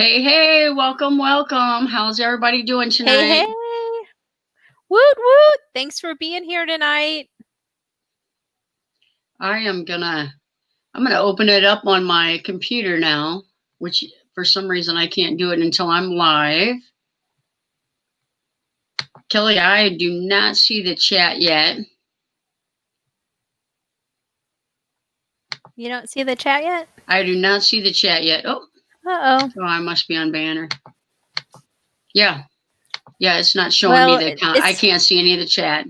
Hey, hey, welcome, welcome. How's everybody doing Hey, hey. tonight? Woot, woot. Thanks for being here tonight. I'm gonna open it up on my computer now, which for some reason I can't do it until I'm live. Kelly, I do not see the chat yet. You don't see the chat yet? I do not see the chat yet. Oh, Uh-oh. I must be on banner. Yeah, it's not showing me the account. I can't see any of the chat.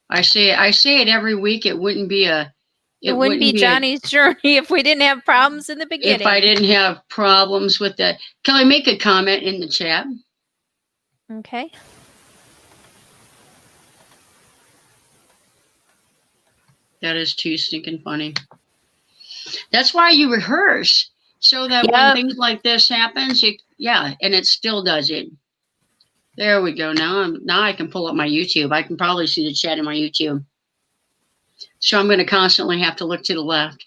I say it every week. It wouldn't be Jonnie's journey if we didn't have problems in the beginning. If I didn't have problems with that. Kelly, make a comment in the chat. Okay. That is too stinking funny. That's why you rehearse, so that when things like this happens, and it still does it. There we go. Now I can pull up my YouTube. I can probably see the chat in my YouTube. So I'm going to constantly have to look to the left.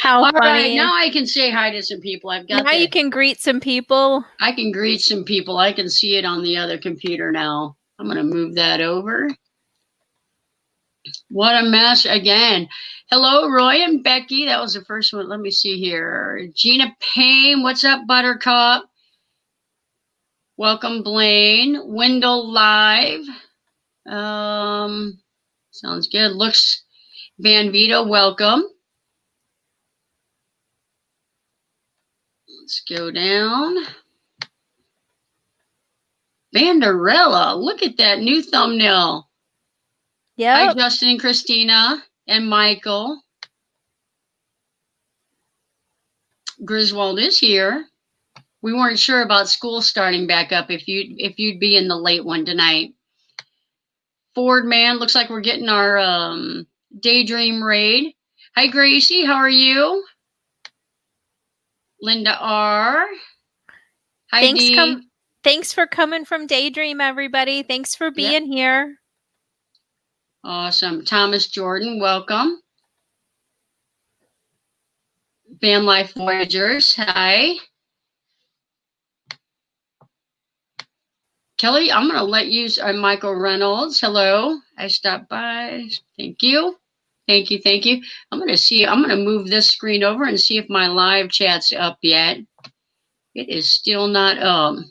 How All funny. right, now I can say hi to some people. You can greet some people. I can greet some people. I can see it on the other computer now. I'm going to move that over. What a mess again. Hello, Roy and Becky. That was the first one. Let me see here. Gina Payne. What's up, Buttercup? Welcome, Blaine. Wendell Live. Sounds good. Looks Van Vito, welcome. Let's go down. Vanderella. Look at that new thumbnail. Yeah. Hi, Justin and Christina and Michael. Griswold is here. We weren't sure about school starting back up if you'd be in the late one tonight. Ford Man, looks like we're getting our daydream raid. Hi Gracie, how are you? Linda R. Hi Dee. Thanks for coming from Daydream, everybody. Thanks for being here. Awesome. Thomas Jordan, welcome. Van Life Voyagers, hi. Kelly, I'm going to let you, Michael Reynolds, hello. I stopped by. Thank you. Thank you. I'm going to move this screen over and see if my live chat's up yet. It is still not up.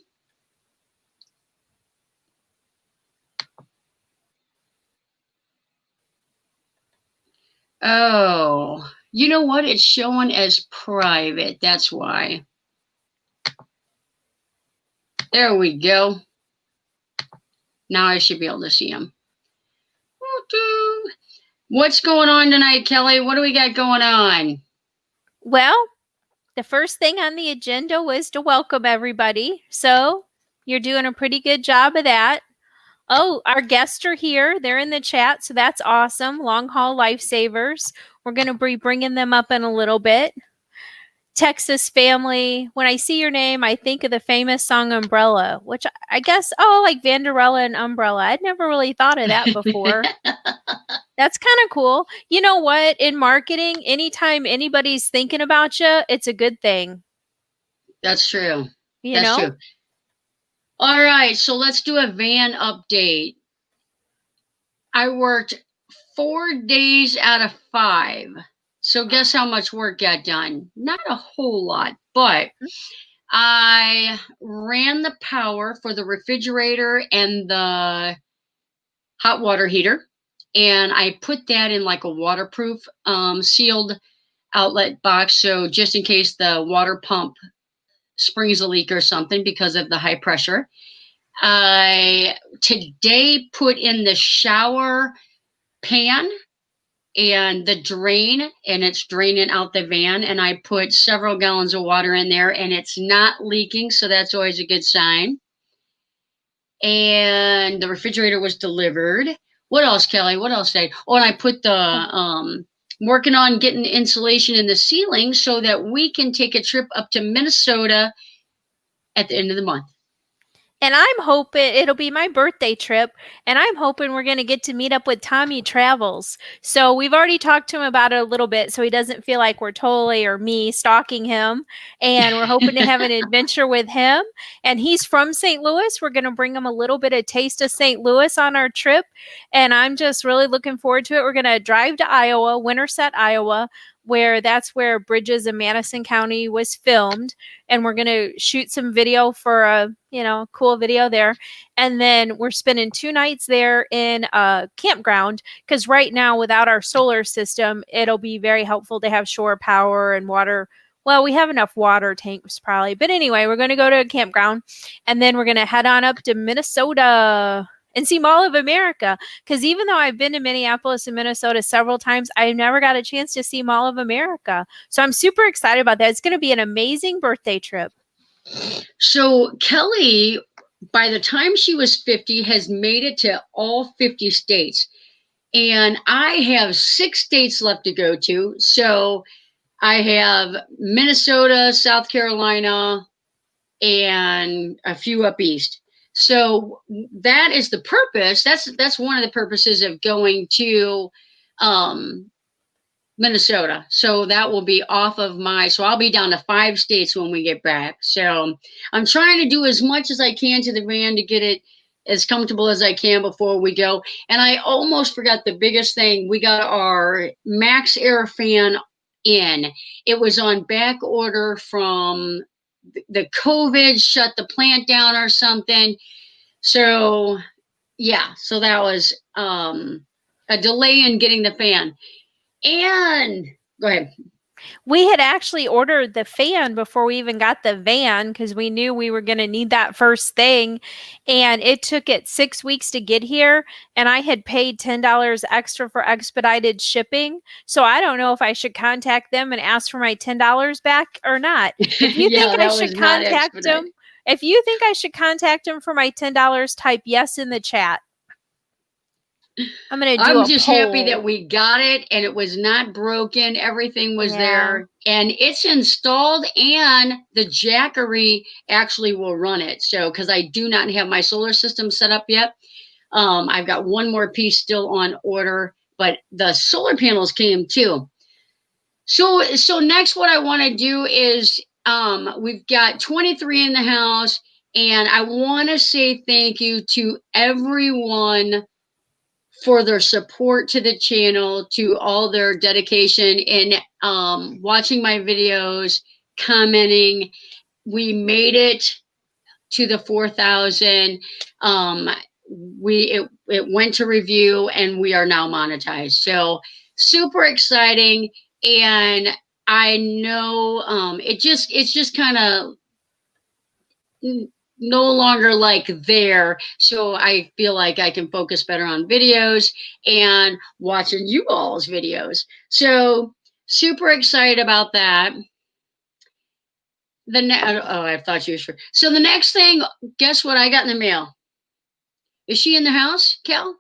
Oh, you know what? It's showing as private. That's why. There we go. Now I should be able to see him. What's going on tonight, Kelly? What do we got going on? Well, the first thing on the agenda was to welcome everybody. So you're doing a pretty good job of that. Oh, our guests are here. They're in the chat, so that's awesome. Longhaul Lifesavers. We're going to be bringing them up in a little bit. Texas family. When I see your name, I think of the famous song Umbrella, which I guess, like Vanderella and Umbrella. I'd never really thought of that before. That's kind of cool. You know what? In marketing, anytime anybody's thinking about you, it's a good thing. That's true. That's true. All right, so let's do a van update. I worked 4 days out of 5. So guess how much work got done? Not a whole lot, but I ran the power for the refrigerator and the hot water heater, and I put that in like a waterproof sealed outlet box, so just in case the water pump springs a leak or something because of the high pressure. I today put in the shower pan and the drain, and it's draining out the van, and I put several gallons of water in there and it's not leaking, so that's always a good sign. And the refrigerator was delivered. What else, Kelly? What else did I? Oh, and I put the working on getting insulation in the ceiling so that we can take a trip up to Minnesota at the end of the month. And I'm hoping it'll be my birthday trip, and I'm hoping we're going to get to meet up with Tommy Travels. So we've already talked to him about it a little bit, so he doesn't feel like we're totally or me stalking him. And we're hoping to have an adventure with him. And he's from St. Louis. We're going to bring him a little bit of taste of St. Louis on our trip. And I'm just really looking forward to it. We're going to drive to Iowa, Winterset, Iowa, where that's where Bridges in Madison County was filmed, and we're going to shoot some video for a cool video there. And then we're spending 2 nights there in a campground, because right now without our solar system it'll be very helpful to have shore power and water. Well, we have enough water tanks probably, but anyway, we're going to go to a campground, and then we're going to head on up to Minnesota and see Mall of America. Because even though I've been to Minneapolis and Minnesota several times, I never got a chance to see Mall of America. So I'm super excited about that. It's going to be an amazing birthday trip. So Kelly, by the time she was 50, has made it to all 50 states. And I have 6 states left to go to. So I have Minnesota, South Carolina, and a few up east. So that is the purpose. That's one of the purposes of going to Minnesota. So that will be off of so I'll be down to 5 states when we get back. So I'm trying to do as much as I can to the van to get it as comfortable as I can before we go. And I almost forgot the biggest thing. We got our Max Air fan in. It was on back order from the COVID shut the plant down or something. So yeah, so that was a delay in getting the fan. And go ahead. We had actually ordered the fan before we even got the van, because we knew we were going to need that first thing. And it took it 6 weeks to get here. And I had paid $10 extra for expedited shipping. So I don't know if I should contact them and ask for my $10 back or not. If you Yeah, think I that should was not contact expedited. them, if you think I should contact them for my $10, type yes in the chat. I'm going to do I'm a just happy poll. that we got it and it was not broken. Everything was Yeah. there and it's installed, and the Jackery actually will run it. So, because I do not have my solar system set up yet. I've got one more piece still on order, but the solar panels came too. So next, what I want to do is we've got 23 in the house, and I want to say thank you to everyone for their support to the channel, to all their dedication in watching my videos, commenting. We made it to the 4,000. It went to review, and we are now monetized. So super exciting, and I know it's just kind of no longer like there. So I feel like I can focus better on videos and watching you all's videos. So super excited about that. I thought you were sure. So the next thing, guess what I got in the mail? Is she in the house, Kel?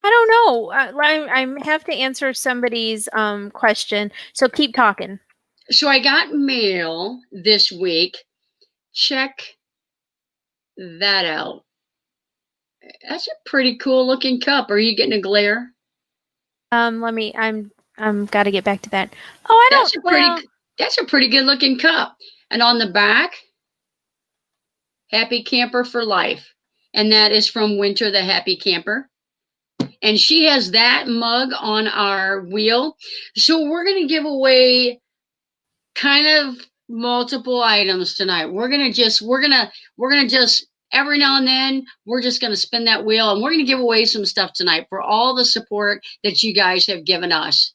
I don't know. I have to answer somebody's question. So keep talking. So I got mail this week. Check that out. That's a pretty cool looking cup. Are you getting a glare? Let me. I'm got to get back to that. Oh, I That's don't. a pretty Well, that's a pretty good looking cup. And on the back, Happy Camper for Life. And that is from Winter the Happy Camper. And she has that mug on our wheel. So we're going to give away kind of multiple items tonight. We're going to just every now and then we're just going to spin that wheel, and we're going to give away some stuff tonight for all the support that you guys have given us.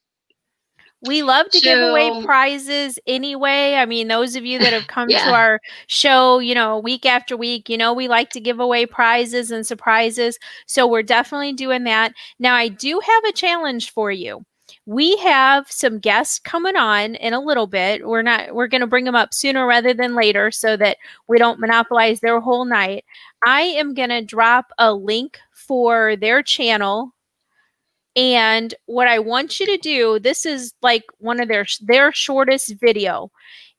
we love to give away prizes anyway. I mean, those of you that have come to our show, week after week, we like to give away prizes and surprises. So we're definitely doing that. Now, I do have a challenge for you. We have some guests coming on in a little bit. We're going to bring them up sooner rather than later so that we don't monopolize their whole night. I am going to drop a link for their channel. And what I want you to do, this is like one of their shortest video.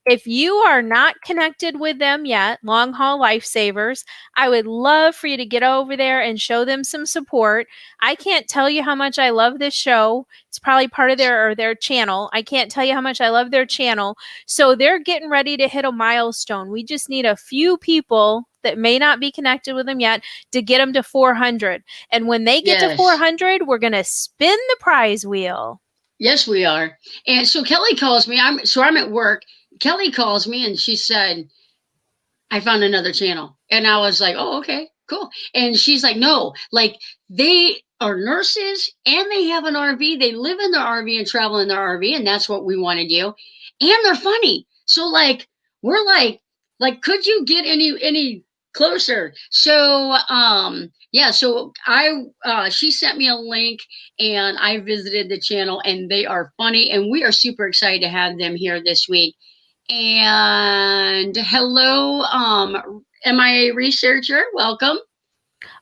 If you are not connected with them yet, Longhaul Lifesavers, I would love for you to get over there and show them some support. I can't tell you how much I love this show. It's probably part of their channel. I can't tell you how much I love their channel. So they're getting ready to hit a milestone. We just need a few people that may not be connected with them yet to get them to 400. And when they get to Yes. 400, we're going to spin the prize wheel. Yes, we are. And so Kelly calls me. I'm at work. Kelly calls me and she said, I found another channel. And I was like, oh, okay, cool. And she's like, no, like they are nurses and they have an RV. They live in their RV and travel in their RV. And that's what we want to do. And they're funny. So like, we're like, could you get any closer? So, yeah, so she sent me a link and I visited the channel and they are funny and we are super excited to have them here this week. And hello, MIA researcher, welcome.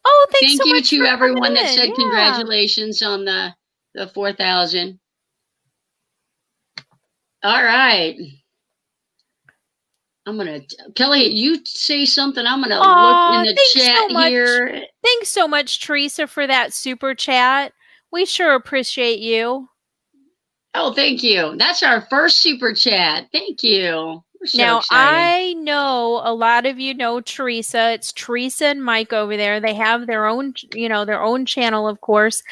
Oh, thanks Thank so you much to for everyone coming that in. said Yeah. congratulations on the 4,000. All right. Kelly, you say something. I'm gonna look in Aw, the thanks chat so much. here. Thanks so much, Teresa, for that super chat. We sure appreciate you. Oh, thank you. That's our first super chat. Thank you. We're so Now, excited. I know a lot of you know Teresa. It's Teresa and Mike over there. They have their own, their own channel, of course.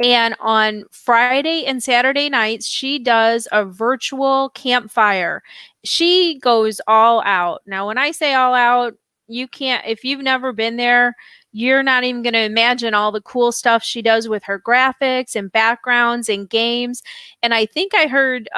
And on Friday and Saturday nights, she does a virtual campfire. She goes all out. Now, when I say all out, you can't, if you've never been there, you're not even going to imagine all the cool stuff she does with her graphics and backgrounds and games. And I think I heard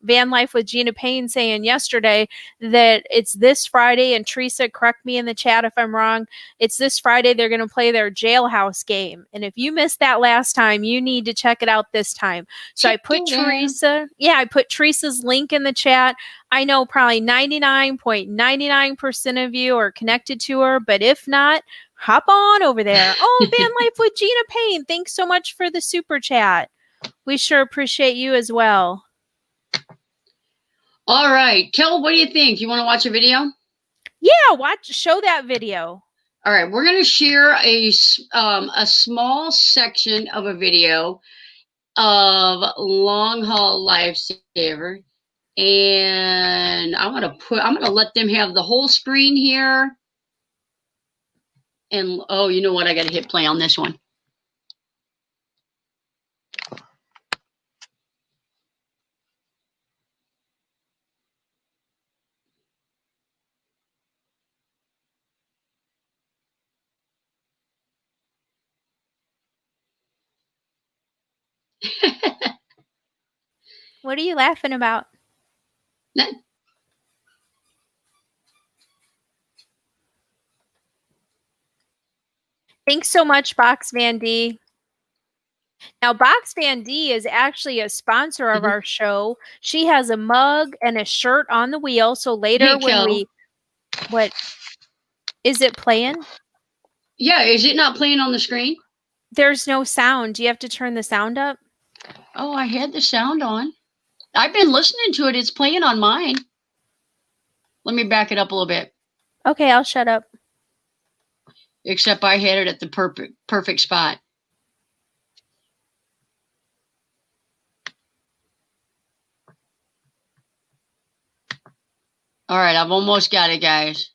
Van Life with Gina Payne saying yesterday that it's this Friday, and Teresa, correct me in the chat if I'm wrong. It's this Friday they're going to play their jailhouse game. And if you missed that last time, you need to check it out this time. So I Check put it out. I put Teresa's link in the chat. I know probably 99.99% of you are connected to her, but if not, hop on over there. Oh, Van Life with Gina Payne. Thanks so much for the super chat. We sure appreciate you as well. All right, Kel, what do you think? You want to watch a video? Yeah, show that video. All right, we're going to share a small section of a video of Longhaul Lifesaver, and I'm gonna let them have the whole screen here. And oh, you know what? I got to hit play on this one. What are you laughing about? Thanks so much, Box Van D. Now, Box Van D is actually a sponsor of our show. She has a mug and a shirt on the wheel. So later, Hey, Kel. what is it playing? Yeah, is it not playing on the screen? There's no sound. Do you have to turn the sound up? Oh, I had the sound on. I've been listening to it. It's playing on mine. Let me back it up a little bit. Okay, I'll shut up. Except I had it at the perfect spot. All right, I've almost got it, guys.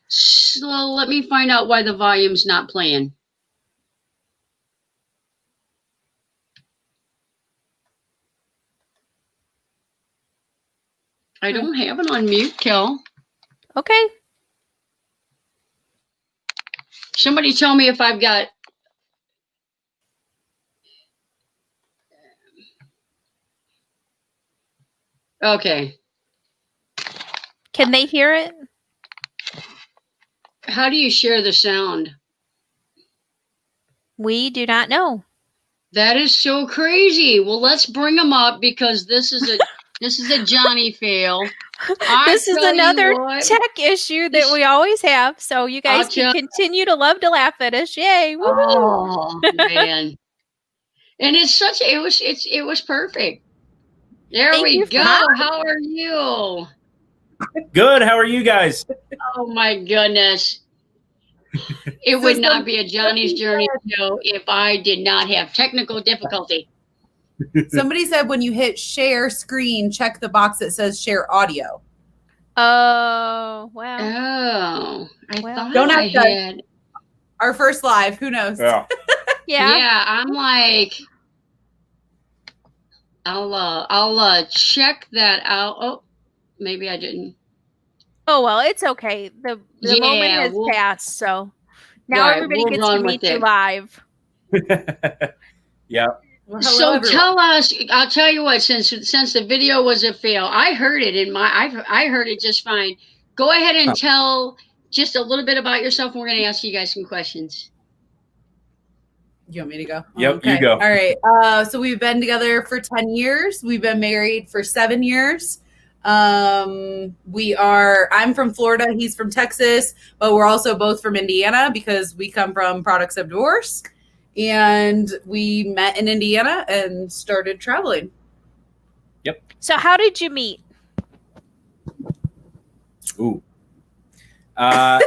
So let me find out why the volume's not playing. I don't have it on mute, Kel. Okay. Somebody tell me if I've got... Okay. Can they hear it? How do you share the sound? We do not know. That is so crazy. Well, let's bring them up because this is a Jonnie fail. This is another tech issue that we always have. So you guys can continue to love to laugh at us. Yay. Woo-hoo. Oh man. And it was perfect. There Thank we you for go. that. How are you? Good. How are you guys? Oh my goodness. It So would not be a Johnny's Journey show if I did not have technical difficulty. Somebody said when you hit share screen, check the box that says share audio. Oh, wow. Oh, I Well, thought don't I have to- had. Our first live, who knows? Yeah. Yeah, I'm like, I'll check that out. Oh, maybe I didn't. Oh, well, it's okay. The moment Yeah, has we'll- passed, so now Right, everybody we'll gets to run with meet you it. live. Yeah. Well, hello, So everyone. tell us. I'll tell you what. Since the video was a fail, I heard it in my. I heard it just fine. Go ahead and tell just a little bit about yourself, and we're going to ask you guys some questions. You want me to go? Yep, you go. All right. So we've been together for 10 years. We've been married for 7 years. I'm from Florida. He's from Texas, but we're also both from Indiana because we come from products of divorce. And we met in Indiana and started traveling. So how did you meet? Ooh. At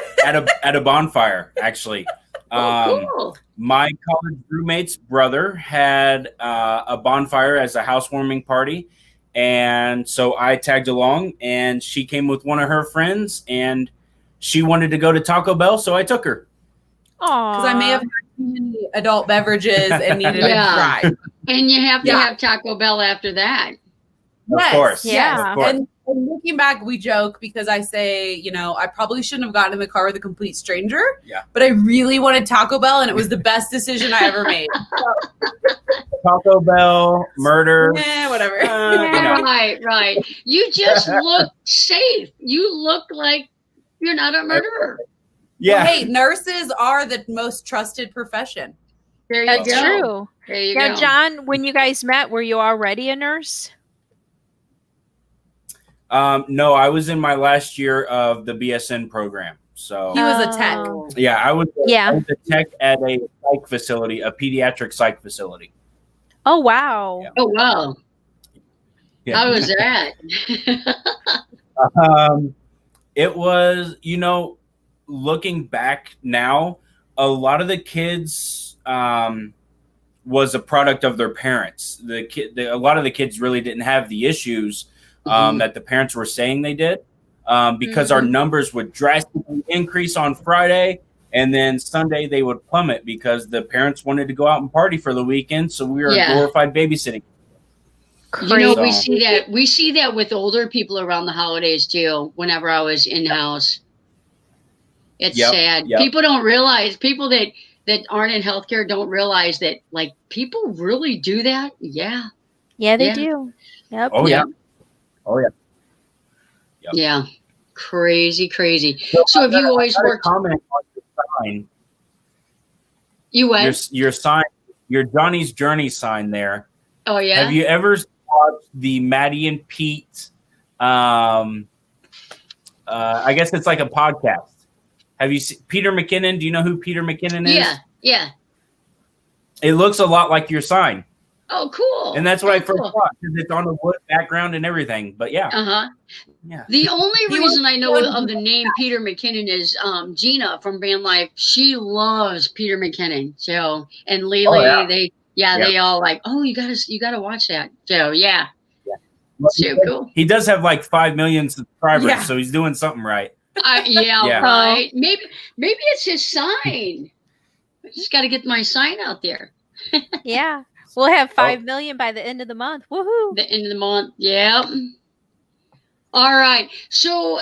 a bonfire, actually. Cool. My college roommate's brother had a bonfire as a housewarming party. And so I tagged along, and she came with one of her friends, and she wanted to go to Taco Bell, so I took her. Because I may have had too many adult beverages and needed Yeah. a drive. And you have to Yeah. have Taco Bell after that. Of course. Yeah. Of course. And looking back, we joke because I say, I probably shouldn't have gotten in the car with a complete stranger. Yeah. But I really wanted Taco Bell, and it was the best decision I ever made. Taco Bell, murder. Whatever. You know. Right. You just look safe. You look like you're not a murderer. Yeah. Well, hey, nurses are the most trusted profession. There you That's go. true. There you Now, go. John, when you guys met, were you already a nurse? No, I was in my last year of the BSN program. So He was a tech. Oh. yeah, I was Yeah. a tech at a psych facility, a pediatric psych facility. Oh, wow. Yeah. Oh wow. Yeah. How was that? It was, looking back now, a lot of the kids was a product of their parents. A lot of the kids really didn't have the issues that the parents were saying they did, because our numbers would drastically increase on Friday, and then Sunday they would plummet because the parents wanted to go out and party for the weekend. So we were glorified babysitting. We see that with older people around the holidays too. Whenever I was in house, it's sad. Yep. People don't realize. People that aren't in healthcare don't realize that like people really do that. Yeah. Yeah, they do. Yep. Oh yeah. Oh yeah. Yep. Yeah. Crazy. So have you always worked? Comment on your sign. You what? Your sign, your Johnny's Journey sign there. Oh yeah. Have you ever watched the Maddie and Pete? I guess it's like a podcast. Have you seen Peter McKinnon? Do you know who Peter McKinnon is? Yeah. It looks a lot like your sign. Oh, cool. And that's what I first cool. thought, because it's on a wood background and everything. But yeah. Yeah. The only reason I know of the name Peter McKinnon is Gina from Van Life. She loves Peter McKinnon. So and Lily, they all like, oh, you gotta watch that. So yeah. So cool. He does have like 5 million subscribers, so he's doing something right. Right. Maybe it's his sign. I just got to get my sign out there. Yeah. We'll have 5 million by the end of the month. Woohoo. The end of the month. Yeah. All right. So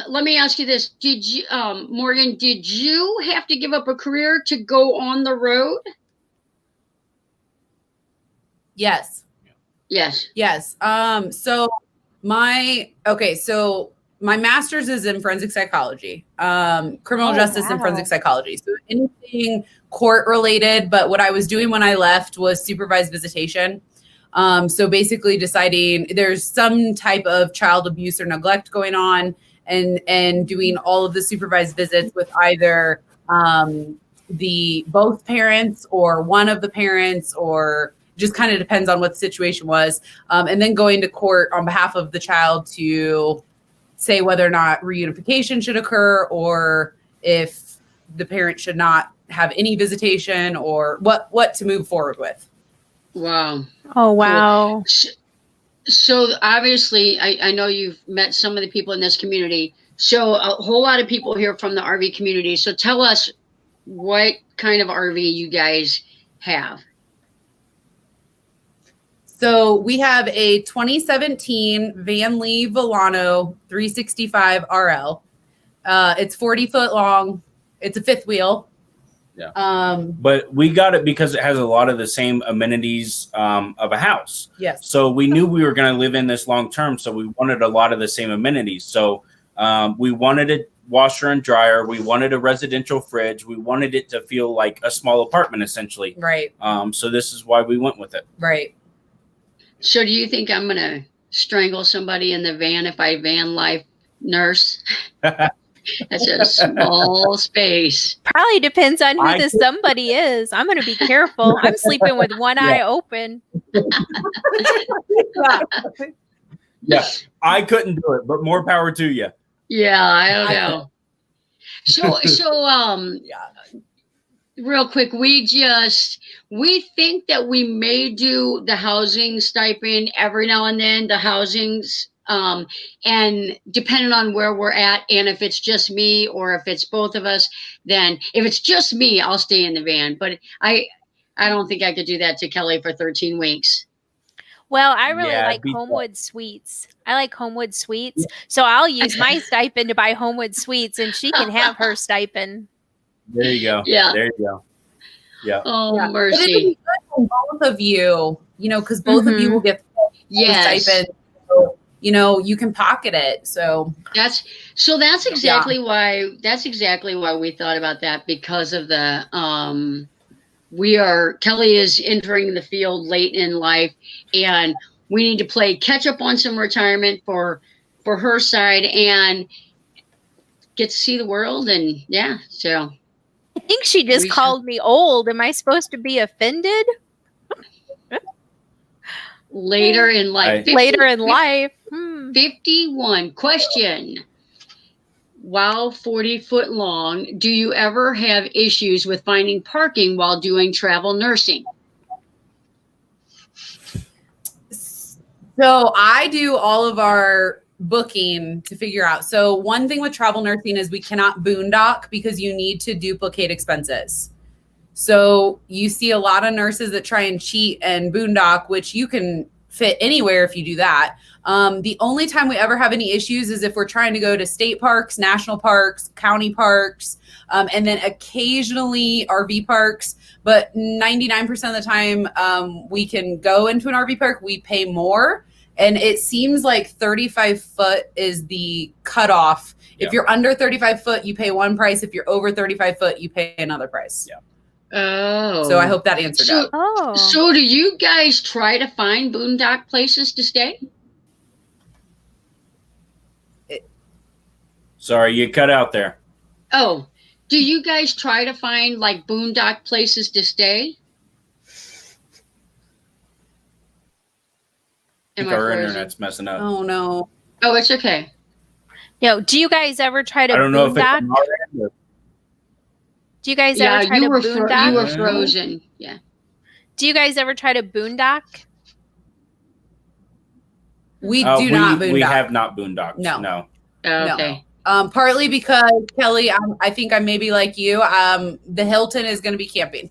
let me ask you this. Did you, Morgan, did you have to give up a career to go on the road? Yes. So my master's is in forensic psychology, criminal justice and forensic psychology. So anything court related, but what I was doing when I left was supervised visitation. So basically deciding there's some type of child abuse or neglect going on and doing all of the supervised visits with either both parents or one of the parents, or just kind of depends on what the situation was. And then going to court on behalf of the child to say whether or not reunification should occur, or if the parent should not have any visitation, or what to move forward with. Wow. Oh, wow. Cool. So obviously, I know you've met some of the people in this community. So a whole lot of people here from the RV community. So tell us what kind of RV you guys have. So we have a 2017 Van Lee Volano 365 RL. It's 40 foot long. It's a fifth wheel. Yeah. But we got it because it has a lot of the same amenities of a house. Yes. So we knew we were going to live in this long term. So we wanted a lot of the same amenities. So we wanted a washer and dryer. We wanted a residential fridge. We wanted it to feel like a small apartment, essentially. Right. So this is why we went with it. Right. So do you think I'm going to strangle somebody in the van if I van life nurse? That's a small space. Probably depends on who this somebody is. I'm going to be careful. I'm sleeping with one eye open. Yeah, I couldn't do it, but more power to you. Yeah, I don't know. So, real quick, we think that we may do the housing stipend every now and then, the housings, and depending on where we're at, and if it's just me or if it's both of us, then if it's just me, I'll stay in the van. But I don't think I could do that to Kelly for 13 weeks. Well, I really like Homewood Suites. I like Homewood Suites. So I'll use my stipend to buy Homewood Suites, and she can have her stipend. There you go. Yeah. There you go. Yeah. Oh, yeah. mercy. But it'll be good for both of you, because both of you will get the stipend. So, you can pocket it. So that's exactly why we thought about that, because of the Kelly is entering the field late in life, and we need to play catch up on some retirement for her side and get to see the world. And so I think she just called me old. Am I supposed to be offended? Later in life. 51 question. While 40-foot long, do you ever have issues with finding parking while doing travel nursing? So I do all of our booking to figure out. So one thing with travel nursing is we cannot boondock because you need to duplicate expenses. So you see a lot of nurses that try and cheat and boondock, which you can fit anywhere if you do that. The only time we ever have any issues is if we're trying to go to state parks, national parks, county parks, and then occasionally RV parks. But 99% of the time we can go into an RV park, we pay more. And it seems like 35 foot is the cutoff. Yeah. If you're under 35 foot, you pay one price. If you're over 35 foot, you pay another price. Yeah. Oh. So I hope that answered that. Oh. So do you guys try to find boondock places to stay? Sorry, you cut out there. Oh, do you guys try to find like boondock places to stay? I think our internet's messing up. Oh no. Oh, it's okay. Do you guys ever try to boondock? I don't know if it's Do you guys ever try to boondock? You were frozen. Yeah. Do you guys ever try to boondock? We do not boondock. We have not boondocked. No. Okay. No. Partly because Kelly, I think I'm maybe like you. The Hilton is going to be camping.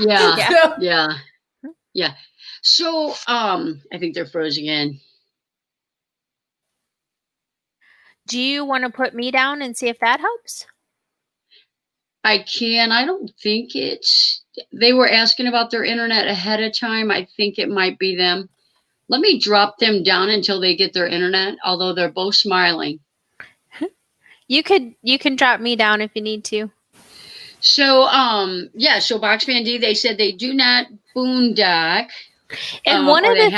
Yeah. So, I think they're frozen in. Do you want to put me down and see if that helps? I can. I don't think they were asking about their internet ahead of time. I think it might be them. Let me drop them down until they get their internet, although they're both smiling. You can drop me down if you need to. So, so Box Fan D, they said they do not boondock. And one of the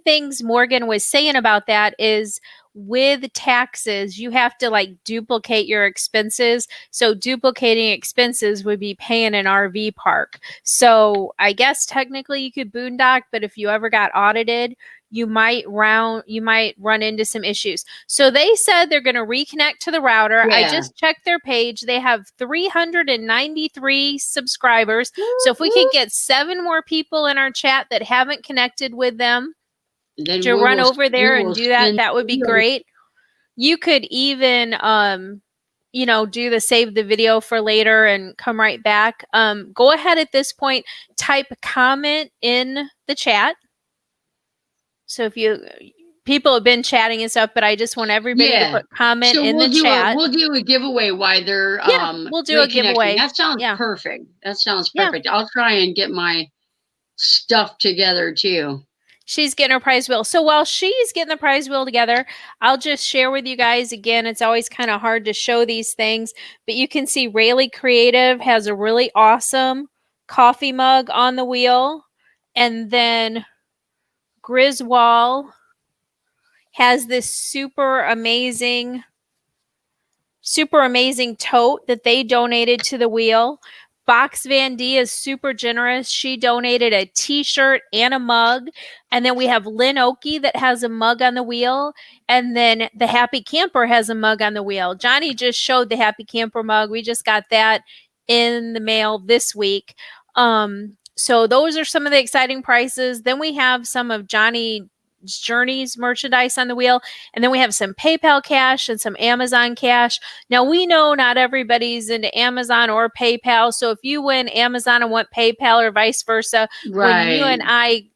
things Morgan was saying about that is with taxes, you have to like duplicate your expenses. So duplicating expenses would be paying an RV park. So I guess technically you could boondock, but if you ever got audited, you might run into some issues. So they said they're going to reconnect to the router. I Yeah. just checked their page. They have 393 subscribers. So if we could get 7 more people in our chat that haven't connected with them Then to we run will- over there we and will do that, spin that would be the wheel. great. You could even do the save the video for later and come right back. Go ahead at this point, type comment in the chat. So people have been chatting and stuff, but I just want everybody to put comment in the chat. We'll do a giveaway while they're We'll do a reconnecting. giveaway. That sounds Yeah. perfect. That sounds Yeah. perfect. I'll try and get my stuff together too. She's getting her prize wheel. So while she's getting the prize wheel together, I'll just share with you guys again. It's always kind of hard to show these things, but you can see Rayleigh Creative has a really awesome coffee mug on the wheel. And then Griswold has this super amazing tote that they donated to the wheel. Box Van D is super generous. She donated a t-shirt and a mug. And then we have Lynn Oakey that has a mug on the wheel. And then the Happy Camper has a mug on the wheel. Jonnie just showed the Happy Camper mug. We just got that in the mail this week. So those are some of the exciting prices. Then we have some of Journey's merchandise on the wheel, and then we have some PayPal cash and some Amazon cash. Now we know not everybody's into Amazon or PayPal, so if you win Amazon and want PayPal or vice versa, Right.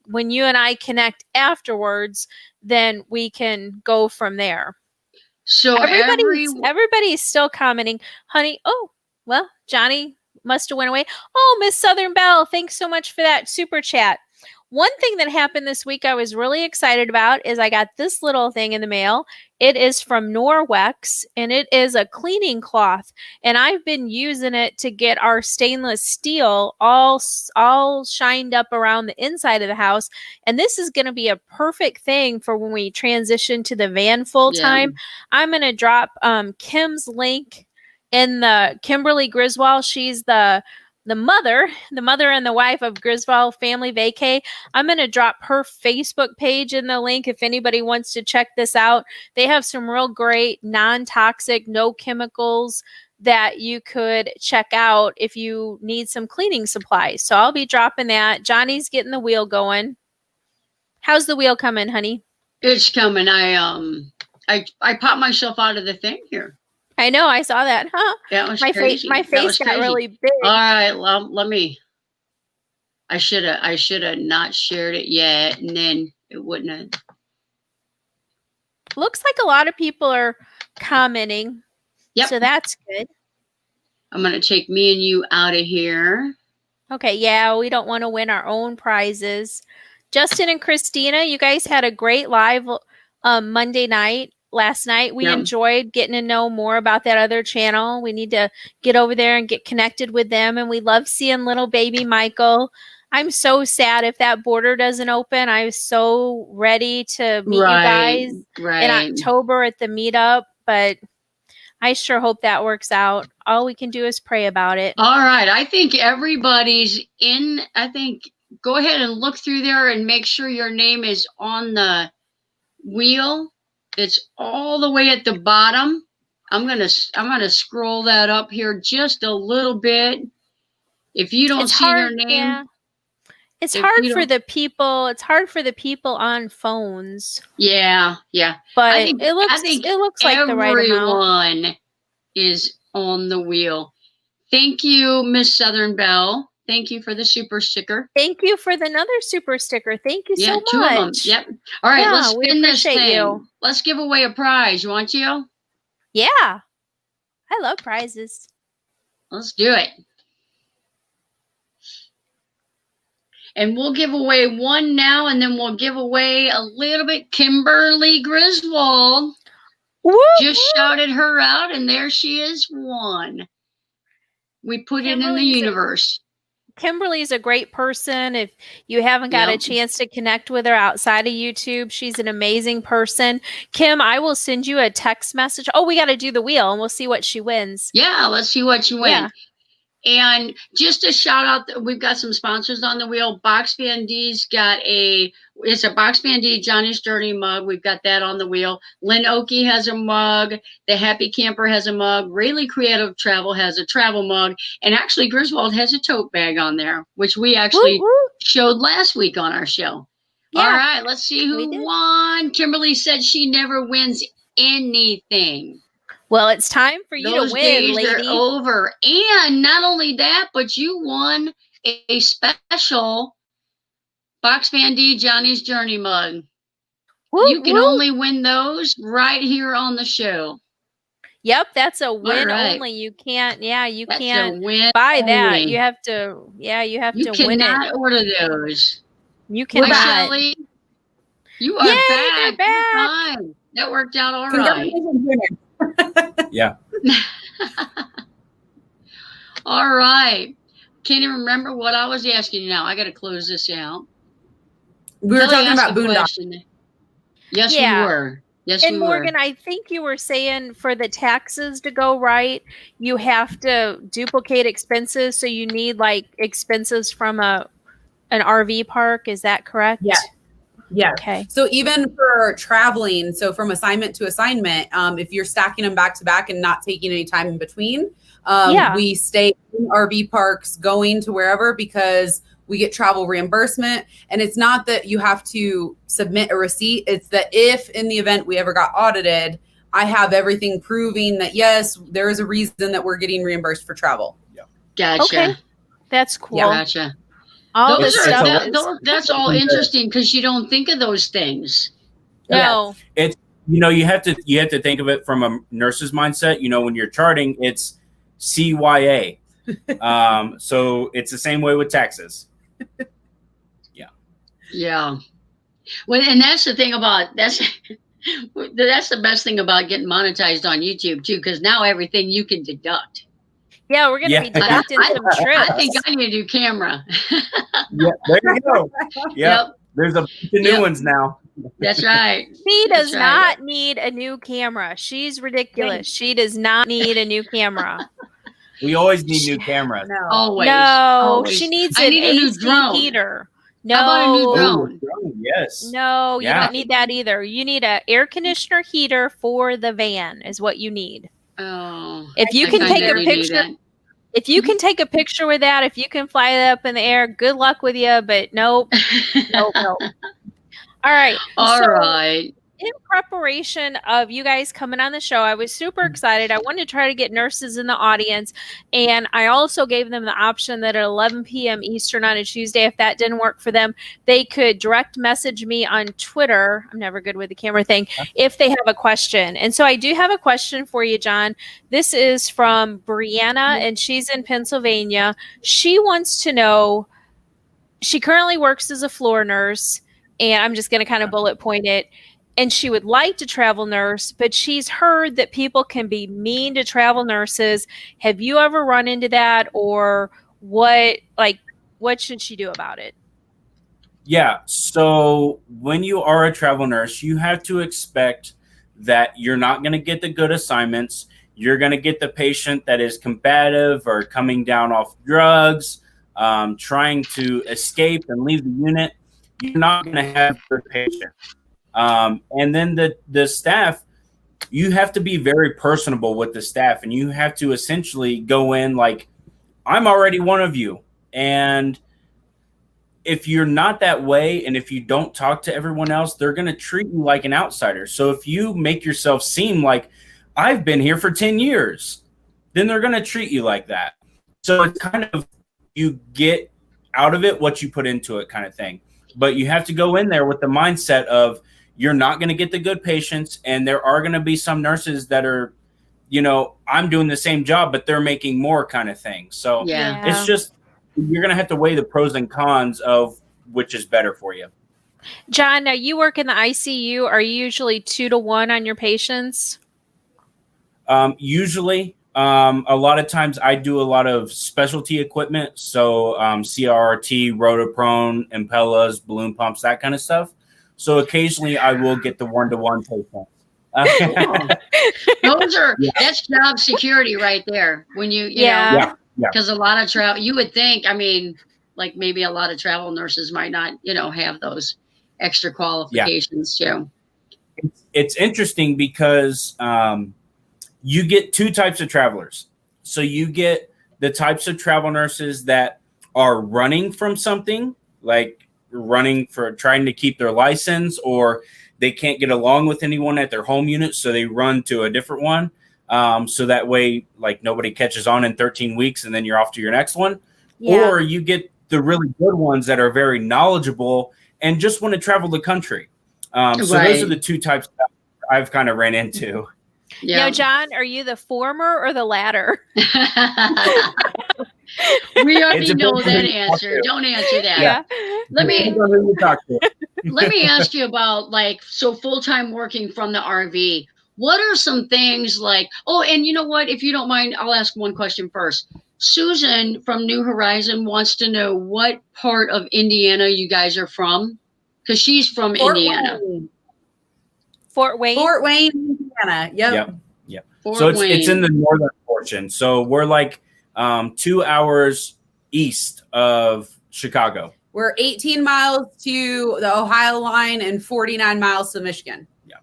when you and I connect afterwards, then we can go from there. So everybody's still commenting, honey. Oh, well, Jonnie must have went away. Oh, Miss Southern Belle, thanks so much for that super chat. One thing that happened this week I was really excited about is I got this little thing in the mail. It is from Norwex, and it is a cleaning cloth. And I've been using it to get our stainless steel all shined up around the inside of the house. And this is going to be a perfect thing for when we transition to the van full time. Yeah. I'm going to drop Kim's link in the Kimberly Griswold. She's the mother and the wife of Griswold Family Vacay. I'm going to drop her Facebook page in the link if anybody wants to check this out. They have some real great non-toxic, no chemicals that you could check out if you need some cleaning supplies. So I'll be dropping that. Jonnie's getting the wheel going. How's the wheel coming, honey? It's coming. I popped myself out of the thing here. I know, I saw that. Huh? That was crazy. My face got really big. All right, well, let me. I should have not shared it yet, and then it wouldn't have. Looks like a lot of people are commenting. Yep. So that's good. I'm gonna take me and you out of here. Okay, yeah, we don't want to win our own prizes. Justin and Christina, you guys had a great live Monday night. Last night we enjoyed getting to know more about that other channel. We need to get over there and get connected with them, and we love seeing little baby Michael. I'm so sad if that border doesn't open. I was so ready to meet you guys in October at the meetup, but I sure hope that works out. All we can do is pray about it. All right, I think everybody's in. I think go ahead and look through there and make sure your name is on the wheel. It's all the way at the bottom. I'm gonna scroll that up here just a little bit. If you don't see their name, yeah. It's hard for the people. It's hard for the people on phones. Yeah. But I think it looks like the right amount. Everyone is on the wheel. Thank you, Miss Southern Belle. Thank you for the super sticker. Thank you for another super sticker. Thank you so much. 2 of them. Yep. All right, let's spin this thing. Let's give away a prize. You want to? Yeah. I love prizes. Let's do it. And we'll give away one now, and then we'll give away a little bit. Kimberly Griswold. Just shouted her out, and there she is, one. We put it in the universe. Kimberly's a great person. If you haven't got a Yep. chance to connect with her outside of YouTube, she's an amazing person. Kim, I will send you a text message. Oh, we got to do the wheel and we'll see what she wins. Yeah, let's see what you win. Yeah. And just a shout out, we've got some sponsors on the wheel. Box Fan D's got it's a Box Fan D Johnny's Journey mug. We've got that on the wheel. Lynn Oakey has a mug. The Happy Camper has a mug. Rayleigh Creative Travel has a travel mug. And actually, Griswold has a tote bag on there, which we actually showed last week on our show. Yeah, all right, let's see who won. Kimberly said she never wins anything. Well, it's time for you Those to win, days lady. are over. And not only that, but you won a special Box Fan D Johnny's Journey mug. You can only win those right here on the show. Yep, that's a win right. only. You can't, you That's can't a win buy that. only. You have to, you have to win You cannot it. order those. You cannot. Shelly, you are Yay, back. they're back. Fine. That worked out all right. Yeah. All right. Can't even remember what I was asking you now. I got to close this out. We were Kelly talking about asked a boondocking. question. Yes, Yeah. we were. Yes, And we Morgan, were. I think you were saying for the taxes to go right, you have to duplicate expenses. So you need like expenses from an RV park. Is that correct? Yeah. Yeah. Okay. So even for traveling, so from assignment to assignment, if you're stacking them back to back and not taking any time in between, we stay in RV parks going to wherever because we get travel reimbursement. And it's not that you have to submit a receipt. It's that if in the event we ever got audited, I have everything proving that, yes, there is a reason that we're getting reimbursed for travel. Yeah. Gotcha. Okay. That's cool. Gotcha. All Those the are, stuff. that's all interesting because you don't think of those things. No. It's, you have to think of it from a nurse's mindset. When you're charting, it's CYA. So it's the same way with taxes. Yeah. Well, and that's the thing about that's the best thing about getting monetized on YouTube too, because now everything you can deduct. Yeah, we're gonna be deducting some trips. I think I need a new camera. Yeah, there you go. Yep. There's a bunch of new ones now. That's right. She does not need a new camera. She's ridiculous. She does not need a new camera. We always need new cameras. No. Always. No, Always. she needs I an need a new AC drone. heater. No, How about a new drone? Yes. No, Yeah. you don't need that either. You need an air conditioner heater for the van is what you need. Oh, If you I can think I take a never knew picture, that. if you can take a picture with that, if you can fly it up in the air, good luck with you. But nope. Nope. All right. All So, right. in preparation of you guys coming on the show, I was super excited. I wanted to try to get nurses in the audience. And I also gave them the option that at 11 p.m. Eastern on a Tuesday, if that didn't work for them, they could direct message me on Twitter. I'm never good with the camera thing. If they have a question. And so I do have a question for you, John. This is from Brianna, and she's in Pennsylvania. She wants to know, she currently works as a floor nurse, and I'm just going to kind of bullet point it. And she would like to travel nurse, but she's heard that people can be mean to travel nurses. Have you ever run into that, or what should she do about it? Yeah. So when you are a travel nurse, you have to expect that you're not going to get the good assignments. You're going to get the patient that is combative or coming down off drugs, trying to escape and leave the unit. You're not going to have good patients. And then the staff, you have to be very personable with the staff, and you have to essentially go in like, I'm already one of you. And if you're not that way, and if you don't talk to everyone else, they're going to treat you like an outsider. So if you make yourself seem like I've been here for 10 years, then they're going to treat you like that. So it's kind of, you get out of it what you put into it kind of thing. But you have to go in there with the mindset of, you're not going to get the good patients, and there are going to be some nurses that are, I'm doing the same job, but they're making more kind of thing. So it's just, you're going to have to weigh the pros and cons of which is better for you. John, now you work in the ICU. Are you usually 2 to 1 on your patients? Usually, A lot of times I do a lot of specialty equipment. So CRRT, rotoprone, impellas, balloon pumps, that kind of stuff. So occasionally I will get the one-to-one patients. That's job security right there. When you Yeah. know, because a lot of travel, you would think, I mean, like maybe a lot of travel nurses might not, have those extra qualifications too. It's interesting because you get two types of travelers. So you get the types of travel nurses that are running from something, like running for trying to keep their license, or they can't get along with anyone at their home unit, so they run to a different one. So that way, like, nobody catches on in 13 weeks and then you're off to your next one. Yeah. Or you get the really good ones that are very knowledgeable and just want to travel the country. So those are the two types that I've kind of ran into. Yeah. Now, John, are you the former or the latter? We already know that answer. Don't answer that. Yeah. Let me ask you about, like, so full-time working from the RV. What are some things like, and you know what, if you don't mind, I'll ask one question first. Susan from New Horizon wants to know what part of Indiana you guys are from, because she's from Indiana. Fort Wayne, Indiana. Yep. So it's in the northern portion. So we're like 2 hours east of Chicago. We're 18 miles to the Ohio line and 49 miles to Michigan. Yeah.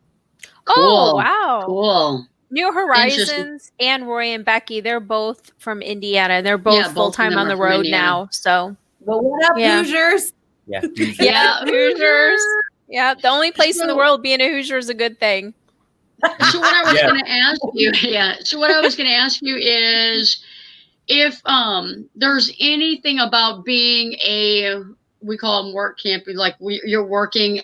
Cool. Oh, wow. Cool. New Horizons and Roy and Becky, they're both from Indiana. They're both full-time on the road now. So, well, what up, Hoosiers? Yeah. Hoosiers. Yeah, Hoosiers. Yeah, the only place in the world being a Hoosier is a good thing. So what I was going to ask you, So what I was going to ask you is, if there's anything about being we call them work camp, like you're working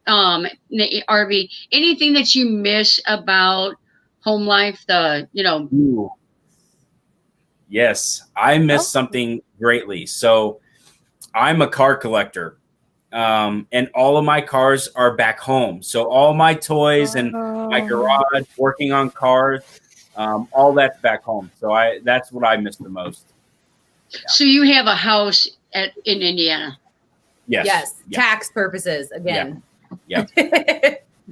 in the RV, anything that you miss about home life? Ooh. Yes, I miss something greatly. So I'm a car collector. And all of my cars are back home. So all my toys and my garage, working on cars, all that's back home. So that's what I miss the most. Yeah. So you have a house in Indiana? Yes. Tax purposes again. Yeah.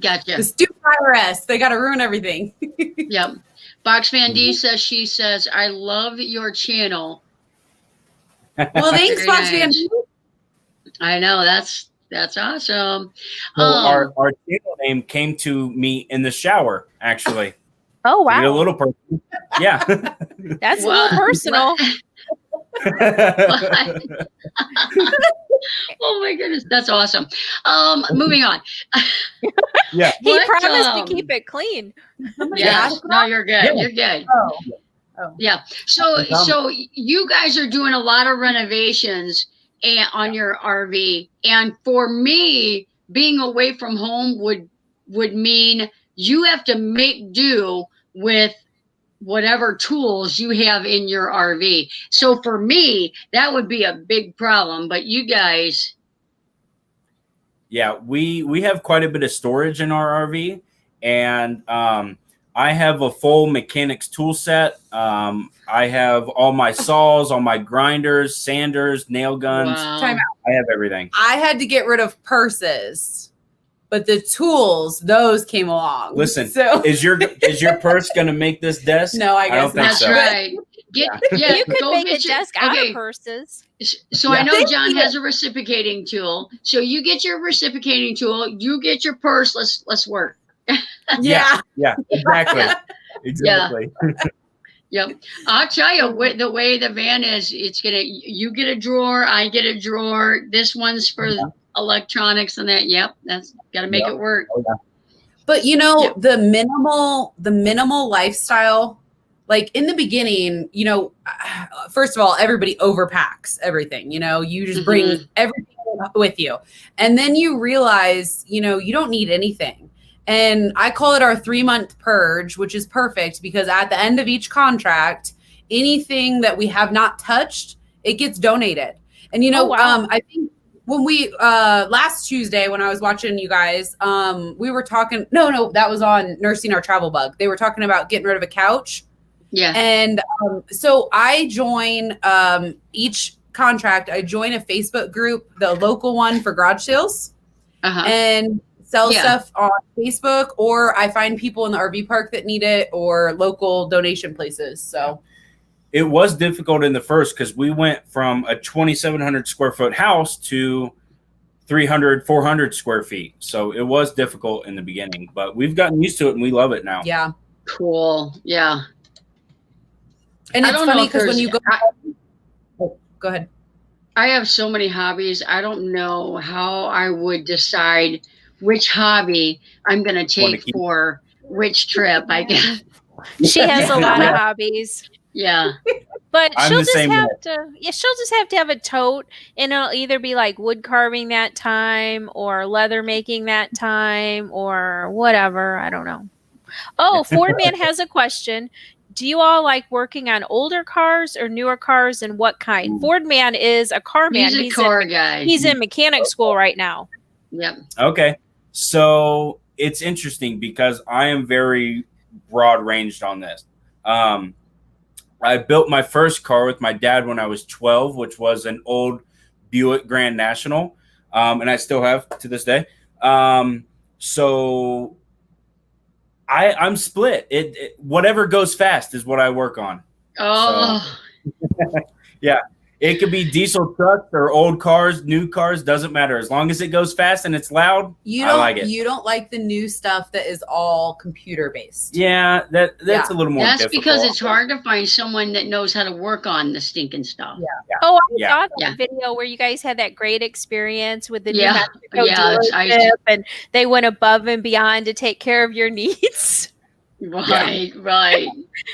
Gotcha. The stupid IRS, they got to ruin everything. Yep. Boxman D says, I love your channel. Well, thanks, Boxman D. I know, that's awesome. So our channel name came to me in the shower, actually. Oh, wow. A little personal. Yeah. That's a little personal. Oh my goodness, that's awesome. Moving on. Yeah. He promised to keep it clean. Yeah. No, you're good. You're good. Oh. Yeah. So you guys are doing a lot of renovations on your RV, and for me, being away from home would mean you have to make do with whatever tools you have in your RV. So for me, that would be a big problem. But you guys, we have quite a bit of storage in our RV, and I have a full mechanics tool set. I have all my saws, all my grinders, sanders, nail guns. Wow. Time out. I have everything. I had to get rid of purses, but the tools, those came along. Listen, is your purse going to make this desk? No, I guess don't think that's so. right. You could make a desk out of purses. So I know John has a reciprocating tool. So you get your reciprocating tool, you get your purse. Let's work. Yeah, exactly. Exactly. Yep. I'll tell you, the way the van is, you get a drawer, I get a drawer. This one's for electronics and that. Yep. That's got to make it work. Oh, yeah. But the minimal lifestyle, like in the beginning, first of all, everybody overpacks everything, you just bring everything with you. And then you realize, you don't need anything. And I call it our 3-month purge, which is perfect because at the end of each contract, anything that we have not touched, it gets donated. And, I think when we, last Tuesday, when I was watching you guys, we were talking, no, that was on Nursing Our Travel Bug. They were talking about getting rid of a couch. Yeah. And so I join each contract. I join a Facebook group, the local one for garage sales, and sell stuff on Facebook, or I find people in the RV park that need it, or local donation places. So it was difficult in the first because we went from a 2,700 square foot house to 300, 400 square feet. So it was difficult in the beginning, but we've gotten used to it and we love it now. Yeah. Cool. Yeah. And it's funny because when you go, go ahead. I have so many hobbies. I don't know how I would decide which hobby I'm going to take for which trip, I guess. She has a lot of hobbies. Yeah. But she'll just have to have a tote, and it'll either be like wood carving that time or leather making that time or whatever. I don't know. Oh, Ford Man has a question. Do you all like working on older cars or newer cars, and what kind? Ford Man is a car man. He's a car guy. He's in mechanic school right now. Yep. Okay. So it's interesting because I am very broad ranged on this. I built my first car with my dad when I was 12, which was an old Buick Grand National. And I still have to this day. So I'm split. It whatever goes fast is what I work on. Oh, so, yeah. It could be diesel trucks or old cars, new cars, doesn't matter. As long as it goes fast and it's loud, I like it. You don't like the new stuff that is all computer based. Yeah, that's a little more difficult. Because it's hard to find someone that knows how to work on the stinking stuff. Yeah. Oh, I saw that video where you guys had that great experience with the New Mexico dealership, and they went above and beyond to take care of your needs. Right.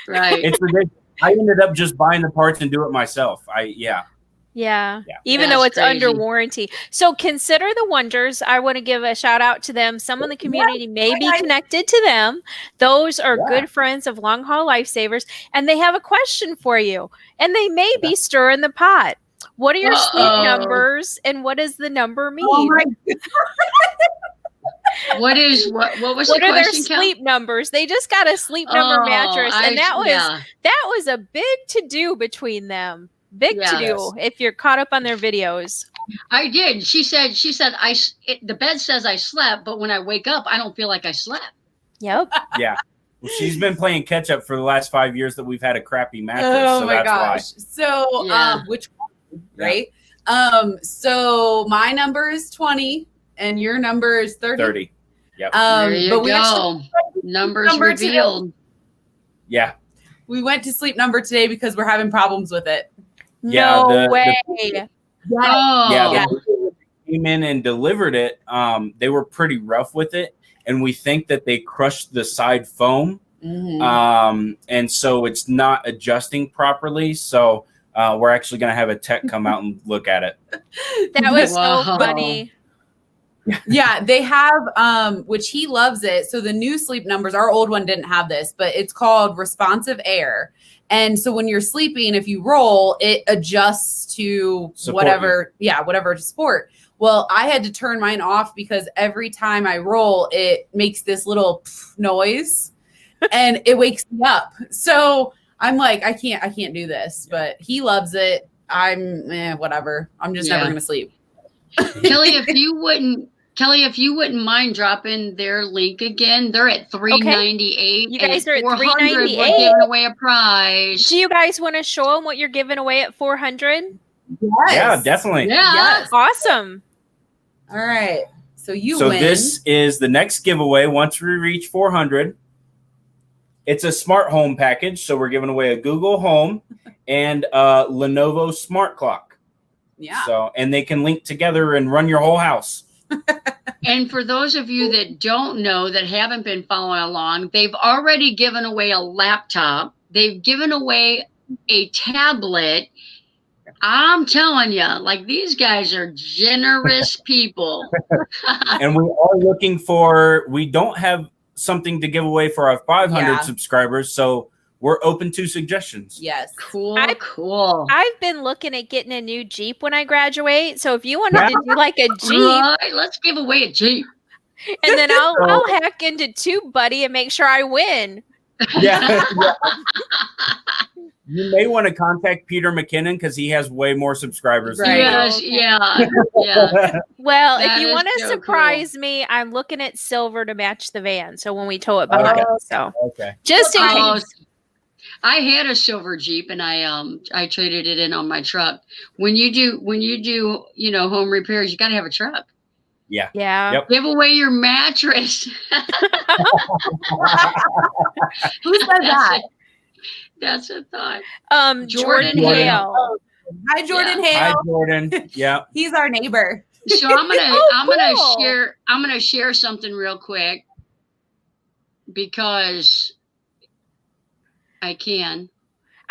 It's ridiculous. I ended up just buying the parts and do it myself. Even though it's under warranty. So consider the Wonders. I want to give a shout out to them. Some in the community may be connected to them. Those are good friends of Longhaul Lifesavers, and they have a question for you. And they may be stirring the pot. What are your sleep numbers, and what does the number mean? Oh my what was the question? What are their sleep numbers? They just got a sleep number mattress, and that was a big to do between them. Big to do if you're caught up on their videos. I did. She said the bed says I slept, but when I wake up, I don't feel like I slept. Yep. Yeah. Well, she's been playing catch up for the last 5 years that we've had a crappy mattress. Oh so my that's gosh. Why. So which one, right? So my number is 20 and your number is 30. 30. Yep. There you go. Numbers revealed. Today. Yeah. We went to sleep number today because we're having problems with it. No way. The people that came in and delivered it, they were pretty rough with it. And we think that they crushed the side foam. Mm-hmm. And so it's not adjusting properly. So we're actually going to have a tech come out and look at it. That was so funny. Yeah, they have, which he loves it. So the new sleep numbers, our old one didn't have this, but it's called responsive air. And so when you're sleeping, if you roll, it adjusts to whatever to support. Well, I had to turn mine off because every time I roll, it makes this little noise and it wakes me up. So I'm like, I can't do this, but he loves it. I'm whatever. I'm just never going to sleep. Kelly, if you wouldn't mind dropping their link again, they're at $398. You guys are at $398. We're giving away a prize. Do you guys want to show them what you're giving away at $400? Yes. Yeah, definitely. Yeah. Yes. Awesome. All right. So win. This is the next giveaway once we reach 400. It's a smart home package. So we're giving away a Google Home and a Lenovo smart clock. Yeah. So, and they can link together and run your whole house. And for those of you that don't know, that haven't been following along, they've already given away a laptop. They've given away a tablet. I'm telling you, like, these guys are generous people. And we are looking we don't have something to give away for our 500 subscribers. So we're open to suggestions. Yes. Cool. I've been looking at getting a new Jeep when I graduate. So if you wanted to do like a Jeep. Right, let's give away a Jeep. And then I'll hack into Tube Buddy and make sure I win. Yeah. You may want to contact Peter McKinnon because he has way more subscribers. Right. Yes, Okay. yeah, yeah. Well, That if you is want to so surprise me, I'm looking at silver to match the van. So when we tow it behind, Okay. so Okay. just in Oh, case. I had a silver Jeep and I traded it in on my truck. When you do home repairs, you got to have a truck. Yeah. Yeah. Yep. Give away your mattress. Who said that? That's a thought. Jordan Jordan. Hale. Hi, Jordan Hi, Hale. Jordan. Yeah. He's our neighbor. So I'm gonna Oh, cool. I'm gonna share something real quick because I can.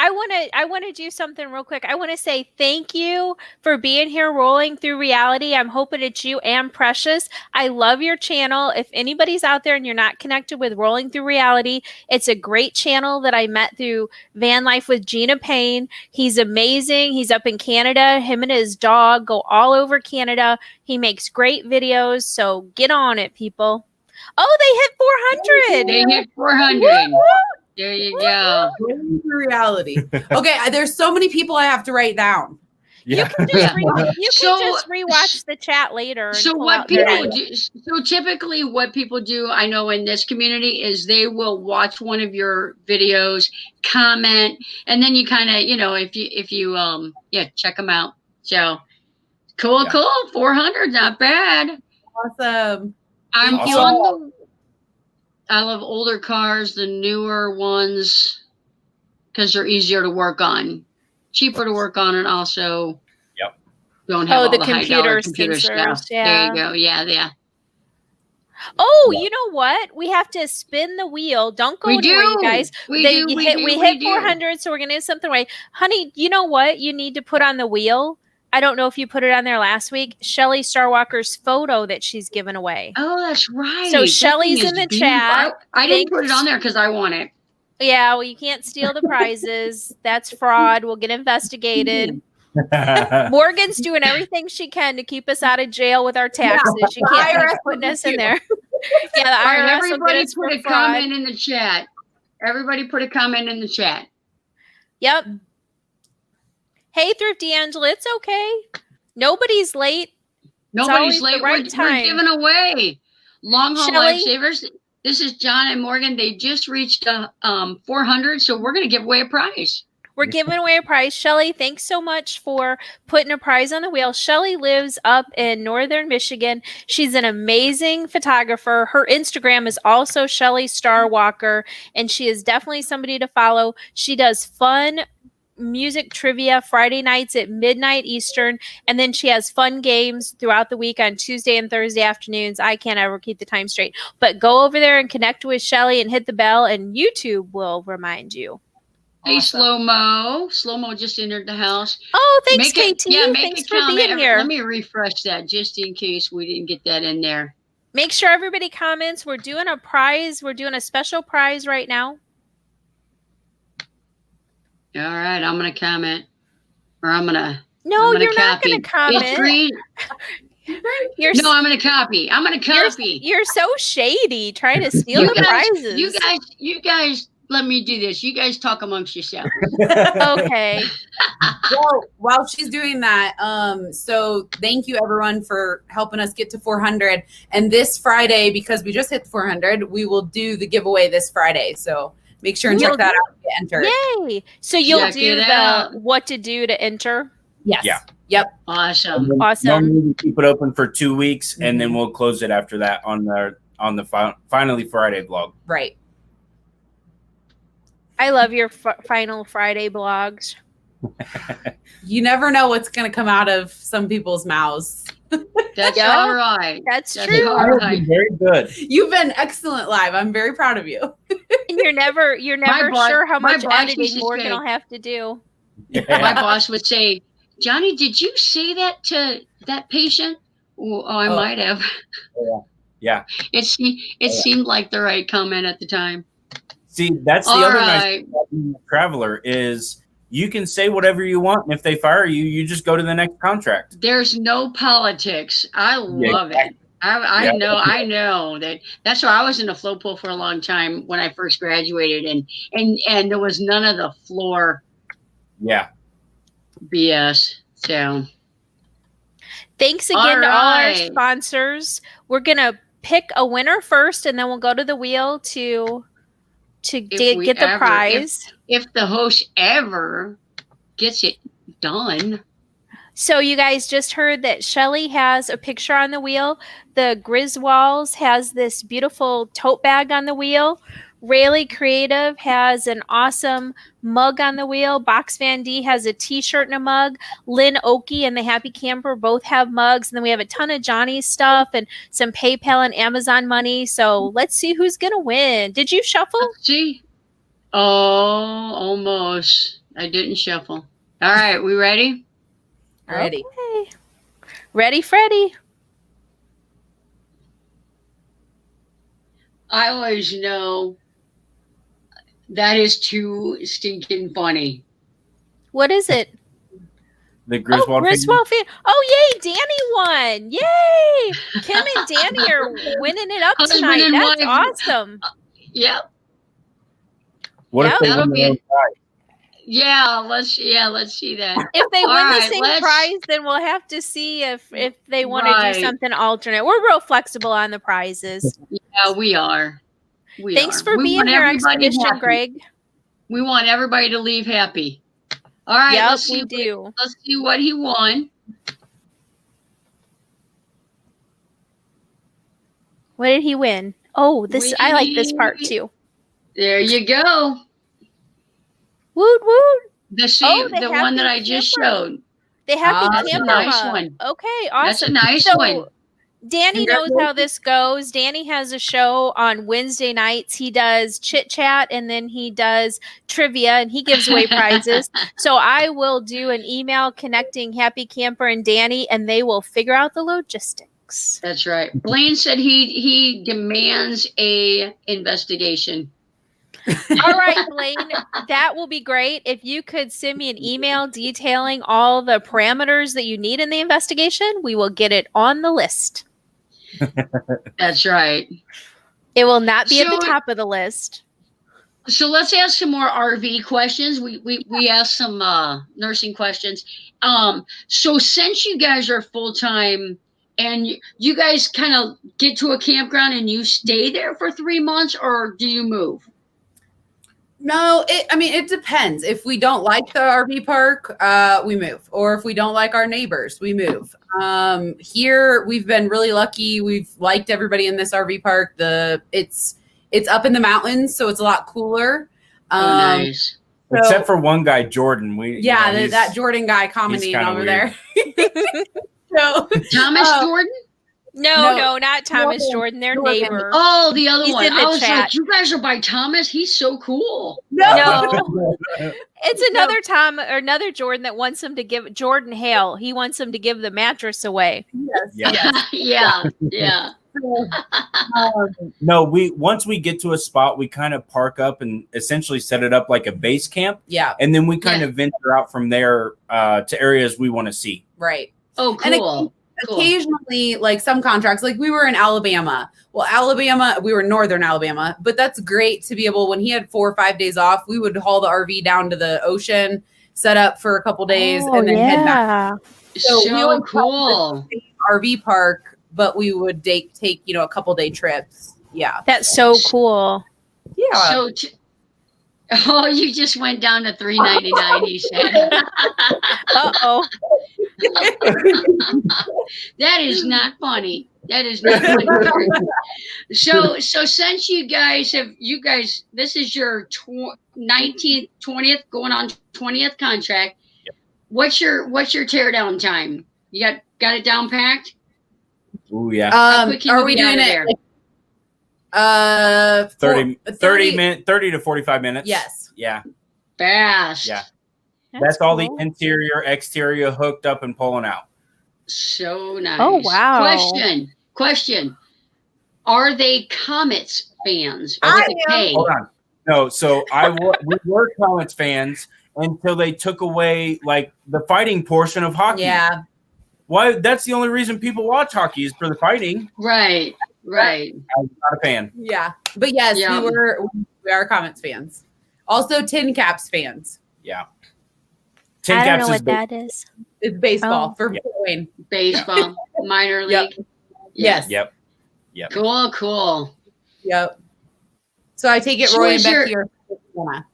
I want to do something real quick. I want to say thank you for being here, Rolling Through Reality. I'm hoping it's you and Precious. I love your channel. If anybody's out there and you're not connected with Rolling Through Reality, it's a great channel that I met through Van Life with Gina Payne. He's amazing. He's up in Canada. Him and his dog go all over Canada. He makes great videos. So get on it, people. Oh, they hit 400. They hit 400. There you go. Rolling Through Reality. Okay, there's so many people I have to write down. Yeah. You can just, So- just rewatch the chat later. And So pull what out their people names. do? So typically, what people do, I know in this community, is they will watch one of your videos, comment, and then you kind of, if you check them out. So cool, Yeah. cool, 400, not bad. Awesome. I'm Awesome. feeling I love older cars, the newer ones, because they're easier to work on, cheaper to work on, and also don't have all the the high-dollar computer computer sensors, stuff. yeah. There you go. Yeah. Oh, Yeah. you know what? We have to spin the wheel. Don't go We anywhere, you do. guys. We We do. hit 400, so we're gonna do something right. Honey, you know what you need to put on the wheel? I don't know if you put it on there last week. Shelly Starwalker's photo that she's given away. Oh, that's right. So That Shelly's thing in is the beautiful. chat. I didn't put it Thanks. on there because I want it. Yeah, well, you can't steal the prizes. That's fraud. We'll get investigated. Morgan's doing everything she can to keep us out of jail with our taxes. She can't IRS keep putting will us in too. there. Yeah, the All right, IRS will get everybody us put for a fraud. comment in the chat. Everybody put a comment in the chat. Yep. Hey, Thrifty Angela, it's okay. Nobody's late. Nobody's always the late. right We're time. giving away Longhaul Shelley? Lifesavers. This is John and Morgan. They just reached 400, so we're going to give away a prize. We're giving away a prize. Shelly, thanks so much for putting a prize on the wheel. Shelly lives up in northern Michigan. She's an amazing photographer. Her Instagram is also Shelly Starwalker, and she is definitely somebody to follow. She does fun music trivia Friday nights at midnight Eastern, and then she has fun games throughout the week on Tuesday and Thursday afternoons. I can't ever keep the time straight, but go over there and connect with Shelly and hit the bell, and YouTube will remind you. Hey, Awesome. Slow-mo just entered the house. Oh, thanks, Make KT. make Thanks a for comment. being here. Let me refresh that just in case we didn't get that in there. Make sure everybody comments. We're doing a prize. We're doing a special prize right now. All right, I'm going to comment. Or I'm going to No, I'm you're not copy. going to comment. It's green. You're No, I'm going to copy. I'm going to copy. You're so shady trying to steal the prizes. You guys, let me do this. You guys talk amongst yourselves. Okay. Well, while she's doing that, so thank you everyone for helping us get to 400. And this Friday, because we just hit 400, we will do the giveaway this Friday. So make sure and check that out to enter. Yay. So you'll Check do it the out. what to do to enter. Yes. Yeah. Yep. Awesome. Awesome. Normally we keep it open for 2 weeks, and then we'll close it after that on the Finally Friday vlog. Right. I love your final Friday blogs. You never know what's going to come out of some people's mouths. That's Yeah. all right. That's That's true. all That was right. very good. You've been excellent live. I'm very proud of you. And you're never boss- sure how my much boss editing used to Morgan say- will have to do. My Yeah. boss would say, Johnny, did you say that to that patient? Oh, I Oh. might have. Yeah. It seemed like the right comment at the time. See, that's the All other nice right. thing about being a traveler is you can say whatever you want, and if they fire you, you just go to the next contract. There's no politics. I love it. I know that's why I was in the float pool for a long time when I first graduated, and there was none of the floor BS. So thanks again to all our sponsors. We're gonna pick a winner first, and then we'll go to the wheel to get the prize. If the host ever gets it done. So you guys just heard that Shelly has a picture on the wheel. The Griswolds has this beautiful tote bag on the wheel. Rayleigh Creative has an awesome mug on the wheel. Box Van D has a t-shirt and a mug. Lynn Oakey and the Happy Camper both have mugs. And then we have a ton of Jonnie's stuff and some PayPal and Amazon money. So let's see who's going to win. Did you shuffle? Let's see. Oh, almost. I didn't shuffle. All right, we ready? Ready. Okay. Ready, Freddie. I always know that is too stinking funny. What is it? The Griswold. Griswold fan. Oh, yay! Danny won! Yay! Kim and Danny are winning it up tonight. That's awesome. Yep. What if they win their own prize? Yeah, let's see that. If they win the same prize, then we'll have to see if they want to do something alternate. We're real flexible on the prizes. Yeah, we are. Thanks for being here, Expedition Greg. We want everybody to leave happy. All right, yep, let's see what he won. What did he win? Oh, I like this part too. There you go. Woot woot. The one that I just showed. The Happy Camper nice one. Okay, awesome. That's a nice one. Danny knows how this goes. Danny has a show on Wednesday nights. He does chit chat and then he does trivia and he gives away prizes. So I will do an email connecting Happy Camper and Danny and they will figure out the logistics. That's right. Blaine said he demands a investigation. All right, Blaine, that will be great. If you could send me an email detailing all the parameters that you need in the investigation, we will get it on the list. That's right. It will not be at the top of the list. So let's ask some more RV questions. We asked some nursing questions. So since you guys are full-time and you guys kind of get to a campground and you stay there for 3 months, or do you move? No, it depends. If we don't like the RV park, we move. Or if we don't like our neighbors, we move. Here, we've been really lucky. We've liked everybody in this RV park. It's up in the mountains, so it's a lot cooler. Nice. Except for one guy, Jordan. That Jordan guy commenting over there. Thomas Jordan? No, not Thomas Jordan. Their neighbor. Oh, the other one. I was chat. like, you guys are by Thomas? He's so cool. No. It's another Jordan that wants him to give Jordan Hale. He wants him to give the mattress away. Yes. Yeah. No, once we get to a spot, we kind of park up and essentially set it up like a base camp. Yeah. And then we kind of venture out from there to areas we want to see. Right. Oh, cool. Occasionally, like some contracts, like we were in Alabama. Well, we were northern Alabama, but that's great to be able, when he had 4 or 5 days off, we would haul the RV down to the ocean, set up for a couple days, and then head back. So we would cool. RV park, but we would take a couple day trips. Yeah. That's so cool. Yeah. So you just went down to $3.99, he said. Uh-oh. That is not funny. That is not funny. So since you guys, this is your 19th, 20th, going on 20th contract. Yep. What's your teardown time? You got it down packed? Oh yeah. Are we doing it? 30 to 45 minutes. Yes. Yeah. Fast. Yeah. That's all cool. the interior, exterior hooked up and pulling out. So nice. Oh, wow. Question. Are they Comets fans? Hold on. No, so we were Comets fans until they took away like the fighting portion of hockey. Yeah. Why? That's the only reason people watch hockey is for the fighting. Right. I'm not a fan. Yeah. But yes, Yeah. we are Comets fans. Also Tin Caps fans. Yeah. I don't know what that is. It's baseball Oh. for Fort Wayne. Baseball, minor league. Yes. Yep. Cool. Yep. So I take it So Roy is and your- Becky are from Indiana.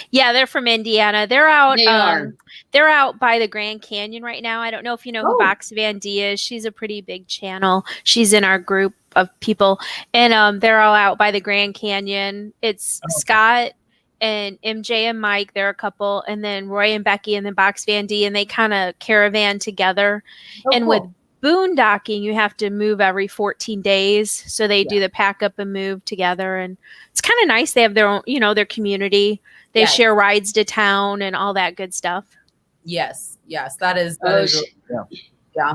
Yeah, they're from Indiana. They're out. They are. They're out by the Grand Canyon right now. I don't know if you know who Oh. Box Van D is. She's a pretty big channel. She's in our group of people, and they're all out by the Grand Canyon. It's Scott and MJ and Mike. They're a couple, and then Roy and Becky, and then Box Van D, and they kind of caravan together. Oh, and cool. with boondocking, you have to move every 14 days. So they do Yeah. the pack up and move together, and it's kind of nice. They have their own, their community. They Yes. share rides to town and all that good stuff. Yes. That is Oh, really, yeah.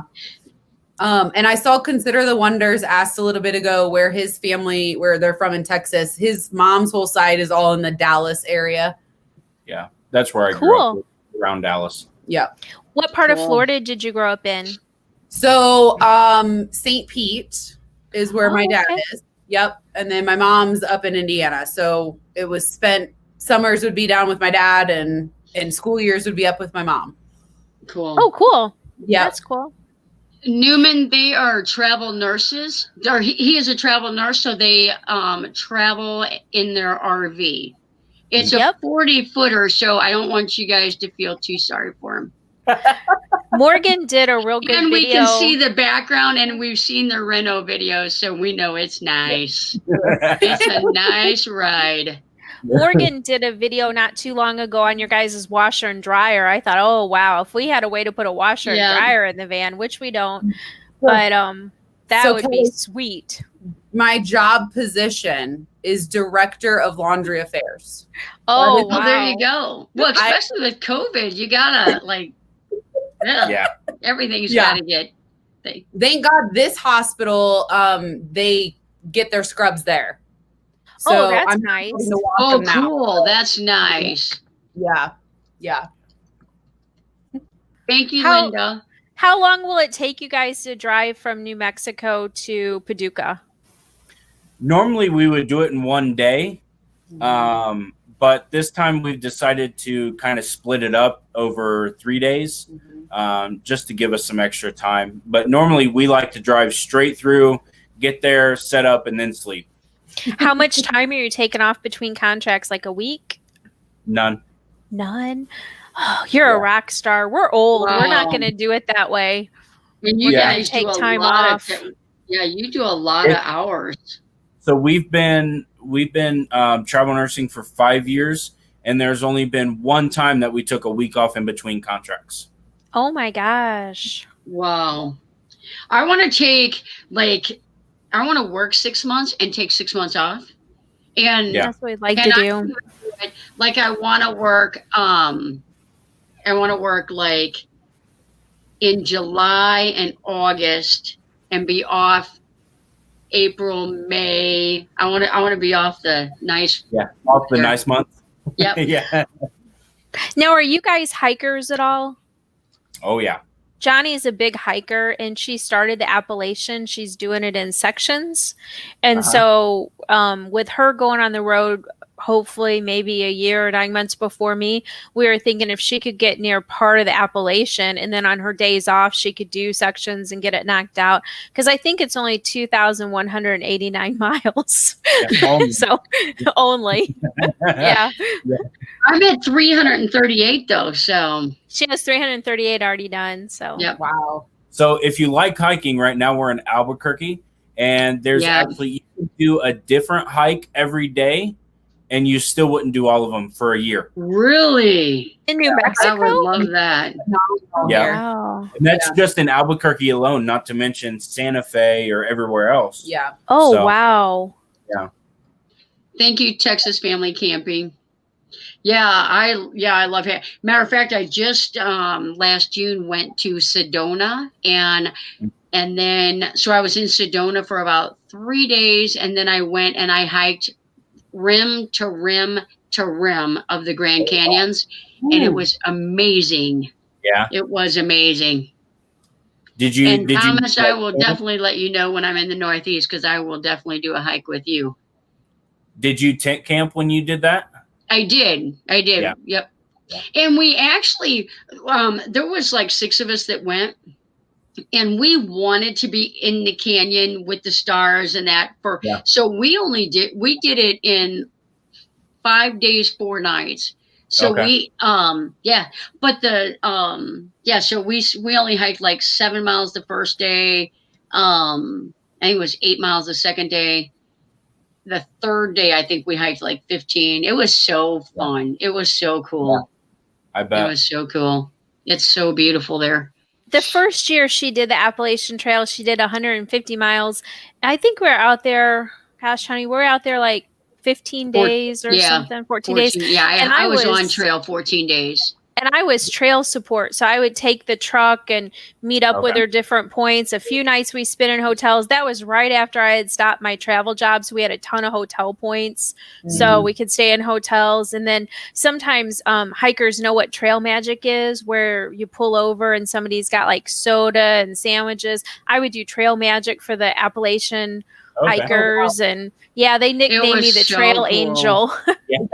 And I saw Consider the Wonders asked a little bit ago where his family, where they're from in Texas. His mom's whole side is all in the Dallas area. Yeah, that's where I grew up, around Dallas. Yeah. What part of Cool. Florida did you grow up in? So St. Pete is where my dad okay. is. Yep. And then my mom's up in Indiana. So it was spent, summers would be down with my dad and school years would be up with my mom. Cool. Oh, cool. Yeah. That's cool. Newman, they are travel nurses. Or he is a travel nurse, so they travel in their RV. It's Yep. a 40-footer, so I don't want you guys to feel too sorry for him. Morgan did a real good And we video. can see the background, and we've seen the reno videos, so we know it's nice. It's a nice ride. Morgan did a video not too long ago on your guys' washer and dryer. I thought, oh wow, if we had a way to put a washer Yeah. and dryer in the van, which we don't, but that So would Kelly- be sweet. My job position is director of laundry affairs. Oh, Well, wow. there you go. Well, especially with COVID, you gotta Yeah. everything's Yeah. gotta get. Thank God this hospital, they get their scrubs there. Oh, that's I'm nice. having to wash Oh, them now. cool! That's nice. Yeah. Thank you, How- Linda. How long will it take you guys to drive from New Mexico to Paducah? Normally we would do it in one day, but this time we've decided to kind of split it up over 3 days, just to give us some extra time. But normally we like to drive straight through, get there, set up, and then sleep. How much time are you taking off between contracts? Like a week? None. None? Oh, you're a rock star. We're old. We're not Wow. going to do it that way. And you Yeah. guys Take do a time lot off. yeah, you do a lot of hours. So we've been travel nursing for 5 years, and there's only been one time that we took a week off in between contracts. Oh my gosh. Wow. I want to take I want to work 6 months and take 6 months off. And Yeah. That's what we'd like And to I do. I want to work like in July and August and be off April, May. I want to be off the nice. Yeah, off the Yeah. nice month. Yep. Yeah. Now, are you guys hikers at all? Oh yeah. Jonnie is a big hiker, and she started the Appalachian. She's doing it in sections. And so with her going on the road, hopefully maybe a year or 9 months before me, we were thinking if she could get near part of the Appalachian, and then on her days off, she could do sections and get it knocked out. Because I think it's only 2,189 miles. Yeah. So only. Yeah. I'm at 338 though, so She has 338 already done. So Yep. Wow. So if you like hiking, right now we're in Albuquerque, and there's Yeah. actually you can do a different hike every day, and you still wouldn't do all of them for a year. really, in New I would Mexico? love that. Yeah. Wow. And that's just in Albuquerque alone, not to mention Santa Fe or everywhere else. Yeah. Oh, So- wow. Thank you, Texas Family Camping. Yeah, I love it. Matter of fact, I just last June went to Sedona and then so I was in Sedona for about 3 days, and then I went and I hiked rim to rim to rim of the Grand Canyons, and it was amazing. Yeah. It was amazing. And Did you Thomas, I will definitely let you know when I'm in the Northeast because I will definitely do a hike with you. Did you tent camp when you did that? I did. Yeah. Yep. Yeah. And we actually, there was like 6 of us that went, and we wanted to be in the canyon with the stars and that. So we did it in 5 days, 4 nights. So Okay. so we only hiked like 7 miles the first day. I think it was 8 miles the second day. The third day, I think we hiked like 15. It was so fun. It was so cool. I bet. It was so cool. It's so beautiful there. The first year she did the Appalachian Trail, she did 150 miles. I think we're out there, gosh, honey, we're out there like 15 days or something, 14 days. Yeah, And I was on trail 14 days. And I was trail support. So I would take the truck and meet up with her different points. A few nights we spent in hotels. That was right after I had stopped my travel job. So we had a ton of hotel points. So we could stay in hotels. And then sometimes hikers know what trail magic is, where you pull over and somebody's got like soda and sandwiches. I would do trail magic for the Appalachian hikers. And they nicknamed me the Trail Angel.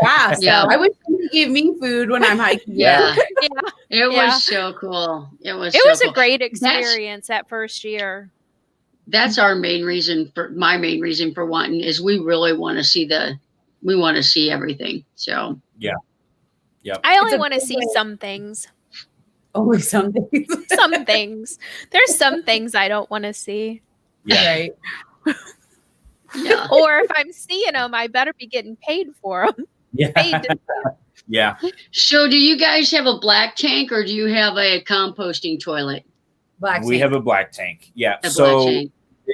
I wish somebody gave me food when I'm hiking. It was so cool. It was a great experience that first year. That's my main reason for wanting is we really want to see everything. So I only want to see some things. Only some things. Some things. There's some things I don't want to see. Right. Yeah. Or if I'm seeing them, I better be getting paid for them. Yeah. So do you guys have a black tank or do you have a composting toilet? We have a black tank. Yeah. So the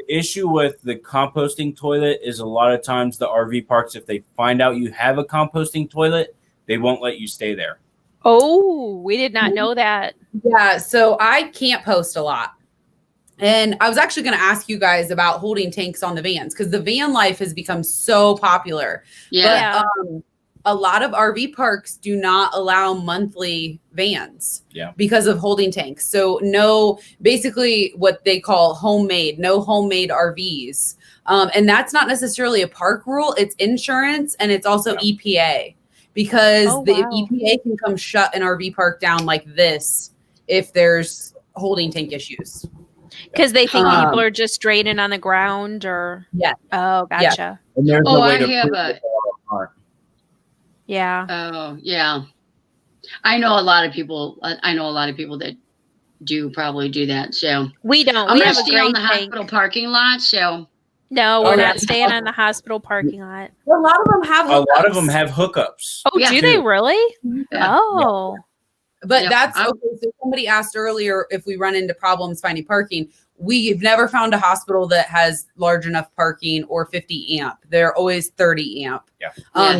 issue with the composting toilet is a lot of times the RV parks, if they find out you have a composting toilet, they won't let you stay there. Oh, we did not know that. Yeah. So I can't post a lot. And I was actually going to ask you guys about holding tanks on the vans because the van life has become so popular. Yeah. But a lot of RV parks do not allow monthly vans because of holding tanks. So basically what they call no homemade RVs. And that's not necessarily a park rule. It's insurance and it's also EPA because the EPA can come shut an RV park down like this if there's holding tank issues. Because they think people are just draining on the ground or oh, gotcha. And there's I have a yeah. Oh, yeah. I know a lot of people that do probably do that. So we don't. I'm we gonna have stay on the hospital parking lot. So no, we're not staying on the hospital parking lot. A lot of them have hookups. A lot of them have hookups. Oh, do they really? Yeah. Oh. But that's okay. So somebody asked earlier if we run into problems finding parking. We've never found a hospital that has large enough parking or 50 amp. They're always 30 amp.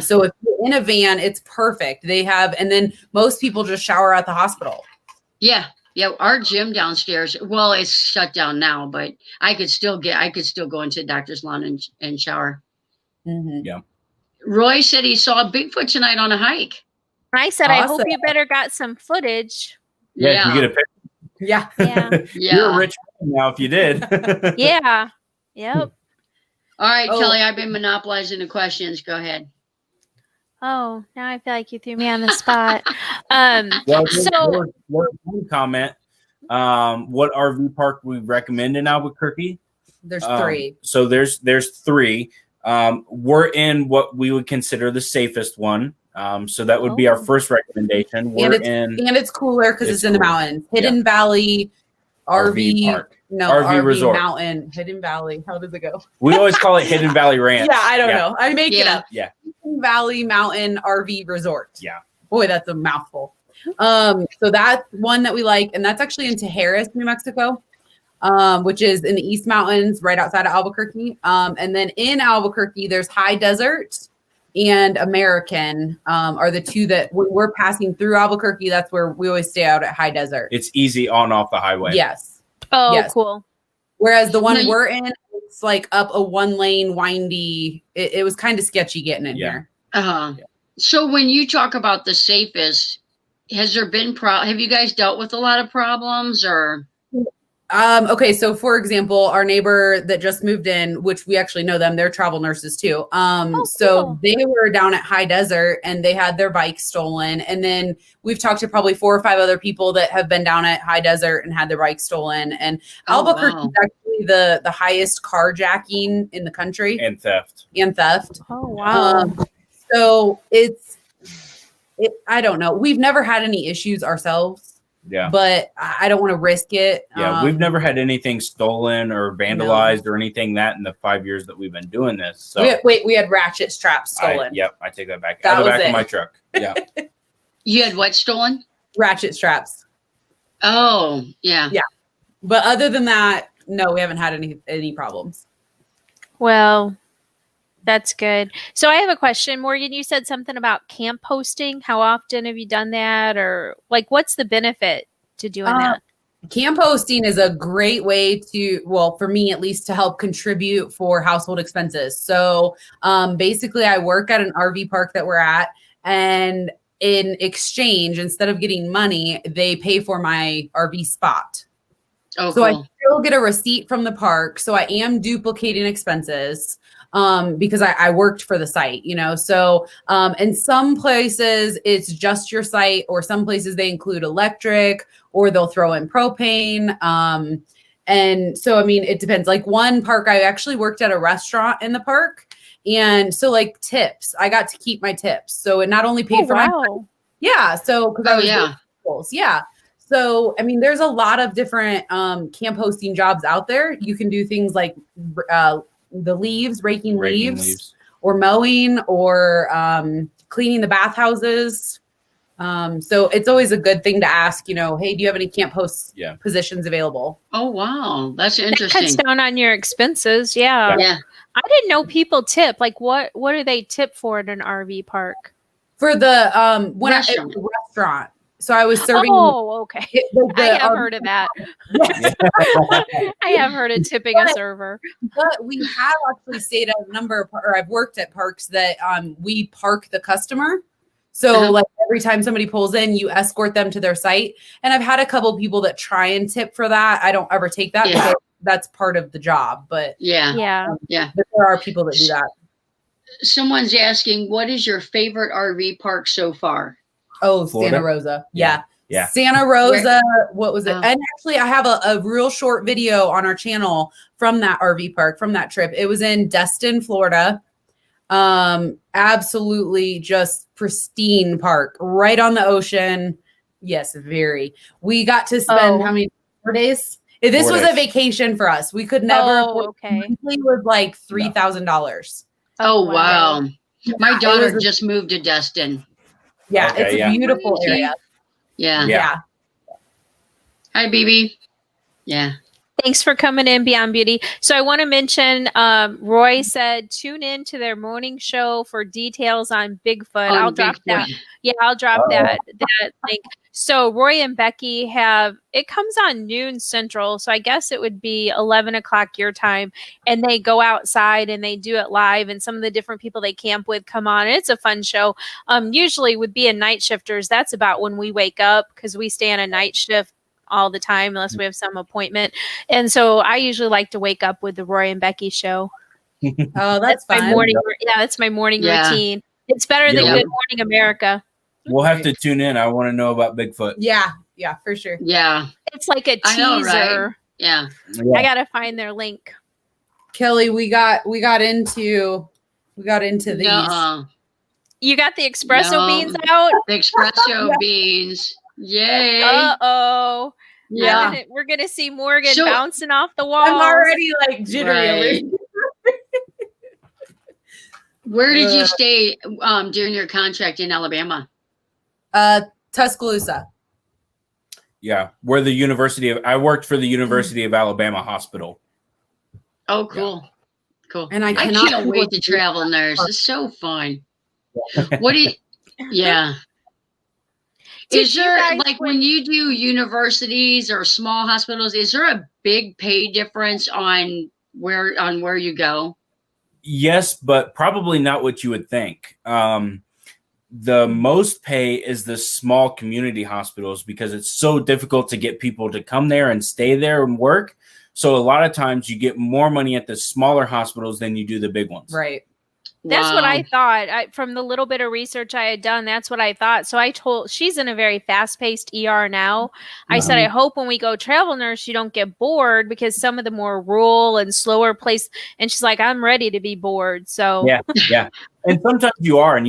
So if you're in a van, it's perfect. They have, and then most people just shower at the hospital. Yeah. Our gym downstairs, well, it's shut down now, but I could still go into the doctor's lawn and shower. Mm-hmm. Yeah. Roy said he saw Bigfoot tonight on a hike. I said, I hope you better got some footage. Yeah. You get a picture. Yeah. You're a rich man now if you did. Yeah. Yep. All right, Kelly, I've been monopolizing the questions. Go ahead. Oh, now I feel like you threw me on the spot. Well, one comment. What RV park we recommend in Albuquerque? There's 3. So there's 3. We're in what we would consider the safest one. So that would be our first recommendation. And it's cooler because it's in the mountains. Hidden Valley RV Park. No, RV Resort. Mountain. Hidden Valley. How does it go? We always call it Hidden Valley Ranch. I don't know. I make it up. Yeah. Hidden Valley Mountain RV Resort. Yeah. Boy, that's a mouthful. So that's one that we like. And that's actually in Tijeras, New Mexico, which is in the East Mountains right outside of Albuquerque. And then in Albuquerque, there's High Desert and American are the 2 that when we're passing through Albuquerque, that's where we always stay out at High Desert. It's easy on off the highway. Yes. Oh, cool. Whereas the one we're in, it's like up a 1-lane windy. It was kind of sketchy getting in here. So when you talk about the safest, has there been have you guys dealt with a lot of problems or? Okay, so for example, our neighbor that just moved in, which we actually know them, they're travel nurses too. So cool. they were down at High Desert and they had their bike stolen. And then we've talked to probably 4 or 5 other people that have been down at High Desert and had their bike stolen. And Albuquerque is actually the highest carjacking in the country And theft. Oh, wow. So I don't know. We've never had any issues ourselves. Yeah. But I don't want to risk it. Yeah, we've never had anything stolen or vandalized or anything that in the 5 years that we've been doing this. So we had ratchet straps stolen. I take that back. That Out of the was back it. of my truck. Yeah. You had what stolen? Ratchet straps. Oh, yeah. Yeah. But other than that, no, we haven't had any problems. Well, that's good. So I have a question. Morgan, you said something about camp hosting. How often have you done that? Or like, what's the benefit to doing that? Camp hosting is a great way to, well, for me at least, to help contribute for household expenses. So basically I work at an RV park that we're at, and in exchange, instead of getting money, they pay for my RV spot. Oh, so cool. I still get a receipt from the park. So I am duplicating expenses because I worked for the site, So in some places it's just your site, or some places they include electric, or they'll throw in propane. And so, I mean, it depends. Like one park, I actually worked at a restaurant in the park. And so like tips, I got to keep my tips. So it not only paid for my, So, cause I was, So, I mean, there's a lot of different camp hosting jobs out there. You can do things like raking leaves, or mowing, or cleaning the bathhouses. So it's always a good thing to ask, hey, do you have any camp host positions available? Oh, wow. That's interesting. That cuts down on your expenses. Yeah. I didn't know people tip. Like what do they tip for at an RV park? For the restaurant. So I was serving. Oh, okay. I have heard of that. I have heard of tipping a server. But we have actually stayed at a number of, or I've worked at parks that we park the customer. So like every time somebody pulls in, you escort them to their site. And I've had a couple people that try and tip for that. I don't ever take that because that's part of the job. But but there are people that do that. Someone's asking, what is your favorite RV park so far? Oh, Florida? Santa Rosa. Yeah. Santa Rosa. What was it? And actually, I have a real short video on our channel from that RV park, from that trip. It was in Destin, Florida. Absolutely just pristine park, right on the ocean. Yes, very. We got to spend how many 4 days? This was a vacation for us. We could never. Monthly was like $3,000. Oh, wow. My daughter just moved to Destin. Yeah, it's a beautiful area. Yeah. Hi, BB. Yeah. Thanks for coming in, Beyond Beauty. So I want to mention, Roy said, tune in to their morning show for details on Bigfoot. I'll drop that. Yeah, I'll drop that link. So Roy and Becky it comes on noon Central. So I guess it would be 11 o'clock your time. And they go outside and they do it live. And some of the different people they camp with come on. And it's a fun show. Usually with being night shifters, that's about when we wake up, because we stay on a night shift all the time unless we have some appointment. And so I usually like to wake up with the Roy and Becky show. Oh, that's fun. My morning. Yeah, that's my morning routine. It's better than Good Morning America. We'll have to tune in. I want to know about Bigfoot. Yeah, for sure. Yeah. It's like a teaser. I know, right? Yeah. I gotta find their link. Kelly, we got into these. You got the espresso beans out? The espresso beans. Yay. Uh-oh. Yeah. We're gonna see Morgan bouncing off the wall. I'm already like jittery. Right. Where did you stay during your contract in Alabama? Tuscaloosa. Yeah, where I worked for the University of Alabama Hospital. Oh, cool. Cool. And I can't wait to travel nurse. It's so fun. Is there, like, when you do universities or small hospitals, is there a big pay difference on where you go? Yes, but probably not what you would think. the most pay is the small community hospitals because it's so difficult to get people to come there and stay there and work. So a lot of times you get more money at the smaller hospitals than you do the big ones. Right. That's what Wow. I thought. From the little bit of research I had done, that's what I thought. So I told, she's in a very fast-paced ER now. I said, I hope when we go travel nurse, you don't get bored, because some of the more rural and slower place. And she's like, I'm ready to be bored. So Yeah. And sometimes you are, and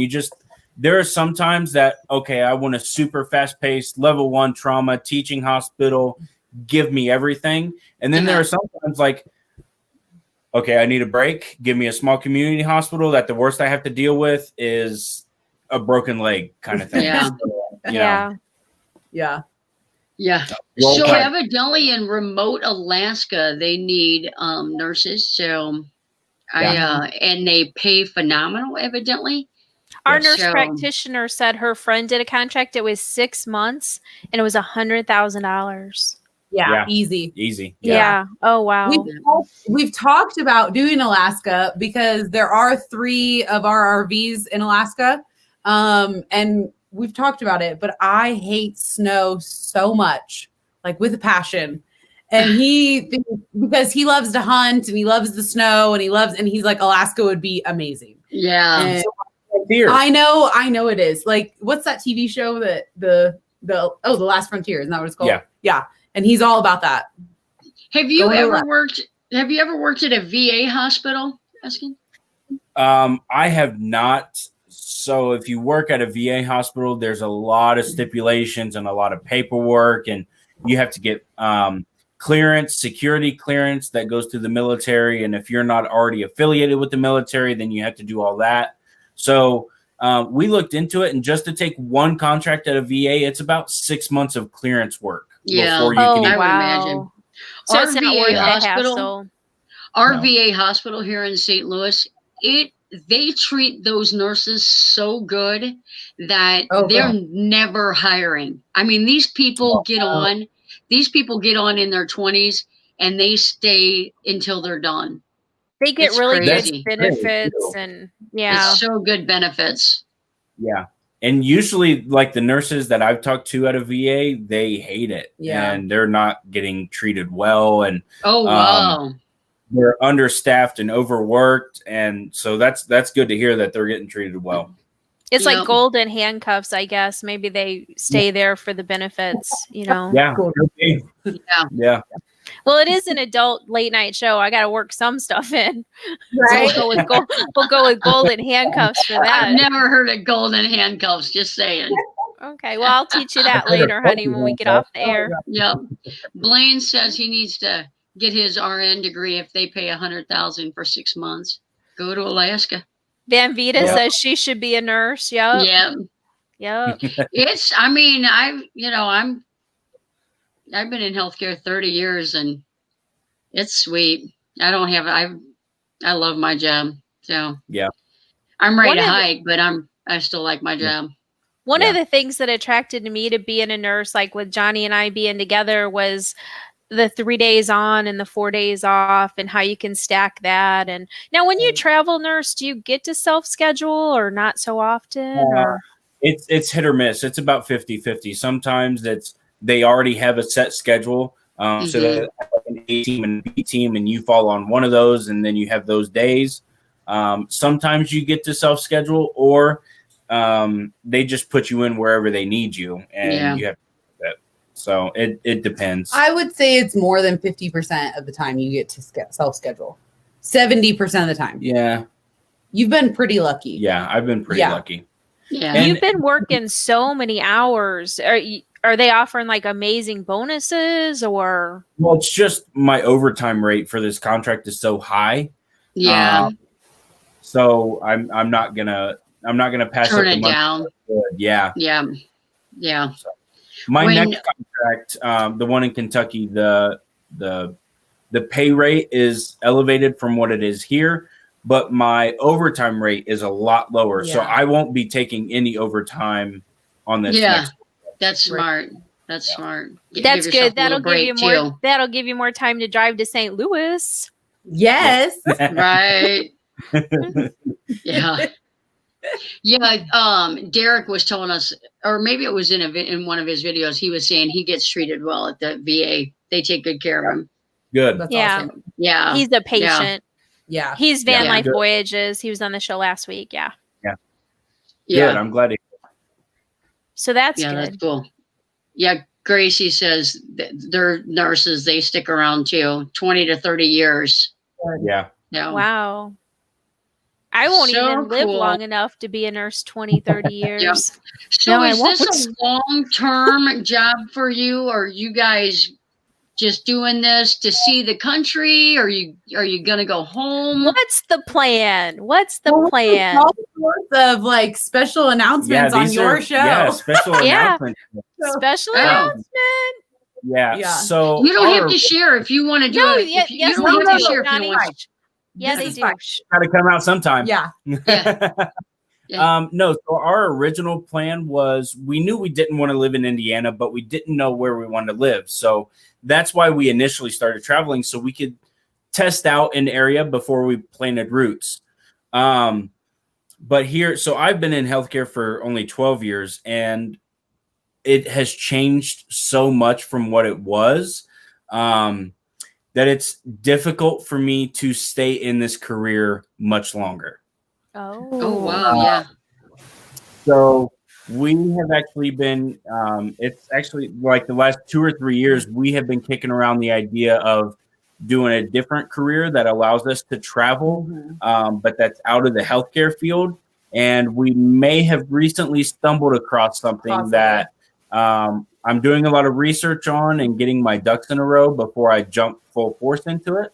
there are some times that, okay, I want a super fast-paced level 1 trauma teaching hospital, give me everything. And then there are sometimes like, okay, I need a break. Give me a small community hospital that the worst I have to deal with is a broken leg kind of thing. Yeah. So, Yeah. Yeah. Roll So Tide. evidently in remote Alaska, they need nurses. So and they pay phenomenal, evidently. our Yes. nurse So- practitioner said her friend did a contract. It was 6 months and it was $100,000. Yeah. Easy. Easy. Yeah. Oh, wow. We've talked about doing Alaska because there are 3 of our RVs in Alaska. And we've talked about it, but I hate snow so much, like with a passion. And because he loves to hunt and he loves the snow and he's like, Alaska would be amazing. Yeah. And Here. I know it is. Like, what's that TV show that the Last Frontier, isn't that what it's called? Yeah. And he's all about that. Have you Go to ever Alaska. worked at a VA hospital? Asking. I have not. So if you work at a VA hospital, there's a lot of stipulations and a lot of paperwork, and you have to get clearance, security clearance that goes through the military. And if you're not already affiliated with the military, then you have to do all that. So we looked into it, and just to take one contract at a VA, it's about 6 months of clearance work. Yeah. Before you Oh, can even, would imagine. So Our it's not VA worth the hospital- hassle. Our No. VA hospital here in St. Louis, they treat those nurses so good that they're never hiring. I mean, these people get on in their 20s and they stay until they're done. They get It's really crazy. good benefits and It's so good benefits. Yeah. And usually, like the nurses that I've talked to at a VA, they hate it. Yeah. And they're not getting treated well. And Oh, wow. they're understaffed and overworked. And so that's good to hear that they're getting treated well. It's Yep. like golden handcuffs, I guess. Maybe they stay there for the benefits, you know? Yeah. Yeah. Yeah. Well, it is an adult late night show. I got to work some stuff in. Right. So we'll go with golden handcuffs for that. I've never heard of golden handcuffs, just saying. Okay. Well, I'll teach you that later, honey, when we get off the air. Yep. Blaine says he needs to get his RN degree if they pay $100,000 for 6 months. Go to Alaska. Van Vita says she should be a nurse. Yep. Yeah. Yep. I've been in healthcare 30 years and it's sweet. I love my job. So Yeah. I'm ready One to of the- hike, but I still like my job. One Yeah. of the things that attracted me to being a nurse, like with Jonnie and I being together, was the 3 days on and the 4 days off and how you can stack that. And now when you travel nurse, do you get to self-schedule or not so often? Or? It's hit or miss. It's about 50-50. Sometimes they already have a set schedule. So that an A team and B team, and you fall on one of those, and then you have those days. Sometimes you get to self-schedule, or they just put you in wherever they need you, and you have to do that. So it depends. I would say it's more than 50% of the time you get to self-schedule. 70% of the time. Yeah. You've been pretty lucky. Yeah, I've been pretty lucky. Yeah. And- You've been working so many hours. Are they offering like amazing bonuses or? Well, it's just my overtime rate for this contract is so high. Yeah. So I'm not gonna pass Turn up the it money. down. Yeah. Yeah. Yeah. My When- next contract, the one in Kentucky, the pay rate is elevated from what it is here, but my overtime rate is a lot lower. So Yeah. I won't be taking any overtime on this. Yeah. Next. That's smart. That's smart. That's Give yourself good. a little break, That'll give you more time to drive to St. Louis. Yes. Right. Yeah. Yeah, Derek was telling us, or maybe it was in one of his videos, he was saying he gets treated well at the VA. They take good care of him. Good. That's Yeah. awesome. Yeah. He's a patient. Yeah. He's Van Yeah. Life Good. Voyages. He was on the show last week. Yeah. Good. Yeah. I'm glad. So that's Yeah, good. that's cool. Yeah, Gracie says they're nurses. They stick around too, 20 to 30 years. Yeah. Yeah. Wow. I won't So even live cool. long enough to be a nurse 20, 30 years. So No, I is this won't. a long-term job for you? Or are you guys just doing this to see the country? Are you gonna go home? What's the plan? What's the Well, plan? all sorts of like special announcements on these your are- show. Yeah, special Yeah. announcements. Special Oh. announcement. Yeah. Yeah. So You don't our- have to share if you want to do No, it. yes, You don't no, have no, to share if you Johnny. don't want to. Yeah, This they is do. fine. gotta come out sometime. Yeah. Yeah. No, so our original plan was we knew we didn't want to live in Indiana, but we didn't know where we wanted to live. So that's why we initially started traveling, so we could test out an area before we planted roots. But here, so I've been in healthcare for only 12 years, and it has changed so much from what it was that it's difficult for me to stay in this career much longer. Oh wow, yeah. So we have actually been, it's actually like the last 2 or 3 years, we have been kicking around the idea of doing a different career that allows us to travel, but that's out of the healthcare field. And we may have recently stumbled across something Possibly. that I'm doing a lot of research on and getting my ducks in a row before I jump full force into it.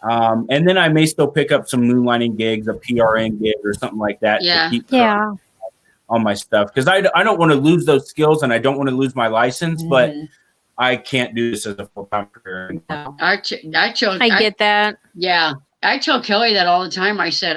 And then I may still pick up some moonlighting gigs, a PRN gig or something like that Yeah. to keep Yeah. on my stuff. Because I don't want to lose those skills and I don't want to lose my license, but I can't do this as a full-time career. No. I get that. Yeah, I tell Kelly that all the time. I said,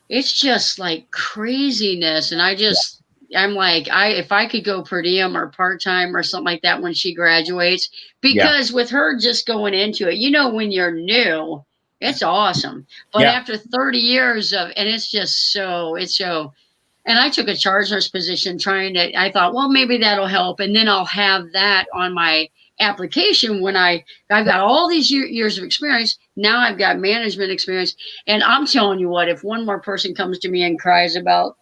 it's just like craziness. And I'm like, if I could go per diem or part-time or something like that when she graduates, because with her just going into it, when you're new, it's awesome. But after 30 years and it's so, and I took a charge nurse position I thought, well, maybe that'll help. And then I'll have that on my application when I've got all these years of experience. Now I've got management experience. And I'm telling you what, if one more person comes to me and cries about,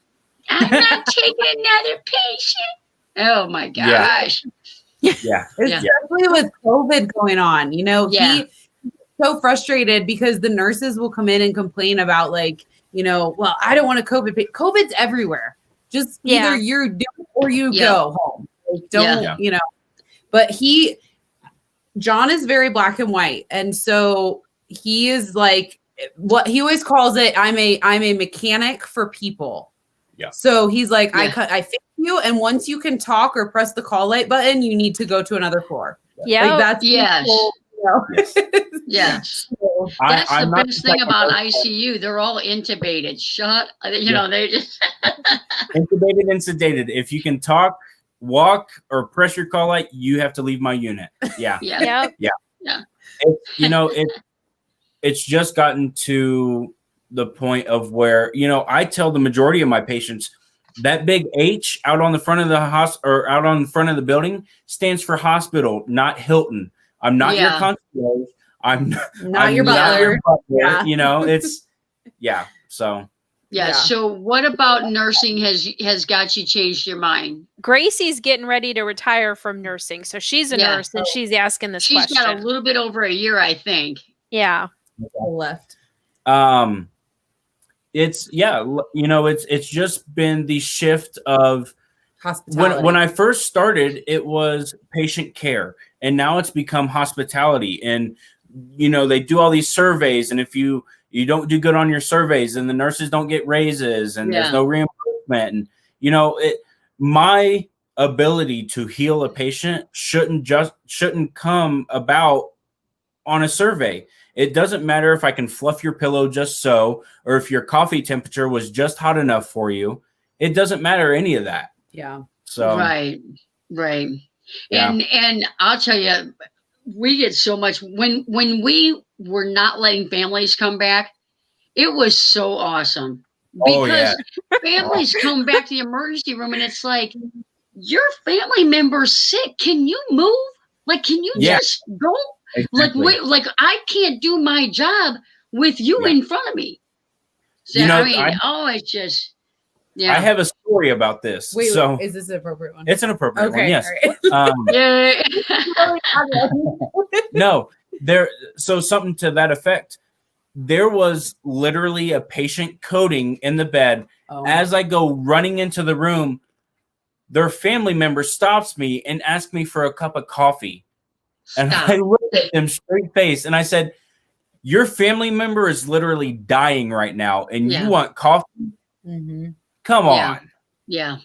I'm not taking another patient. Oh my gosh. Yeah. Especially with COVID going on, he's so frustrated because the nurses will come in and complain about well, I don't want a COVID. COVID's everywhere. Just either you do it or you go home. But John is very black and white. And so he is like what he always calls it. I'm a mechanic for people. Yeah. So he's like, I fix you. And once you can talk or press the call light button, you need to go to another floor. Yeah. Like that's Yes. So, that's I'm the not best thing about ICU. They're all intubated. They just intubated and sedated. If you can talk, walk, or press your call light, you have to leave my unit. Yeah. Yeah. It's just gotten to the point of where, I tell the majority of my patients that big H out on the front of the or out on the front of the building stands for hospital, not Hilton. I'm not your concierge. I'm not your butler. It's So So what about nursing has got you changed your mind? Gracie's getting ready to retire from nursing, so she's a nurse and she's asking this question. She's got a little bit over a year, I think. Yeah. Left. It's it's just been the shift of hospitality. When I first started, it was patient care, and now it's become hospitality. And they do all these surveys, and if you don't do good on your surveys, then the nurses don't get raises, and there's no reimbursement. And my ability to heal a patient shouldn't come about on a survey. It doesn't matter if I can fluff your pillow just so, or if your coffee temperature was just hot enough for you. It doesn't matter any of that. Yeah. So right. Yeah. And I'll tell you, we get so much when we were not letting families come back. It was so awesome because families come back to the emergency room and it's like, your family member's sick. Can you move? Like, can you just go? Exactly. Like, wait, like I can't do my job with you in front of me. So, You know, I mean, it's just, I have a story about this. Wait, so is this an appropriate one? it's an appropriate one, yes. Right. No, so something to that effect. There was literally a patient coding in the bed. As I go running into the room, their family member stops me and asks me for a cup of coffee. And I looked at them straight face and I said, your family member is literally dying right now and you want coffee? Mm-hmm. Come on. Yeah.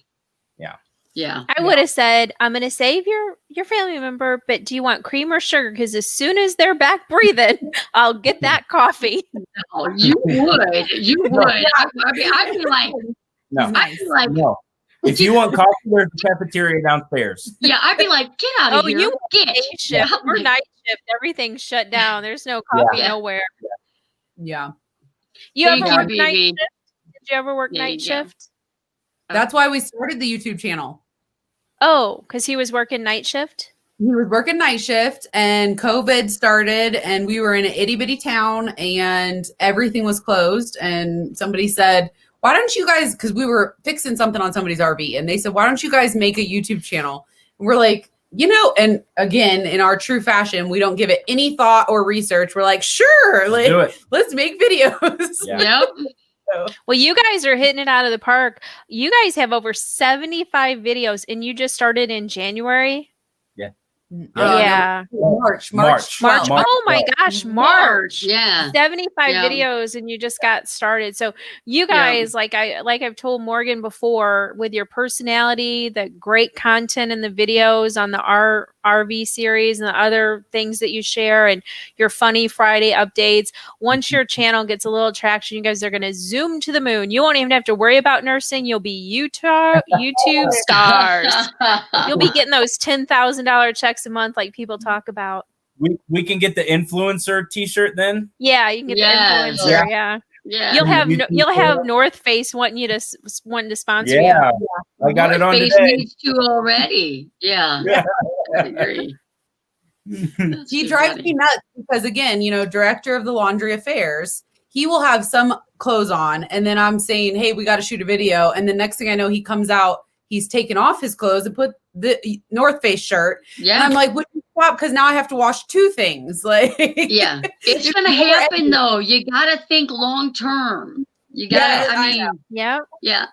I would have said, I'm going to save your family member, but do you want cream or sugar? Because as soon as they're back breathing, I'll get that coffee. Oh, you would. You would. I mean, I'd be like, no. I'd be like, No. If you want coffee, there's a cafeteria downstairs. Yeah, I'd be like, get out of here. You get day shift or night shift. Everything's shut down. There's no coffee nowhere. Yeah. You Thank ever you, work BB. night shift? Did you ever work night Yeah. shift? That's why we started the YouTube channel. Oh, because he was working night shift? He was working night shift and COVID started and we were in an itty bitty town and everything was closed. And somebody said, why don't you guys, because we were fixing something on somebody's RV and they said, why don't you guys make a YouTube channel? And we're like, and again, in our true fashion, we don't give it any thought or research. We're like, sure, like, do it. Let's make videos. Yep. Well, you guys are hitting it out of the park. You guys have over 75 videos and you just started in January? Yeah. March. March. 12th. Oh my gosh, March. Yeah. 75 videos and you just got started. So you guys, like I've told Morgan before, with your personality, the great content in the videos on the RV series and the other things that you share and your funny Friday updates, once your channel gets a little traction, you guys are going to zoom to the moon. You won't even have to worry about nursing. You'll be YouTube stars. You'll be getting those $10,000 checks a month like people talk about. We can get the influencer t-shirt then? Yeah, you can get the influencer. Yeah. You'll have North Face wanting to sponsor you. Yeah, I got it on Face today. needs to already. Yeah. I agree. He drives me nuts because again, director of the laundry affairs, he will have some clothes on and then I'm saying, hey, we got to shoot a video. And the next thing I know, he comes out, he's taken off his clothes and put the North Face shirt. Yeah. And I'm like, would you stop? Because now I have to wash two things. Like, yeah, it's going to happen though. You got to think long term. You got to, Yeah. Yeah.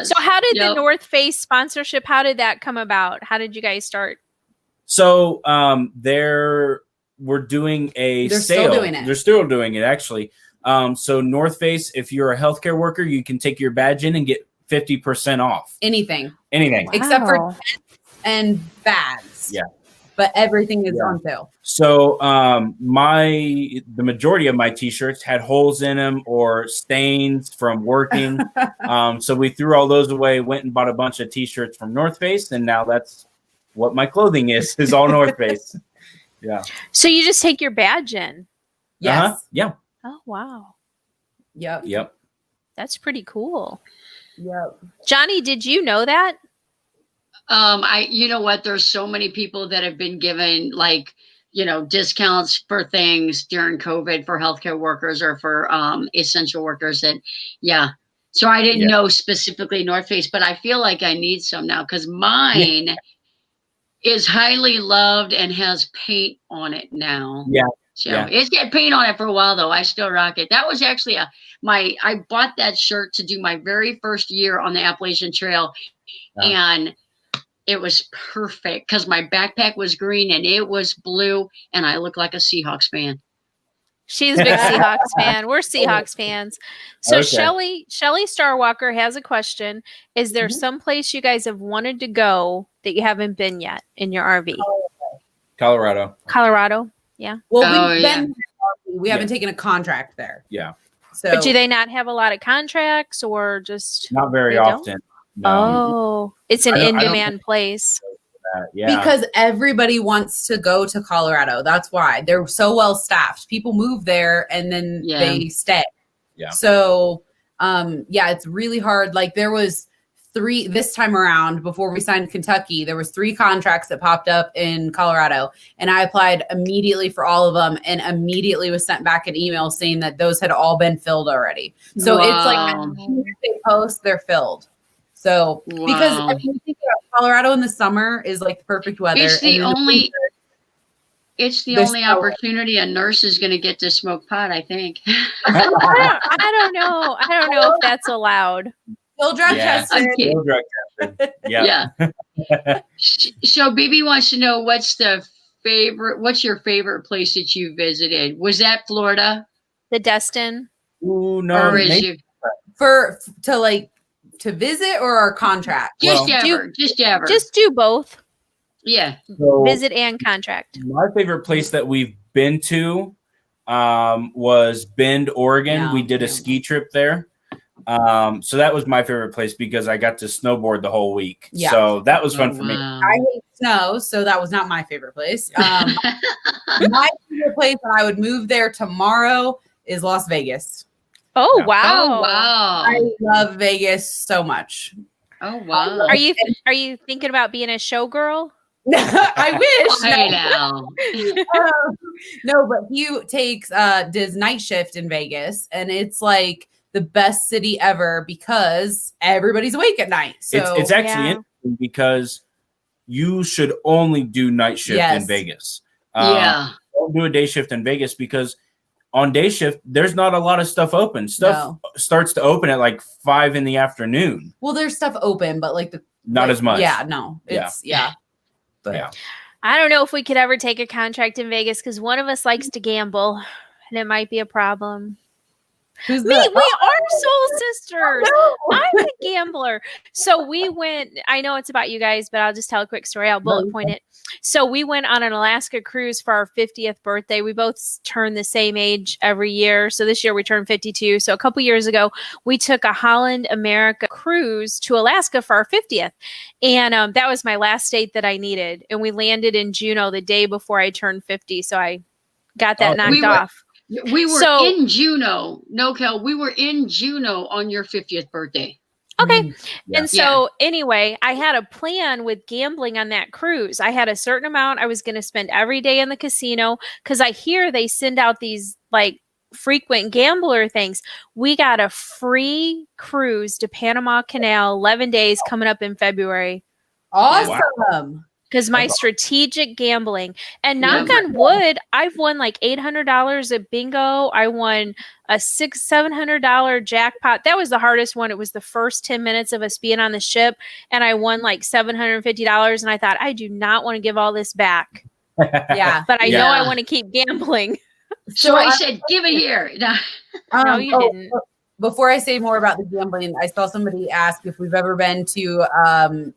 So how did the North Face sponsorship, how did that come about? How did you guys start? So we're doing a sale. Still doing it. They're still doing it, actually. So North Face, if you're a healthcare worker, you can take your badge in and get 50% off. Anything. Wow. Except for and bags. Yeah. But everything is on sale. So the majority of my t-shirts had holes in them or stains from working. So we threw all those away, went and bought a bunch of t-shirts from North Face, and now that's what my clothing is all North Face. Yeah. So you just take your badge in? Yes. Yeah. Oh, wow. Yep. That's pretty cool. Yep. Jonnie, did you know that? You know what? There's so many people that have been given discounts for things during COVID for healthcare workers or for essential workers. And so I didn't know specifically North Face, but I feel like I need some now because mine is highly loved and has paint on it now. Yeah. So it's got paint on it for a while though. I still rock it. That was actually I bought that shirt to do my very first year on the Appalachian Trail. And it was perfect because my backpack was green and it was blue and I look like a Seahawks fan. She's a big Seahawks fan. We're Seahawks fans. So Shelly Starwalker has a question. Is there some place you guys have wanted to go that you haven't been yet in your RV? Colorado? Yeah. Well, we haven't taken a contract there. Yeah. So, but do they not have a lot of contracts or just not very often? No. Oh, it's an in-demand place. Yeah. Because everybody wants to go to Colorado. That's why they're so well staffed. People move there and then they stay. Yeah. So, it's really hard. Like there was 3 this time around before we signed Kentucky, there was 3 contracts that popped up in Colorado, and I applied immediately for all of them and immediately was sent back an email saying that those had all been filled already. So it's like as soon as they post, they're filled. So because I mean, think about Colorado in the summer is like the perfect weather. It's the only There's no opportunity a nurse is going to get to smoke pot, I think. I don't know. I don't know if that's allowed. Still drug tested. Still drug tested. Yeah. So BB wants to know what's your favorite place that you visited? Was that Florida? The Destin? Ooh, no. Or is you to visit or our contract? Just ever. Just do both. Yeah. So visit and contract. My favorite place that we've been to was Bend, Oregon. We did a ski trip there. So that was my favorite place because I got to snowboard the whole week. Yeah. So that was fun for me. I hate snow, so that was not my favorite place. My favorite place, and I would move there tomorrow, is Las Vegas. Oh, wow. Oh, wow. I love Vegas so much. Oh, wow. Are you thinking about being a showgirl? I wish. I know. No, but he does night shift in Vegas, and it's like the best city ever because everybody's awake at night. So it's actually interesting because you should only do night shift in Vegas. Don't do a day shift in Vegas because on day shift, there's not a lot of stuff open. Stuff starts to open at like 5 p.m. Well, there's stuff open, but not as much. Yeah, no. It's But I don't know if we could ever take a contract in Vegas because one of us likes to gamble and it might be a problem. Who's we are soul sisters. I'm a gambler. So we went, I know it's about you guys, but I'll just tell a quick story. I'll bullet point it. So we went on an Alaska cruise for our 50th birthday. We both turn the same age every year. So this year we turned 52. So a couple years ago, we took a Holland America cruise to Alaska for our 50th. And that was my last date that I needed. And we landed in Juneau the day before I turned 50. So I got that knocked off. We were in Juneau. No, Kel, we were in Juneau on your 50th birthday. Okay. And so anyway, I had a plan with gambling on that cruise. I had a certain amount I was going to spend every day in the casino because I hear they send out these like frequent gambler things. We got a free cruise to Panama Canal, 11 days coming up in February. Awesome. Wow. Because my strategic gambling, and knock on wood, I've won like $800 at bingo. I won a $700 jackpot. That was the hardest one. It was the first 10 minutes of us being on the ship, and I won like $750. And I thought, I do not want to give all this back. But I know I want to keep gambling. So I said, give it here. No, you didn't. Before I say more about the gambling, I saw somebody ask if we've ever been to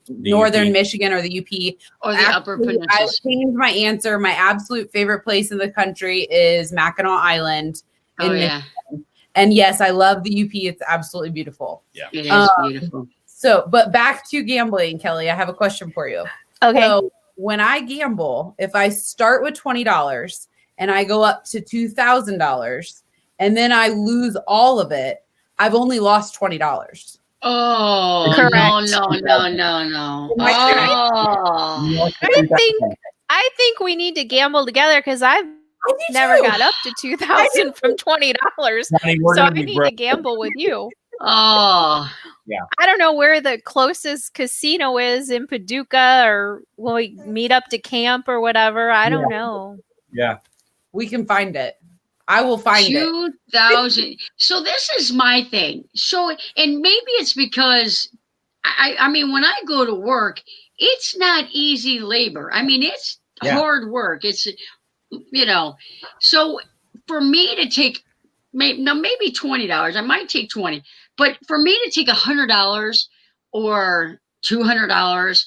Northern Michigan or the UP. Or the Upper Peninsula. I changed my answer. My absolute favorite place in the country is Mackinac Island in Michigan. And yes, I love the UP. It's absolutely beautiful. Yeah, it is beautiful. So, but back to gambling, Kelly, I have a question for you. Okay. So when I gamble, if I start with $20 and I go up to $2,000 and then I lose all of it, I've only lost $20. Oh, correct. No. Oh. I think we need to gamble together because I've never got up to $2,000 from $20. So I need to gamble with you. Oh. Yeah. I don't know where the closest casino is in Paducah, or will we meet up to camp or whatever? I don't know. Yeah. We can find it. I will find 2,000. So this is my thing. So, and maybe it's because I mean, when I go to work, it's not easy labor. I mean, it's hard work. It's, so for me to take maybe $20, I might take 20, but for me to take $100 or $200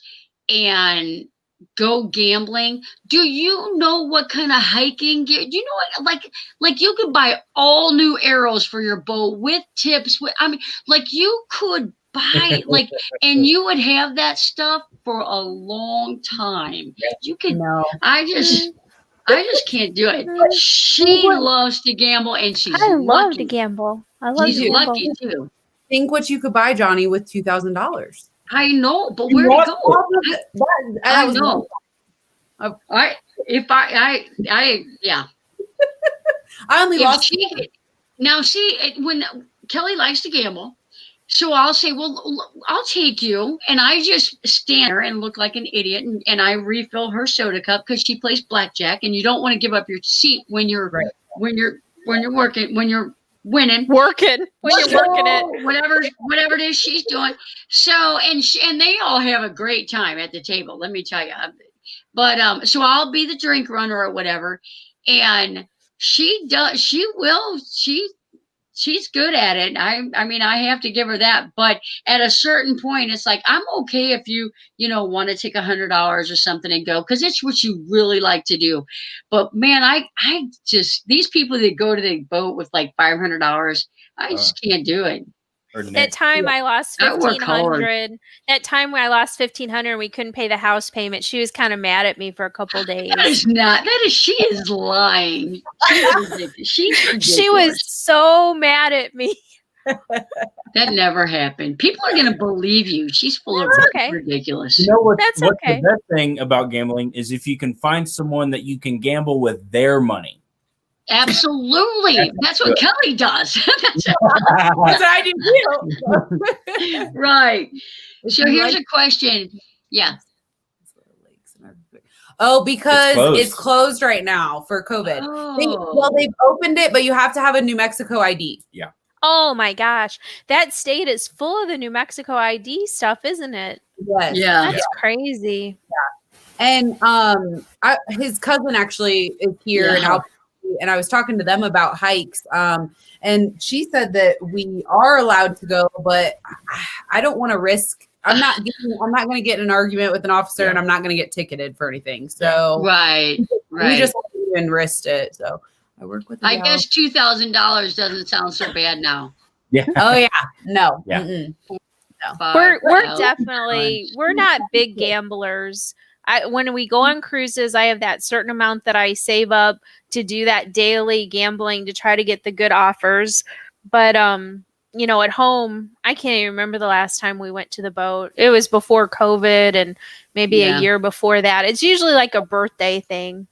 and go gambling, do you know what kind of hiking gear? Do you know what, like you could buy all new arrows for your bow with tips. I mean, like you could buy like, and you would have that stuff for a long time. You could. No. I just can't do it. She loves to gamble, and she's I love lucky. to gamble. I love She's to gamble. lucky too. Think what you could buy, Jonnie, with $2,000. I know, but where to go? I know. Yeah. I only If lost. she, now see, when Kelly likes to gamble, so I'll say, well, I'll take you, and I just stand there and look like an idiot, and I refill her soda cup because she plays blackjack, and you don't want to give up your seat when you're Right. when you're working, when you're winning, When you're working it. whatever it is she's doing. So and they all have a great time at the table. Let me tell you. But so I'll be the drink runner or whatever, and she's good at it. I mean, I have to give her that. But at a certain point, it's like, I'm okay if you want to take $100 or something and go, because it's what you really like to do. But man, I just, these people that go to the boat with like $500, I just can't do it. That time I lost $1,500. That time when I lost $1,500 and we couldn't pay the house payment, she was kind of mad at me for a couple days. She is lying. She's ridiculous. She was so mad at me. That never happened. People are going to believe you. She's full of ridiculous. You know what? That's what's okay. The best thing about gambling is if you can find someone that you can gamble with their money. Absolutely. That's what Kelly does. That's what I do too. Right. So here's a question. Yeah. Oh, because it's closed right now for COVID. Oh. They've opened it, but you have to have a New Mexico ID. Yeah. Oh my gosh. That state is full of the New Mexico ID stuff, isn't it? Yes. Yeah. That's crazy. Yeah. And his cousin actually is here in Albuquerque, and I was talking to them about hikes. And she said that we are allowed to go, but I don't want to risk. I'm not going to get in an argument with an officer, and I'm not going to get ticketed for anything. So right. We just even risked it. So I work with. I guess $2,000 doesn't sound so bad now. Yeah. Oh yeah. No. Yeah. No. We're definitely we're not big gamblers. When we go on cruises, I have that certain amount that I save up to do that daily gambling to try to get the good offers. But at home, I can't even remember the last time we went to the boat. It was before COVID and maybe a year before that. It's usually like a birthday thing.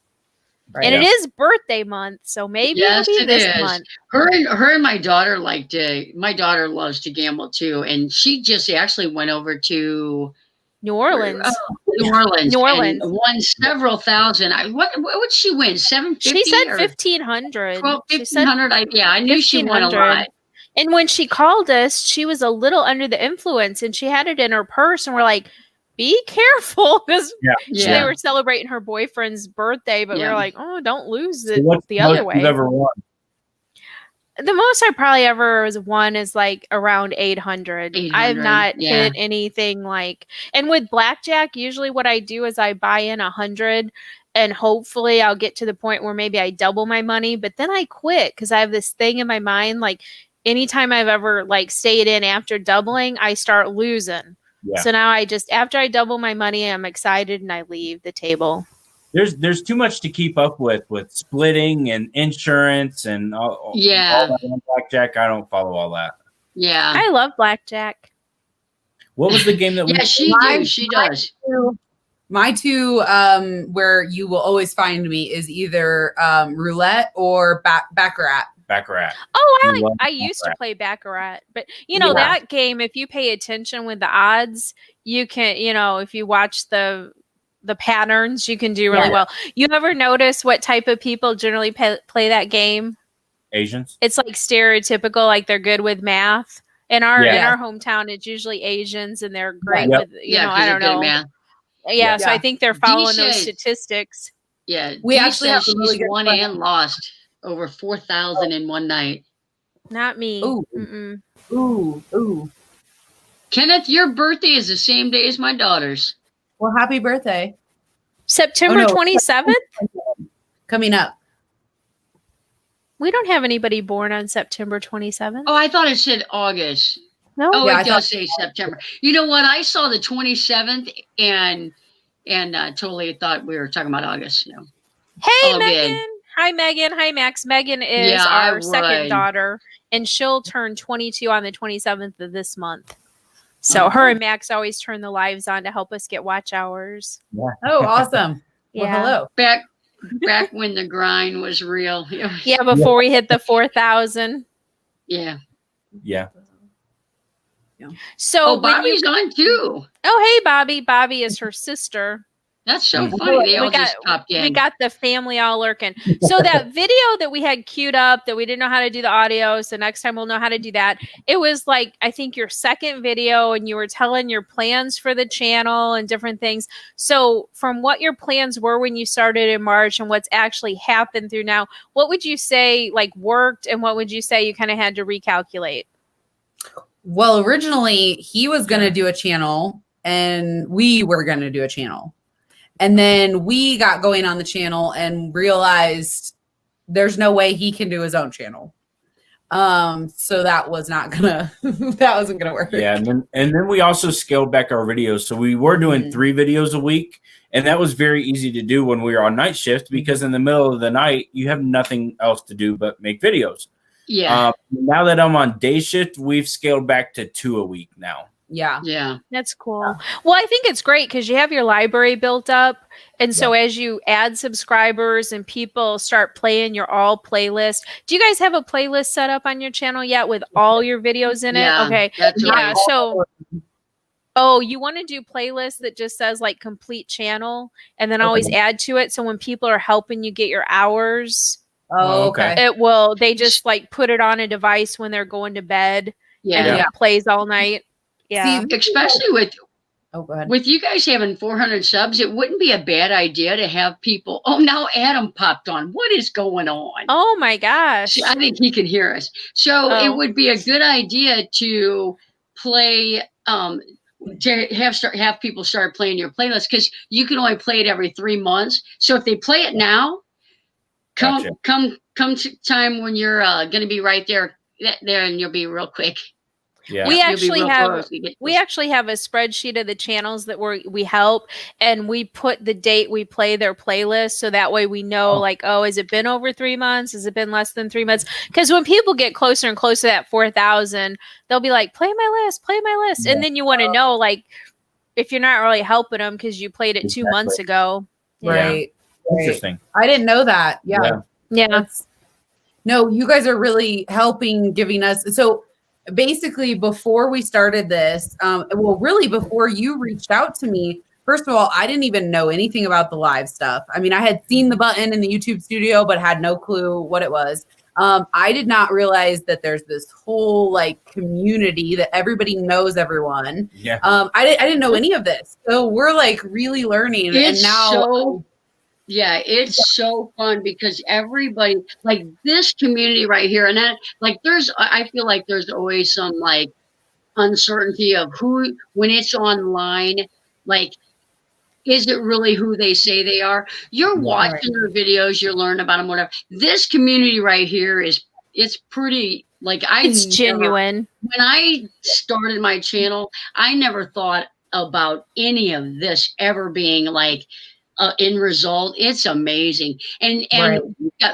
Right. And it is birthday month, so maybe it'll be this month. Her and my daughter my daughter loves to gamble too, and she just actually went over to New Orleans. New Orleans. And won several thousand. What would she win? $750? She said $1,500. $1,500. I knew she won a lot. And when she called us, she was a little under the influence, and she had it in her purse, and we're like, be careful, because they were celebrating her boyfriend's birthday, but we were like, oh, don't lose it the other way. Ever won? The most I probably ever won is like around 800. I have not hit anything like, and with blackjack, usually what I do is I buy in 100 and hopefully I'll get to the point where maybe I double my money, but then I quit because I have this thing in my mind, like anytime I've ever like stayed in after doubling, I start losing. Yeah. So now after I double my money, I'm excited and I leave the table. There's too much to keep up with splitting and insurance and all that on blackjack. I don't follow all that. Yeah. I love blackjack. What was the game that she does. My two where you will always find me is either roulette or baccarat. Oh, I used to play baccarat, but that game, if you pay attention with the odds, you can, if you watch the patterns, you can do really well. You ever notice what type of people generally play that game? Asians. It's like stereotypical, like they're good with math. In our hometown, it's usually Asians, and they're great with I don't know. Math. Yeah, so I think they're following those statistics. Yeah, we actually have she's won and lost over 4,000 in one night. Not me. Ooh. Kenneth, your birthday is the same day as my daughter's. Well, happy birthday. September 27th? Coming up. We don't have anybody born on September 27th. Oh, I thought it said August. No. Oh, Yeah, it does say September. You know what? I saw the 27th and totally thought we were talking about August. No. Hey, All Megan. good. Hi, Megan. Hi, Max. Megan is Yeah, I our second would. daughter, and she'll turn 22 on the 27th of this month. So Oh. her and Max always turn the lives on to help us get watch hours. Oh, awesome. Well, Yeah. hello. Back when the grind was real. Yeah, before we hit the 4,000. Yeah. Yeah. So Oh, when you Bobby's on too. Oh, hey, Bobby. Bobby is her sister. That's so Mm. funny. They all just popped in. We got the family all lurking. So that video that we had queued up that we didn't know how to do the audio. So next time we'll know how to do that. It was like, I think your second video, and you were telling your plans for the channel and different things. So from what your plans were when you started in March and what's actually happened through now, what would you say like worked, and what would you say you kind of had to recalculate? Well, originally he was going to do a channel and we were going to do a channel. And then we got going on the channel and realized there's no way he can do his own channel. So that was not gonna, that wasn't gonna work. Yeah, and then we also scaled back our videos. So we were doing 3 videos a week, and that was very easy to do when we were on night shift, because in the middle of the night you have nothing else to do but make videos. Yeah. Now that I'm on day shift, we've scaled back to 2 a week now. Yeah. Yeah. That's cool. Well, I think it's great because you have your library built up. And so as you add subscribers and people start playing your all playlist, do you guys have a playlist set up on your channel yet with all your videos in it? Okay. That's Yeah. right. So, oh, you want to do playlists that just says like complete channel and then always add to it. So when people are helping you get your hours, Oh, okay. it will, they just like put it on a device when they're going to bed and then it plays all night. Yeah. See, especially go ahead. with you guys having 400 subs, it wouldn't be a bad idea to have people. Oh, now Adam popped on. What is going on? Oh my gosh. I think he can hear us. So it would be a good idea to play, to have people start playing your playlist, because you can only play it every 3 months. So if they play it now, come to time when you're going to be right there, and you'll be real quick. Yeah. We actually have a spreadsheet of the channels that we help, and we put the date we play their playlist, so that way we know has it been over 3 months? Has it been less than 3 months? Because when people get closer and closer to that 4,000, they'll be like, play my list. And then you want to know, like, if you're not really helping them because you played it 2 months ago. Right. Interesting. I didn't know that. Yeah. No, you guys are really helping, giving us. So basically, before we started this, really before you reached out to me, first of all, I didn't even know anything about the live stuff. I mean, I had seen the button in the YouTube studio, but had no clue what it was. I did not realize that there's this whole like community that everybody knows everyone. Yeah. I didn't know any of this. So we're like really learning. It's and now it's so fun because everybody, like this community right here, and then like I feel like there's always some like uncertainty of who, when it's online, like, is it really who they say they are? You're watching their videos, you're learning about them, whatever. This community right here it's pretty, like, it's genuine. When I started my channel, I never thought about any of this ever being like, in result. It's amazing. And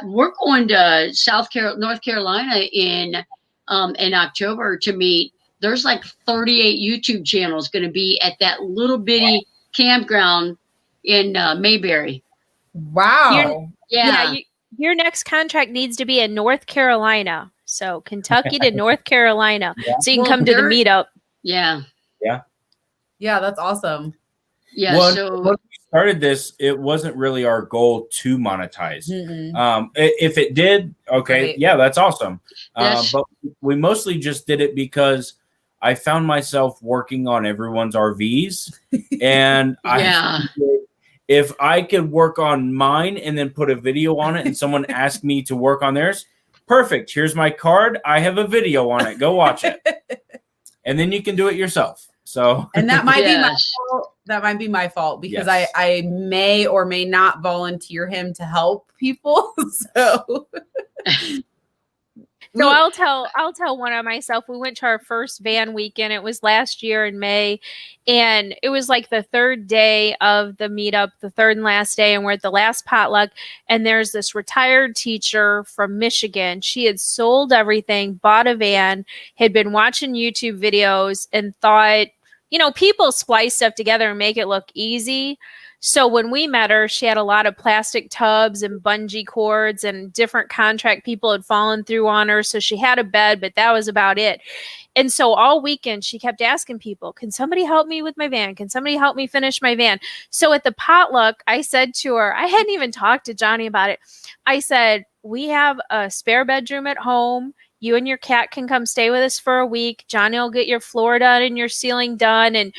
we're going to North Carolina in October to meet. There's like 38 YouTube channels going to be at that little bitty campground in Mayberry. Wow. Your next contract needs to be in North Carolina. So Kentucky to North Carolina. So you can come to the meetup. Yeah. Yeah, that's awesome. Yeah. Well, so when we started this, it wasn't really our goal to monetize. If it did, that's awesome. But we mostly just did it because I found myself working on everyone's RVs, and if I could work on mine and then put a video on it, and someone asked me to work on theirs, perfect. Here's my card. I have a video on it. Go watch it, and then you can do it yourself. So, and that might be my fault. That might be my fault because I may or may not volunteer him to help people. So So I'll tell one of myself. We went to our first van weekend. It was last year in May, and it was like the third day of the meetup, the third and last day, and we're at the last potluck. And there's this retired teacher from Michigan. She had sold everything, bought a van, had been watching YouTube videos, and thought, people splice stuff together and make it look easy. So when we met her, she had a lot of plastic tubs and bungee cords, and different contract people had fallen through on her. So she had a bed, but that was about it. And so all weekend she kept asking people, can somebody help me with my van? Can somebody help me finish my van? So at the potluck, I said to her, I hadn't even talked to Jonnie about it. I said, we have a spare bedroom at home. You and your cat can come stay with us for a week. Jonnie will get your floor done and your ceiling done, and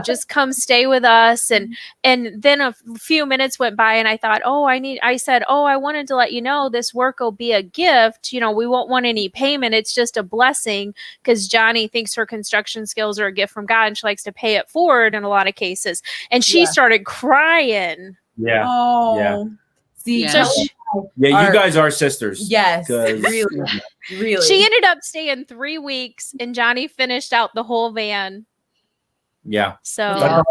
just come stay with us. And then a few minutes went by, and I thought, I said, I wanted to let you know this work will be a gift. We won't want any payment. It's just a blessing, because Jonnie thinks her construction skills are a gift from God, and she likes to pay it forward in a lot of cases. And she started crying. Yeah. Oh. Yeah. See, Yeah. so You guys are sisters. yes, 'Cause- really. She ended up staying 3 weeks, and Jonnie finished out the whole van. Yeah. So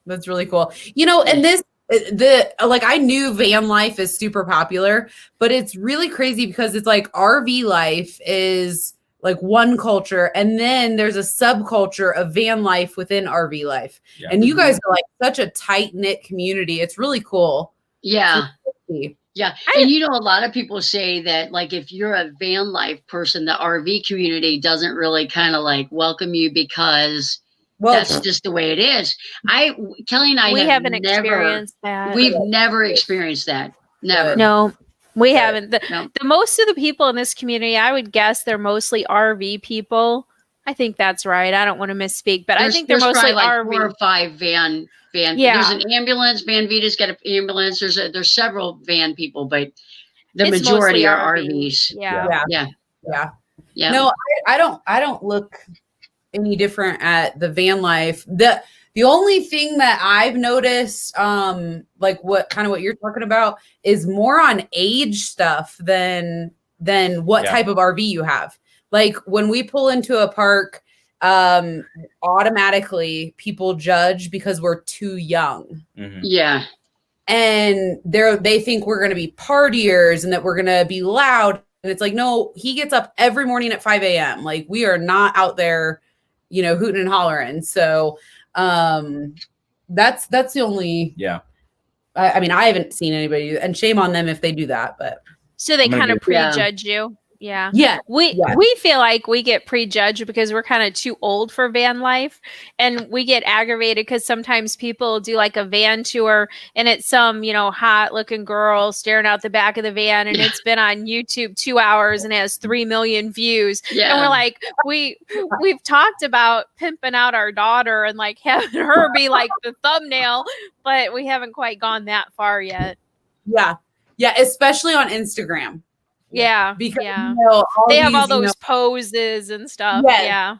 That's really cool. And I knew van life is super popular, but it's really crazy because it's like RV life is like one culture, and then there's a subculture of van life within RV life. Yeah. And you guys are like such a tight-knit community. It's really cool. Yeah. See. Yeah. And a lot of people say that, like, if you're a van life person, the RV community doesn't really kind of like welcome you, because that's just the way it is. Kelly and I haven't experienced that. We've never experienced that. Never. No, we haven't. No. The most of the people in this community, I would guess they're mostly RV people. I think that's right. I don't want to misspeak, but I think they're mostly like RV. 4 or 5 van. Yeah. There's an ambulance. Van Vita's got an ambulance. There's several van people, but the It's majority mostly are RV. RVs. Yeah. Yeah. No, I don't look any different at the van life. The only thing that I've noticed, like what you're talking about, is more on age stuff than what type of RV you have. Like when we pull into a park, automatically people judge because we're too young. Mm-hmm. Yeah. And they think we're going to be partiers and that we're going to be loud. And it's like, no, he gets up every morning at 5 a.m. Like, we are not out there, hooting and hollering. So that's the only. Yeah. I mean, I haven't seen anybody, and shame on them if they do that, but. So they kind of prejudge you. Yeah. Yeah. We feel like we get prejudged because we're kind of too old for van life, and we get aggravated because sometimes people do like a van tour and it's some, hot looking girl staring out the back of the van, and it's been on YouTube 2 hours and has 3 million views. Yeah. And we're like, we've talked about pimping out our daughter and like having her be like the thumbnail, but we haven't quite gone that far yet. Yeah. Yeah. Especially on Instagram. Yeah. Because they have all those poses and stuff. Yes. Yeah.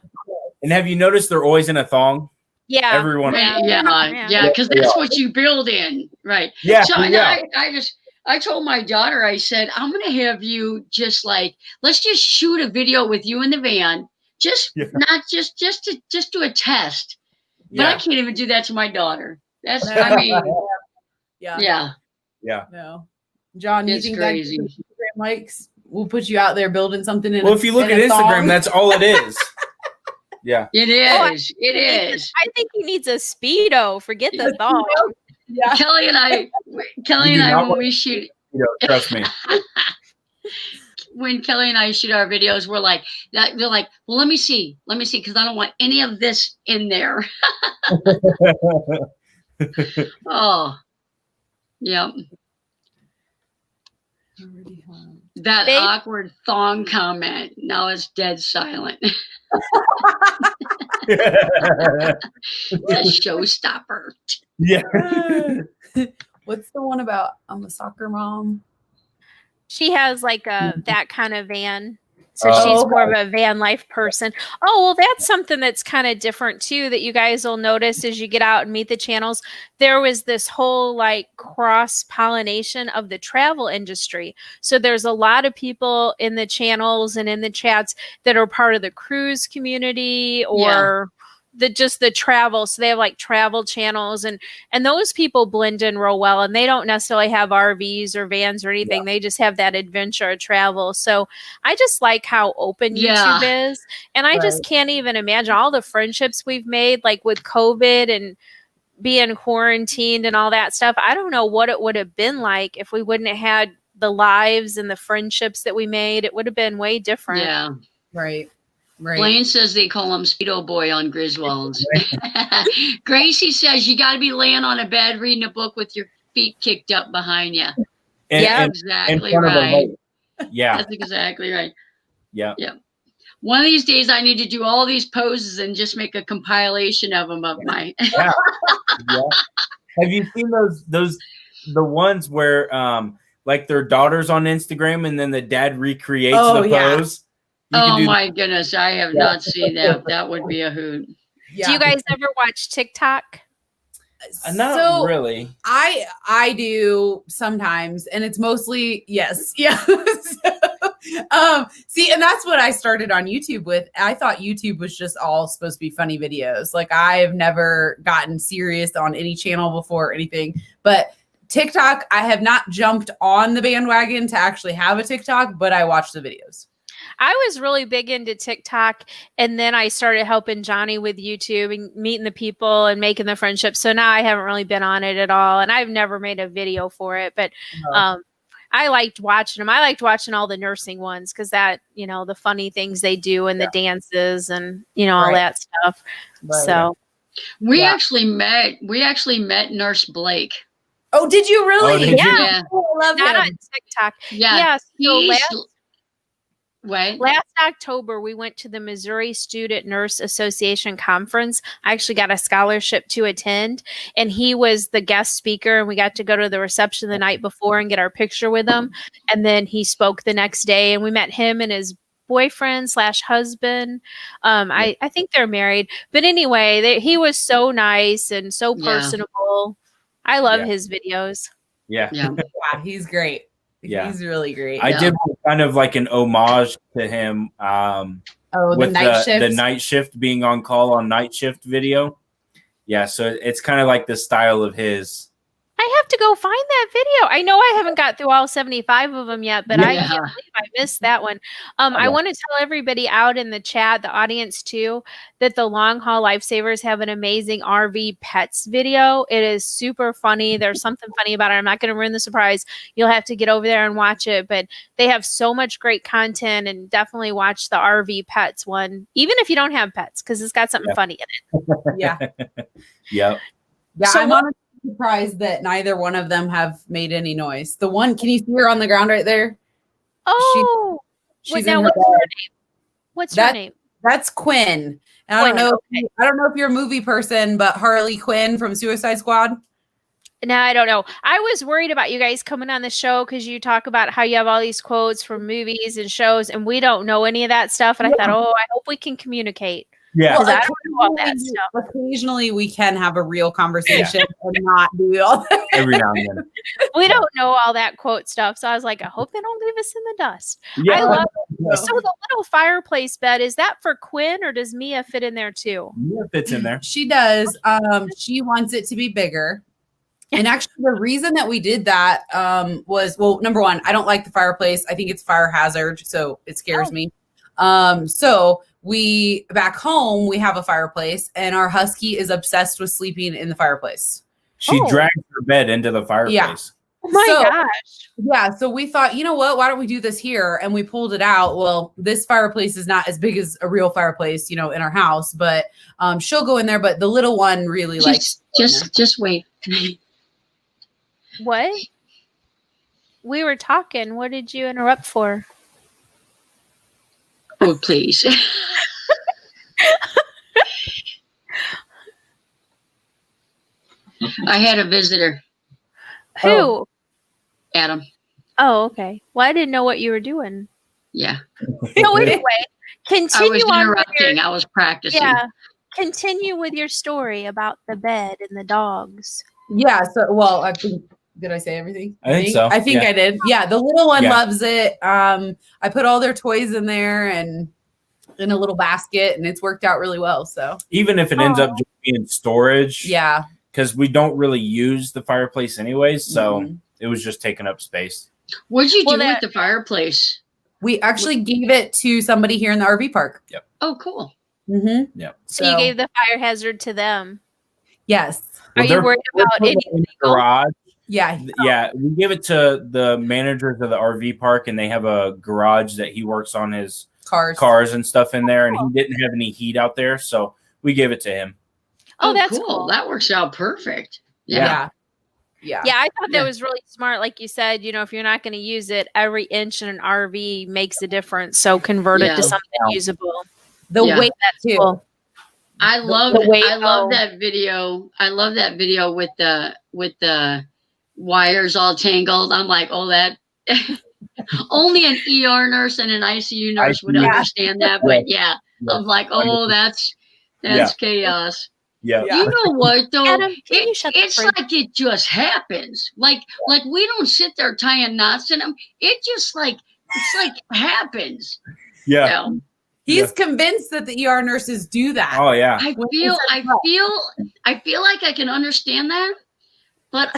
And have you noticed they're always in a thong? Yeah. Everyone. Yeah. Because that's what you build in. Right. Yeah. So I told my daughter, I said, I'm going to have you let's just shoot a video with you in the van. Just do a test. But I can't even do that to my daughter. Yeah. No. John, you think crazy. That Instagram likes? We'll put you out there building something in. Well, if you look at Instagram, that's all it is. Yeah. It is. It is. I think he needs a Speedo. Forget the thong. Yeah. Kelly and I, when we shoot, trust me. When Kelly and I shoot our videos, they're like, well, let me see, because I don't want any of this in there. Oh, yeah. That awkward thong comment. Now it's dead silent. It's a showstopper. Yeah. What's the one about I'm a soccer mom? She has like that kind of van. So Oh, she's okay. more of a van life person. Oh, well, that's something that's kind of different too that you guys will notice as you get out and meet the channels. There was this whole like cross pollination of the travel industry. So there's a lot of people in the channels and in the chats that are part of the cruise community or the travel. So they have like travel channels and those people blend in real well, and they don't necessarily have RVs or vans or anything. They just have that adventure of travel. So I just like how open Yeah. YouTube is. And I just can't even imagine all the friendships we've made, like with COVID and being quarantined and all that stuff. I don't know what it would have been like if we wouldn't have had the lives and the friendships that we made. It would have been way different. Yeah. Right. Blaine says they call him Speedo Boy on Griswolds. Gracie says you got to be laying on a bed reading a book with your feet kicked up behind you. And Exactly in front of a right. light. Yeah. That's exactly right. Yeah. One of these days I need to do all these poses and just make a compilation of them of my. Yeah. Have you seen the ones where like their daughter's on Instagram and then the dad recreates the pose? Oh my goodness, I have not seen that. That would be a hoot. Do you guys ever watch TikTok? Not really. I do sometimes, and it's mostly yes. Yeah. See, and that's what I started on YouTube with. I thought YouTube was just all supposed to be funny videos. Like I've never gotten serious on any channel before or anything. But TikTok, I have not jumped on the bandwagon to actually have a TikTok, but I watch the videos. I was really big into TikTok, and then I started helping Jonnie with YouTube and meeting the people and making the friendships. So now I haven't really been on it at all, and I've never made a video for it. But I liked watching them. I liked watching all the nursing ones because that, the funny things they do and the dances and all that stuff. Right. So we actually met Nurse Blake. Oh, did you really? Oh, did you? Yeah. Oh, I love not him. on TikTok. Yeah. So What? Last October, we went to the Missouri Student Nurse Association conference. I actually got a scholarship to attend, and he was the guest speaker, and we got to go to the reception the night before and get our picture with him. And then he spoke the next day, and we met him and his boyfriend/husband. I think they're married. But anyway, he was so nice and so personable. I love his videos. Yeah. He's great. Yeah. He's really great. I did kind of like an homage to him with the night shift being on call on night shift video. Yeah, so it's kind of like the style of his. I have to go find that video. I know I haven't got through all 75 of them yet, but I can't believe I missed that one. I want to tell everybody out in the chat, the audience too, that the Longhaul Lifesavers have an amazing RV pets video. It is super funny. There's something funny about it. I'm not going to ruin the surprise. You'll have to get over there and watch it, but they have so much great content, and definitely watch the RV pets one, even if you don't have pets, because it's got something funny in it. Yeah. So I'm honestly surprised that neither one of them have made any noise. The one, can you see her on the ground right there? Oh, she's now what's her name? What's her name? That's Quinn. And I don't know if you're a movie person, but Harley Quinn from Suicide Squad. No, I don't know. I was worried about you guys coming on the show because you talk about how you have all these quotes from movies and shows, and we don't know any of that stuff. And I thought, I hope we can communicate. Yeah. Well, I don't know all that stuff. Occasionally we can have a real conversation and not do all that. Every now and then. We don't know all that quote stuff. So I was like, I hope they don't leave us in the dust. Yeah. I love it. So the little fireplace bed, is that for Quinn, or does Mia fit in there too? Mia fits in there. She does. She wants it to be bigger. And actually the reason that we did that was, well, number one, I don't like the fireplace. I think it's fire hazard, so it scares me. So we back home, we have a fireplace, and our husky is obsessed with sleeping in the fireplace. She drags her bed into the fireplace. Yeah. Oh my gosh. Yeah. So we thought, you know what? Why don't we do this here? And we pulled it out. Well, this fireplace is not as big as a real fireplace, in our house, but she'll go in there. But the little one really likes. Just wait. What? We were talking. What did you interrupt for? Oh, please. I had a visitor. Who? Adam. Oh, okay. Well, I didn't know what you were doing. Yeah. So anyway, I was continue on with interrupting. your, I was practicing. yeah. Continue with your story about the bed and the dogs. Yeah. So, well, I think, did I say everything? I think so. I think Yeah. I did. Yeah. The little one Yeah. loves it. I put all their toys in there and in a little basket, and it's worked out really well. So Even if it ends up just being storage, yeah, because we don't really use the fireplace anyways, so Mhm. it was just taking up space. What'd you Well, do with the fireplace? we actually gave it to somebody here in the RV park. Oh, cool. Mm-hmm. Yeah. So you gave the fire hazard to them. Yes. Are you worried about putting any it in the legal? garage? Yeah. Yeah, we give it to the managers of the RV park, and they have a garage that he works on his cars and stuff in there, and he didn't have any heat out there, so we gave it to him. Oh, that's cool. That works out perfect. Yeah. Yeah, I thought that was really smart. Like you said, you know, if you're not going to use it, every inch in an RV makes a difference. So convert it to something usable. The weight that too. Cool. I love that video. I love that video with the wires all tangled. I'm like, oh, that only an ER nurse and an ICU nurse would understand that. But I'm like, oh, that's chaos. Yeah. You know what though? Adam, it's like it just happens. Like we don't sit there tying knots in them. It just happens. Yeah. He's convinced that the ER nurses do that. Oh yeah. I feel like I can understand that, but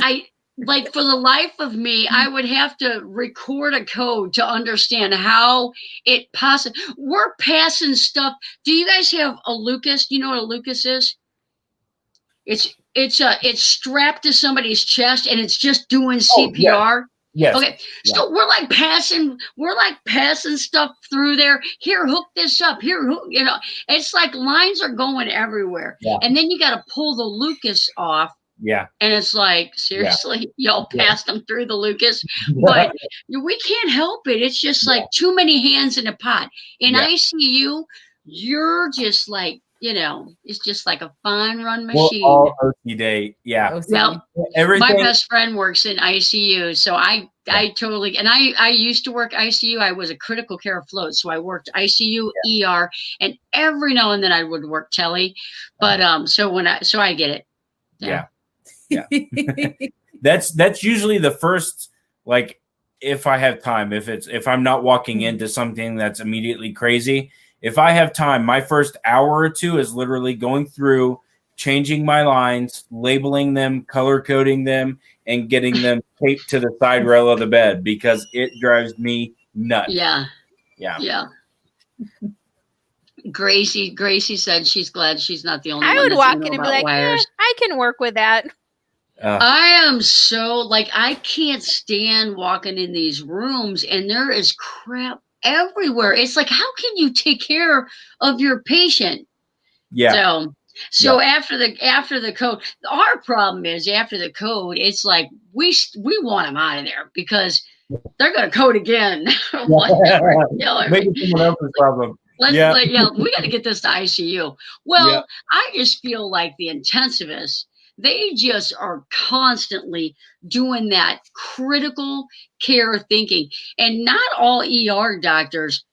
like for the life of me, I would have to record a code to understand how it possibly. We're passing stuff. Do you guys have a Lucas? Do you know what a Lucas is? It's strapped to somebody's chest and it's just doing CPR. Yes. Okay. So we're like passing stuff through there. Here, hook this up. Here, you know, it's like lines are going everywhere. Yeah. And then you got to pull the Lucas off. Yeah. And it's like, seriously, y'all passed them through the Lucas, but we can't help it. It's just like too many hands in a pot. In ICU, you're just like, you know, it's just like a fine run machine. All OT day. Yeah. Well, everything. My best friend works in ICU. So I totally, and I used to work ICU. I was a critical care float. So I worked ICU, ER, and every now and then I would work tele. But, so I get it. Yeah. That's usually the first, like, if I have time, if I'm not walking into something that's immediately crazy, if I have time, my first hour or two is literally going through, changing my lines, labeling them, color coding them, and getting them taped to the side rail of the bed because it drives me nuts. Yeah. Yeah. Gracie said she's glad she's not the only I one. would that's walk in and be like, wires. I can work with that. I am so like, I can't stand walking in these rooms and there is crap everywhere. It's like, how can you take care of your patient? Yeah. So after the code, our problem is after the code, it's like we want them out of there because they're going to code again. Maybe someone else's problem. We got to get this to ICU. Well, I just feel like the intensivists, they just are constantly doing that critical care thinking. And not all ER doctors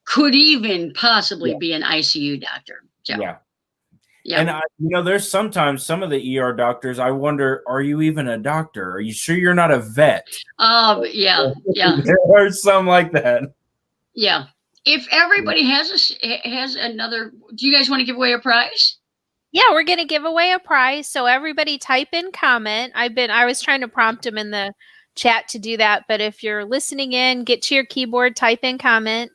could even possibly be an ICU doctor. So, yeah. And, there's sometimes some of the ER doctors, I wonder, are you even a doctor? Are you sure you're not a vet? Yeah. There are some like that. Yeah. If everybody has another, do you guys want to give away a prize? Yeah, we're going to give away a prize. So everybody type in comment. I was trying to prompt them in the chat to do that. But if you're listening in, get to your keyboard, type in comment.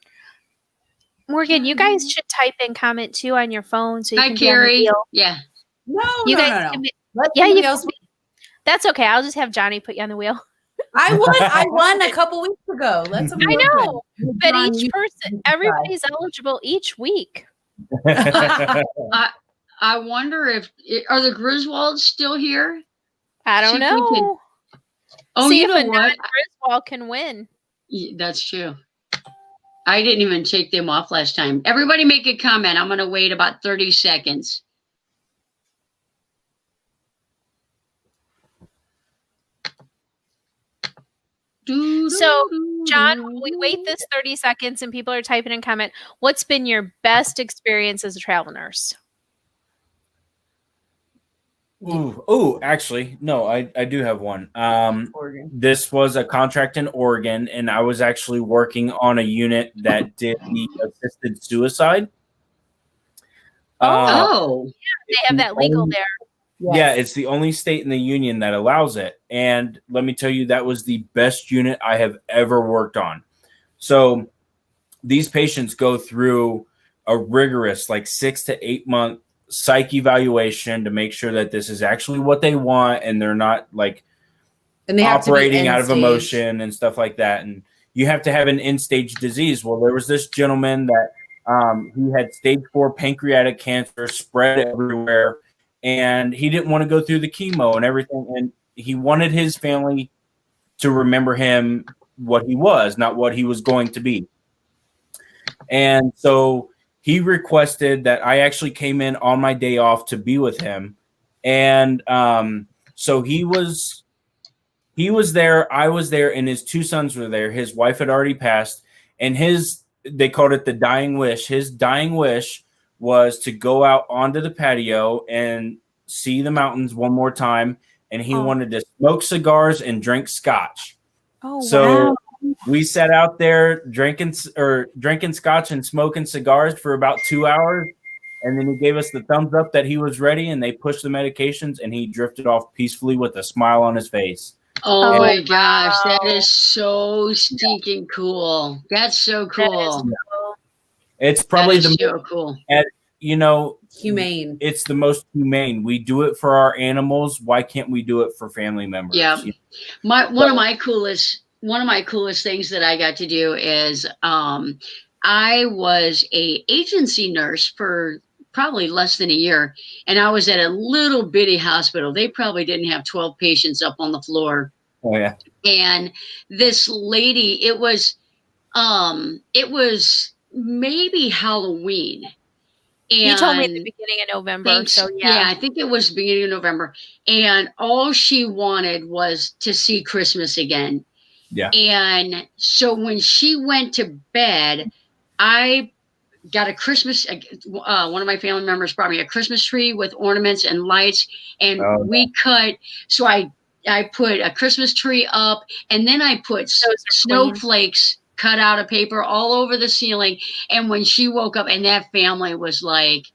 Morgan, you guys should type in comment too on your phone. So you can Carrie. Yeah. No. That's okay. I'll just have Jonnie put you on the wheel. I won a couple weeks ago. I know. But each person, everybody's eligible each week. I wonder are the Griswolds still here? I don't know. See, you know what? Griswold can win. Yeah, that's true. I didn't even take them off last time. Everybody make a comment. I'm going to wait about 30 seconds. So, John, while we wait this 30 seconds and people are typing in comment, what's been your best experience as a travel nurse? Actually, no, I do have one. Oregon. This was a contract in Oregon, and I was actually working on a unit that did the assisted suicide. Oh, They have that legal there. Yeah, it's the only state in the union that allows it. And let me tell you, that was the best unit I have ever worked on. So these patients go through a rigorous, like 6 to 8 month psych evaluation to make sure that this is actually what they want and they're not like And they have operating to be out of end-stage. emotion and stuff like that. And you have to have an end stage disease. Well, there was this gentleman that he had stage 4 pancreatic cancer spread everywhere, and he didn't want to go through the chemo and everything. And he wanted his family to remember him what he was, not what he was going to be. And so he requested that I actually came in on my day off to be with him. And so he was there, I was there, and his 2 sons were there. His wife had already passed, and they called it the dying wish. His dying wish was to go out onto the patio and see the mountains one more time, and he wanted to smoke cigars and drink scotch. Oh, So wow. we sat out there drinking scotch and smoking cigars for about 2 hours, and then he gave us the thumbs up that he was ready, and they pushed the medications, and he drifted off peacefully with a smile on his face. oh Oh, my gosh, that wow. is so stinking cool. That's so That is cool. cool. It's probably That is the so cool. Humane. It's the most humane. We do it for our animals. Why can't we do it for family members? Yeah. One of my coolest things that I got to do is I was a agency nurse for probably less than a year, and I was at a little bitty hospital. They probably didn't have 12 patients up on the floor. Oh yeah. And this lady, it was maybe Halloween. And You told me at the beginning of November. So, yeah, I think it was beginning of November. And all she wanted was to see Christmas again. Yeah. And so when she went to bed, I got a Christmas, one of my family members brought me a Christmas tree with ornaments and lights. And we cut, so I put a Christmas tree up, and then I put snowflakes cut out of paper all over the ceiling. And when she woke up, and that family was like,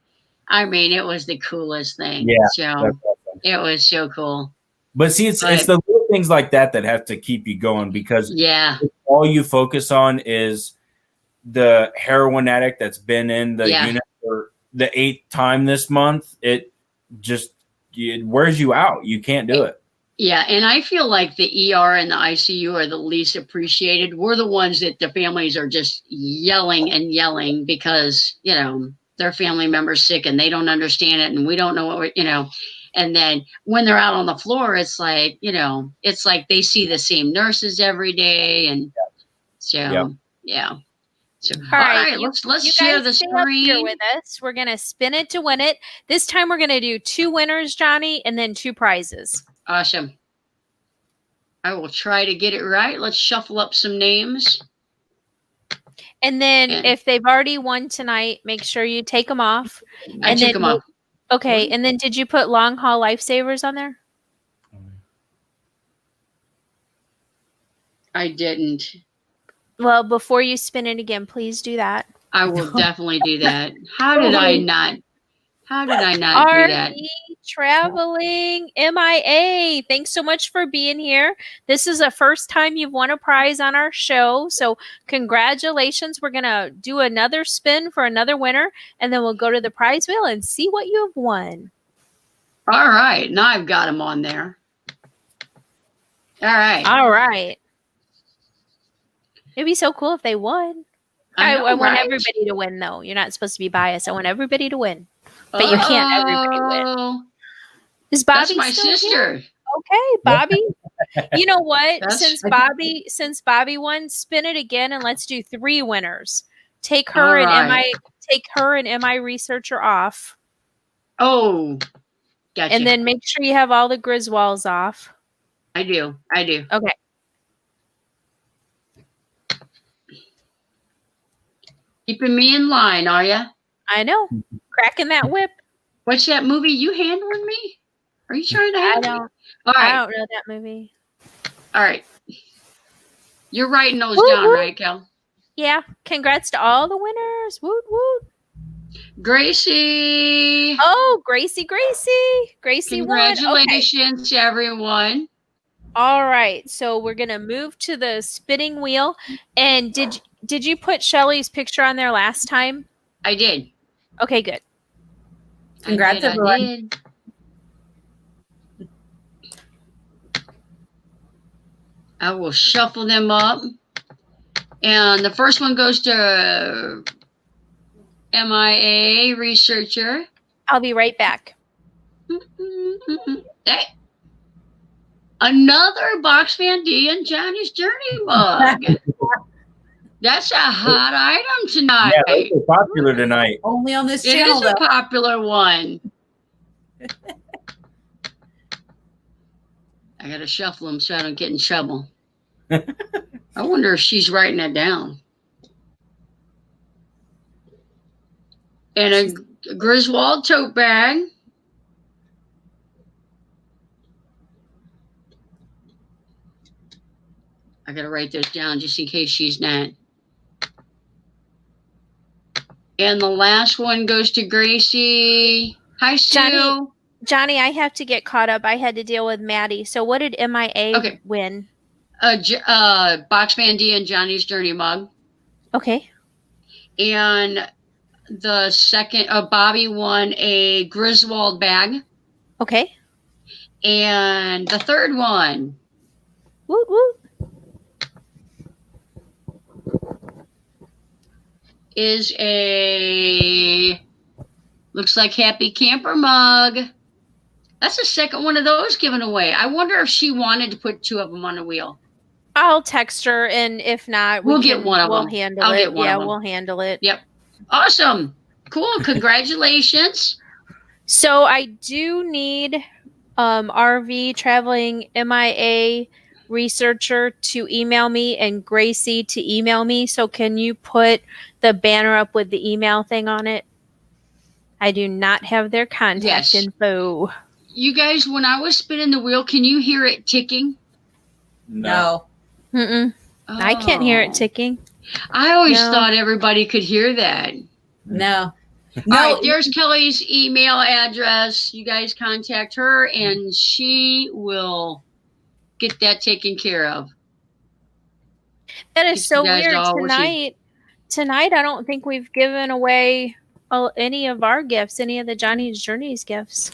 I mean, it was the coolest thing. Yeah, So that's awesome. it was so cool. But see, it's the little things like that have to keep you going, because if all you focus on is the heroin addict that's been in the unit for the 8th time this month, it wears you out. You can't do it. Yeah, and I feel like the ER and the ICU are the least appreciated. We're the ones that the families are just yelling and yelling because, their family member's sick and they don't understand it, and we don't know what and then when they're out on the floor, it's like, it's like they see the same nurses every day. And so, yeah. So, all right, let's share the screen. Here with us. We're going to spin it to win it. This time we're going to do 2 winners, Jonnie, and then 2 prizes. Awesome. I will try to get it right. Let's shuffle up some names. And then if they've already won tonight, make sure you take them off. I took them off. Okay. And then did you put Longhaul Lifesavers on there? I didn't. Well, before you spin it again, please do that. I will definitely do that. How did I not do that? Traveling MIA. Thanks so much for being here. This is the first time you've won a prize on our show. So congratulations. We're going to do another spin for another winner, and then we'll go to the prize wheel and see what you have won. All right. Now I've got them on there. All right. It'd be so cool if they won. I want everybody to win, though. You're not supposed to be biased. I want everybody to win. But you can't everybody win. Is Bobby That's my sister. Here? Okay, Bobby. You know what? Since Bobby won, spin it again and let's do 3 winners. Take her and MI researcher off. Oh, gotcha. And then make sure you have all the Griswolds off. I do. Okay. Keeping me in line, are ya? I know. Cracking that whip. What's that movie? You handling me? Are you trying to handle me? All I right. don't know that movie. All right. You're writing those Woot, down, woot. right, Kel? Yeah. Congrats to all the winners. Woot woot. Gracie. Oh, Gracie won. Okay. Congratulations, everyone. All right. So we're gonna move to the spinning wheel. And did you put Shelly's picture on there last time? I did. Okay, good. Congrats, everyone. I did. I will shuffle them up. And the first one goes to MIA researcher. I'll be right back. Hey. Another Box Fan D and Johnny's Journey mug. That's a hot item tonight. Yeah, those are popular tonight. Only on this It channel, is though. a popular one. I gotta shuffle them so I don't get in trouble. I wonder if she's writing that down. And a Griswold tote bag. I gotta write this down just in case she's not. And the last one goes to Gracie. Hi, Sue. Johnny, I have to get caught up. I had to deal with Maddie. So what did MIA win? Box Man D and Johnny's Journey mug. Okay. And the second, Bobby won a Griswold bag. Okay. And the third one. Woot woot. Is looks like Happy Camper mug. That's the second one of those given away. I wonder if she wanted to put two of them on the wheel. I'll text her, and if not, we'll get one of them. We'll handle it. Yeah, we'll handle it. Yep. Awesome. Cool. Congratulations. So I do need RV traveling MIA researcher to email me and Gracie to email me. So can you put the banner up with the email thing on it? I do not have their contact info. You guys, when I was spinning the wheel, can you hear it ticking? No. Mm-mm. Oh. I can't hear it ticking. I always thought everybody could hear that. No. All right, there's Kelly's email address. You guys contact her, and she will get that taken care of. That is so weird. Tonight, I don't think we've given away any of our gifts, any of the Johnny's Journeys gifts.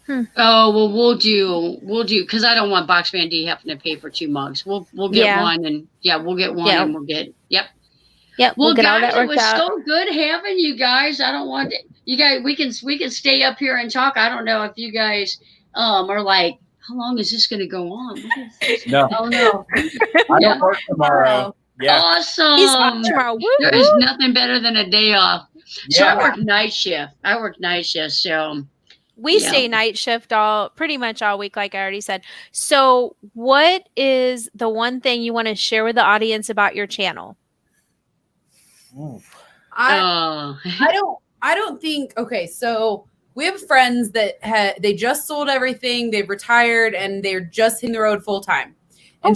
Oh, well, we'll do, because I don't want Box Man D having to pay for two mugs. We'll get one, and we'll get one, and we'll get, Yep. Well, we'll guys, it was so good having you guys. I don't want you guys. We can stay up here and talk. I don't know if you guys are like, how long is this going to go on? No. Oh no. I don't work tomorrow. Yeah. Awesome. He's off tomorrow. There is nothing better than a day off. Yeah. So I work night shift. So we stay night shift pretty much all week, like I already said. So what is the one thing you want to share with the audience about your channel? I don't think. Okay, so we have friends that they just sold everything, they've retired, and they're just hitting the road full time. And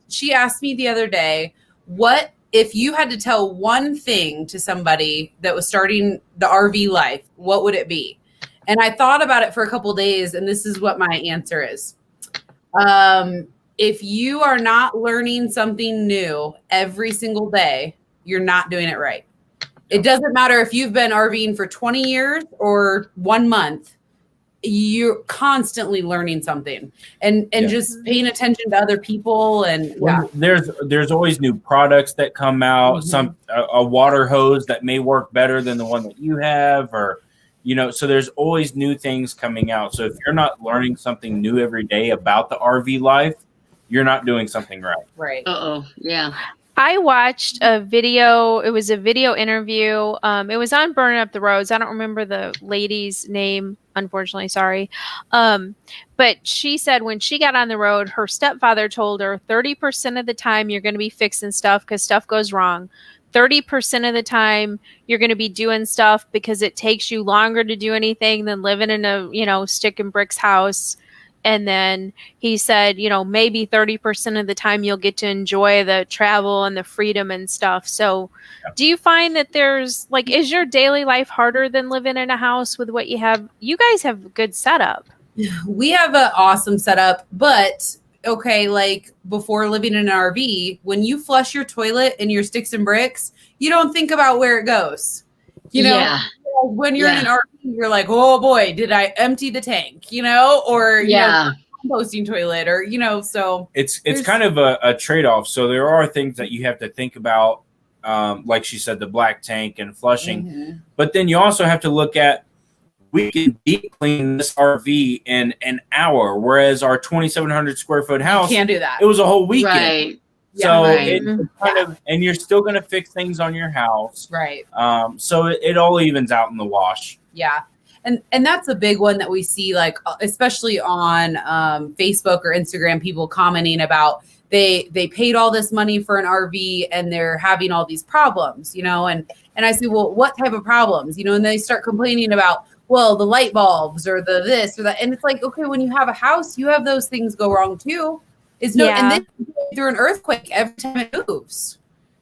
she asked me the other day, what if you had to tell one thing to somebody that was starting the RV life, what would it be? And I thought about it for a couple of days, and this is what my answer is. If you are not learning something new every single day, you're not doing it right. It doesn't matter if you've been RVing for 20 years or 1 month, you're constantly learning something and just paying attention to other people. And there's always new products that come out, a water hose that may work better than the one that you have, or, so there's always new things coming out. So if you're not learning something new every day about the RV life, you're not doing something right. Right. Yeah. I watched a video. It was a video interview. It was on Burning Up the Roads. I don't remember the lady's name, unfortunately. Sorry. But she said when she got on the road, her stepfather told her 30% of the time you're going to be fixing stuff because stuff goes wrong. 30% of the time you're going to be doing stuff because it takes you longer to do anything than living in a, stick and bricks house. And then he said, maybe 30% of the time you'll get to enjoy the travel and the freedom and stuff. So do you find that there's is your daily life harder than living in a house with what you have? You guys have a good setup. We have an awesome setup, but okay, before living in an RV, when you flush your toilet in your sticks and bricks, you don't think about where it goes. When you're in an RV, you're like, oh boy, did I empty the tank, or composting toilet, or so it's kind of a trade-off. So there are things that you have to think about, like she said, the black tank and flushing, but then you also have to look at, we can deep clean this RV in an hour, whereas our 2,700 square foot house, can't do that. It was a whole weekend. Right. So it's kind of, and you're still going to fix things on your house. Right. So it all evens out in the wash. Yeah. And that's a big one that we see, especially on Facebook or Instagram, people commenting about they paid all this money for an RV and they're having all these problems, and I say, well, what type of problems, and they start complaining about, well, the light bulbs or the this or that. And it's like, okay, when you have a house, you have those things go wrong too. And then through an earthquake every time it moves.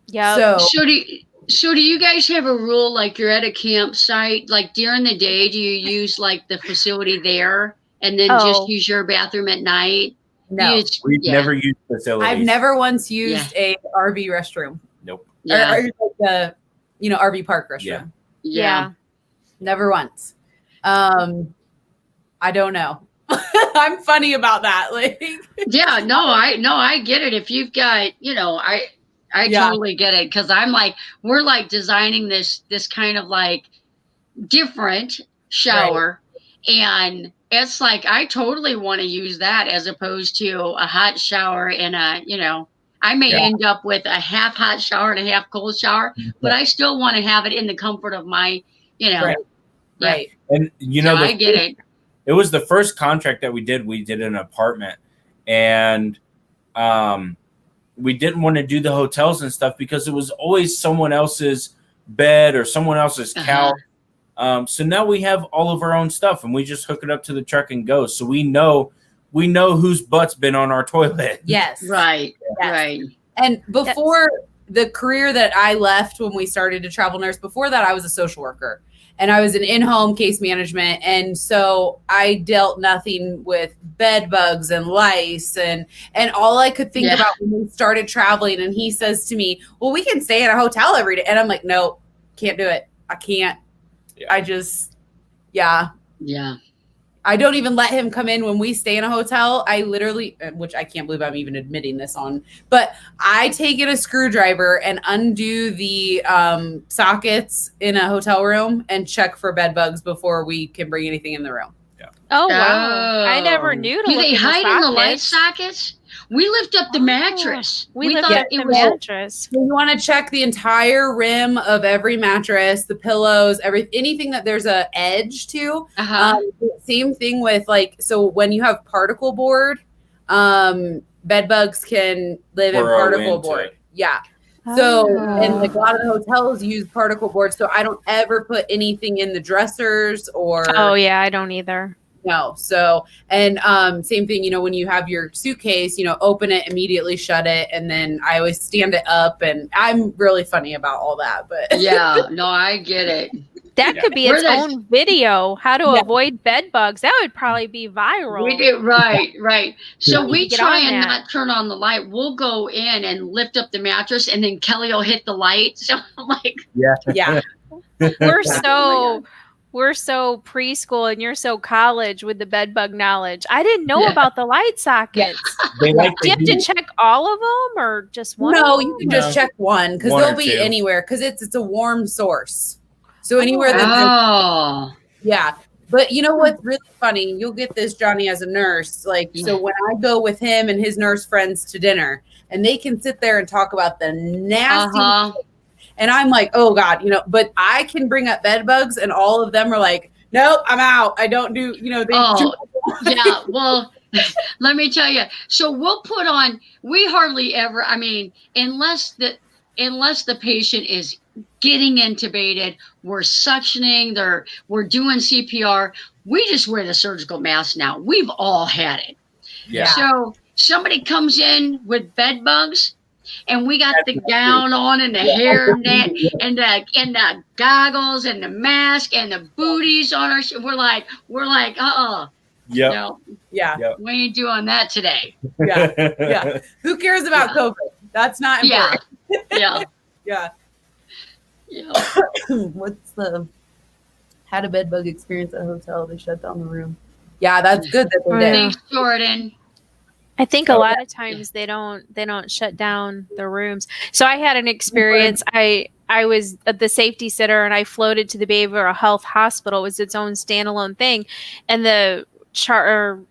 Yeah. So do you guys have a rule, you're at a campsite, during the day, do you use the facility there and then just use your bathroom at night? No. We've never used facilities. I've never once used a RV restroom. Nope. Yeah. Or the, RV park restroom. Yeah. Never once. I don't know. I'm funny about that. I get it. If you've got, I totally get it. Cause we're designing this kind of different shower. Right. And it's I totally want to use that as opposed to a hot shower and I may end up with a half hot shower and a half cold shower, but I still want to have it in the comfort of my, Right. And I get it. It was the first contract that we did. We did an apartment, and we didn't want to do the hotels and stuff because it was always someone else's bed or someone else's couch. So now we have all of our own stuff, and we just hook it up to the truck and go. So we know whose butt's been on our toilet. Yes. Right. Yes. Right. And before the career that I left when we started to travel nurse, before that I was a social worker. And I was in in-home case management. And so I dealt nothing with bed bugs and lice and all I could think about when we started traveling. And he says to me, well, we can stay in a hotel every day. And I'm like, no, can't do it. I can't. Yeah. I just, yeah. I don't even let him come in when we stay in a hotel. I literally, which I can't believe I'm even admitting this on, but I take in a screwdriver and undo the sockets in a hotel room and check for bed bugs before we can bring anything in the room. Yeah. Oh, wow. I never knew to Do look they in hide the in the light sockets? We lift up the mattress. We lift up the mattress. You want to check the entire rim of every mattress, the pillows, anything that there's a edge to. Same thing with so when you have particle board, bed bugs can live in particle board. Yeah. So, and a lot of the hotels use particle board. So I don't ever put anything in the dressers or. Oh yeah, I don't either. No. So, and same thing, when you have your suitcase, open it, immediately shut it. And then I always stand it up, and I'm really funny about all that, but yeah, no, I get it. That could be its own video, how to avoid bed bugs. That would probably be viral. We do, right. So we try and not turn on the light. We'll go in and lift up the mattress, and then Kelly will hit the light. So I'm like, yeah. We're so preschool and you're so college with the bed bug knowledge. I didn't know about the light sockets. Do you have to check all of them or just one? No, you can just check one because they'll be anywhere because it's a warm source. So anywhere that yeah. But you know what's really funny? You'll get this, Jonnie, as a nurse. So when I go with him and his nurse friends to dinner, and they can sit there and talk about the nasty and I'm like, oh God, but I can bring up bed bugs and all of them are like, nope, I'm out. I don't do, yeah. Well, let me tell you. So we'll put on, we hardly ever, unless unless the patient is getting intubated, we're suctioning, we're doing CPR. We just wear the surgical mask now. We've all had it. Yeah. So somebody comes in with bed bugs, and we got the gown on and the hair net and the goggles and the mask and the booties on our. We're like, Yep. no, Yeah. we ain't doing that today. Yeah. Yeah. Who cares about COVID? That's not important. Yeah. Yeah. Yeah. What's the had a bed bug experience at a hotel? They shut down the room. Yeah, that's good that they did. Thanks, Jordan. I think a lot of times they don't shut down the rooms. So I had an experience. I was at the safety center and I floated to the behavioral health hospital. It was its own standalone thing, and the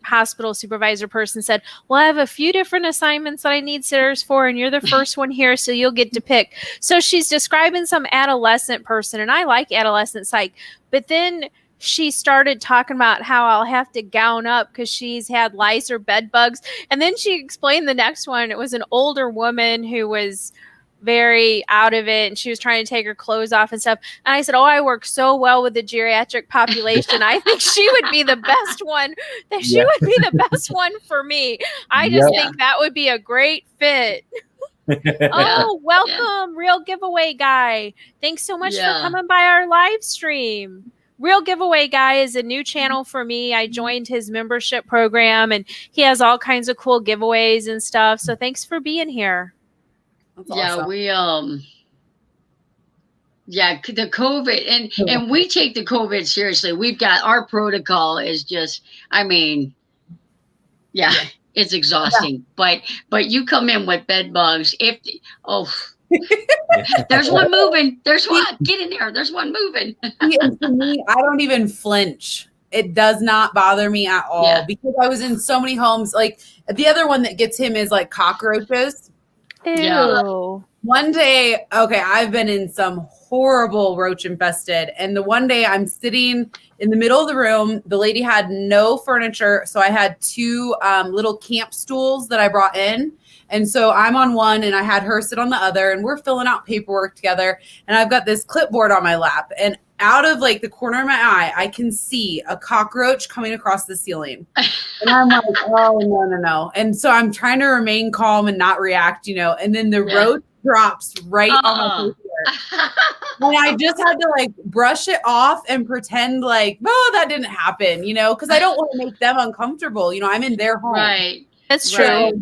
hospital supervisor person said, well, I have a few different assignments that I need sitters for, and you're the first one here, so you'll get to pick. So she's describing some adolescent person, and I like adolescent psych, but then she started talking about how I'll have to gown up because she's had lice or bed bugs. And then she explained the next one. It was an older woman who was very out of it, and she was trying to take her clothes off and stuff. And I said, oh, I work so well with the geriatric population. I think she would be the best one. That she would be the best one for me. I just think that would be a great fit. Oh, welcome, Real Giveaway Guy. Thanks so much for coming by our live stream. Real Giveaway Guy is a new channel for me. I joined his membership program, and he has all kinds of cool giveaways and stuff. So thanks for being here. That's awesome. We the COVID, and we take the COVID seriously. We've got our protocol is just, I mean, it's exhausting. But you come in with bed bugs. There's one moving. There's one. Get in there. There's one moving. For me, I don't even flinch. It does not bother me at all because I was in so many homes. Like the other one that gets him is like cockroaches. Ew. Yeah. One day, I've been in some horrible roach infested. And the one day I'm sitting in the middle of the room, the lady had no furniture. So I had two little camp stools that I brought in. And so I'm on one and I had her sit on the other, and we're filling out paperwork together. And I've got this clipboard on my lap, and out of like the corner of my eye, I can see a cockroach coming across the ceiling. And I'm like, oh, no. And so I'm trying to remain calm and not react, and then the roach drops right on my paper. And I just had to like brush it off and pretend like, oh, that didn't happen, because I don't want to make them uncomfortable. I'm in their home. Right. That's true. Right.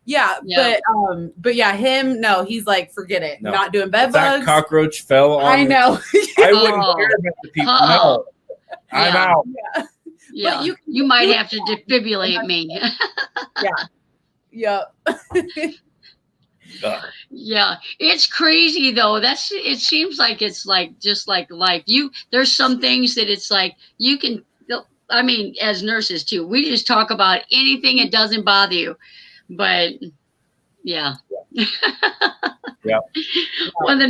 Yeah, but him, no, he's like, forget it. No. Not doing bed That bugs. cockroach fell on. I know. I wouldn't care about the people. No, I'm out. Yeah. But you might have to defibrillate me. Yeah. Yeah, it's crazy though. It seems like it's like just like life. There's some things that it's like you can. I mean, as nurses too, we just talk about anything that doesn't bother you. But yeah. One of the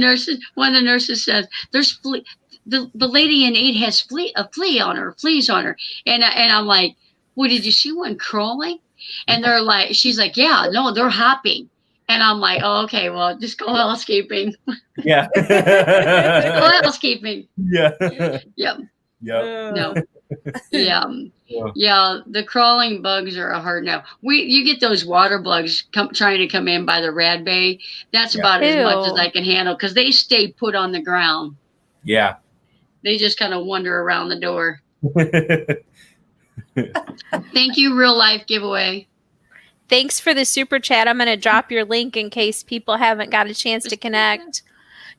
nurses says there's the lady in 8 has fleas on her, and I'm like, well, did you see one crawling? And they're like, she's like, yeah, no, they're hopping. And I'm like, oh, okay, well, just go housekeeping. Yeah. Go housekeeping. Yeah. Yep. Yep. No. Yeah, the crawling bugs are a hard no. You get those water bugs trying to come in by the rad bay. That's about as much as I can handle because they stay put on the ground. Yeah. They just kind of wander around the door. Thank you, Real Life Giveaway. Thanks for the super chat. I'm going to drop your link in case people haven't got a chance to connect.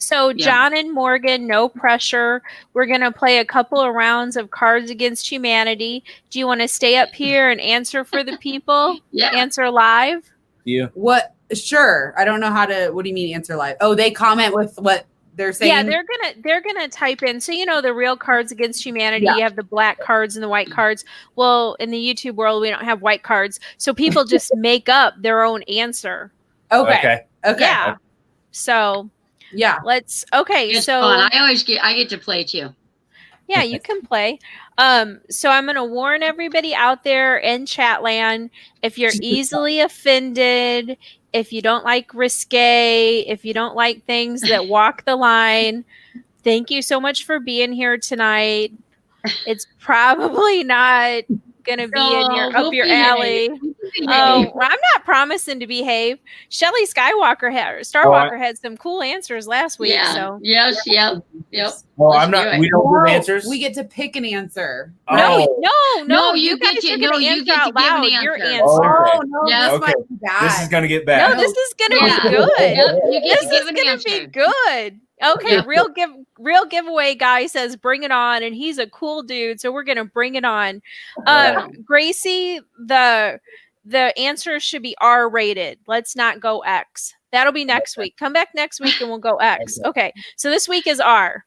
So John and Morgan, no pressure. We're going to play a couple of rounds of Cards Against Humanity. Do you want to stay up here and answer for the people? Answer live? Yeah. What? Sure. I don't know how to, what do you mean answer live? Oh, they comment with what they're saying? Yeah, they're gonna type in. So the real Cards Against Humanity, you have the black cards and the white cards. Well, in the YouTube world, we don't have white cards. So people just make up their own answer. Okay. Yeah. So let's it's fun. I get to play too. Yeah, you can play. So I'm going to warn everybody out there in Chatland, if you're easily offended, if you don't like risque, if you don't like things that walk the line, thank you so much for being here tonight. It's probably not going to be in your up your alley. I'm not promising to behave. Shelley Starwalker had some cool answers last week. Yeah. So Yes. Yep. Well, Let's I'm do not. it. We don't give answers. We get to pick an answer. No, you you guys get to- are going no, to you answer get to out give an loud. answer. Your Oh, answer. okay. Oh no, Yeah. this Okay. might be bad. This is gonna get No, bad. this is going to Yeah. be good. Yep, you get This to give is an going answer. to be good. Okay, Yeah. real giveaway guy says bring it on, and he's a cool dude, so we're gonna bring it on. Gracie, the answer should be R rated. Let's not go X. That'll be next week. Come back next week and we'll go X. Okay, so this week is R.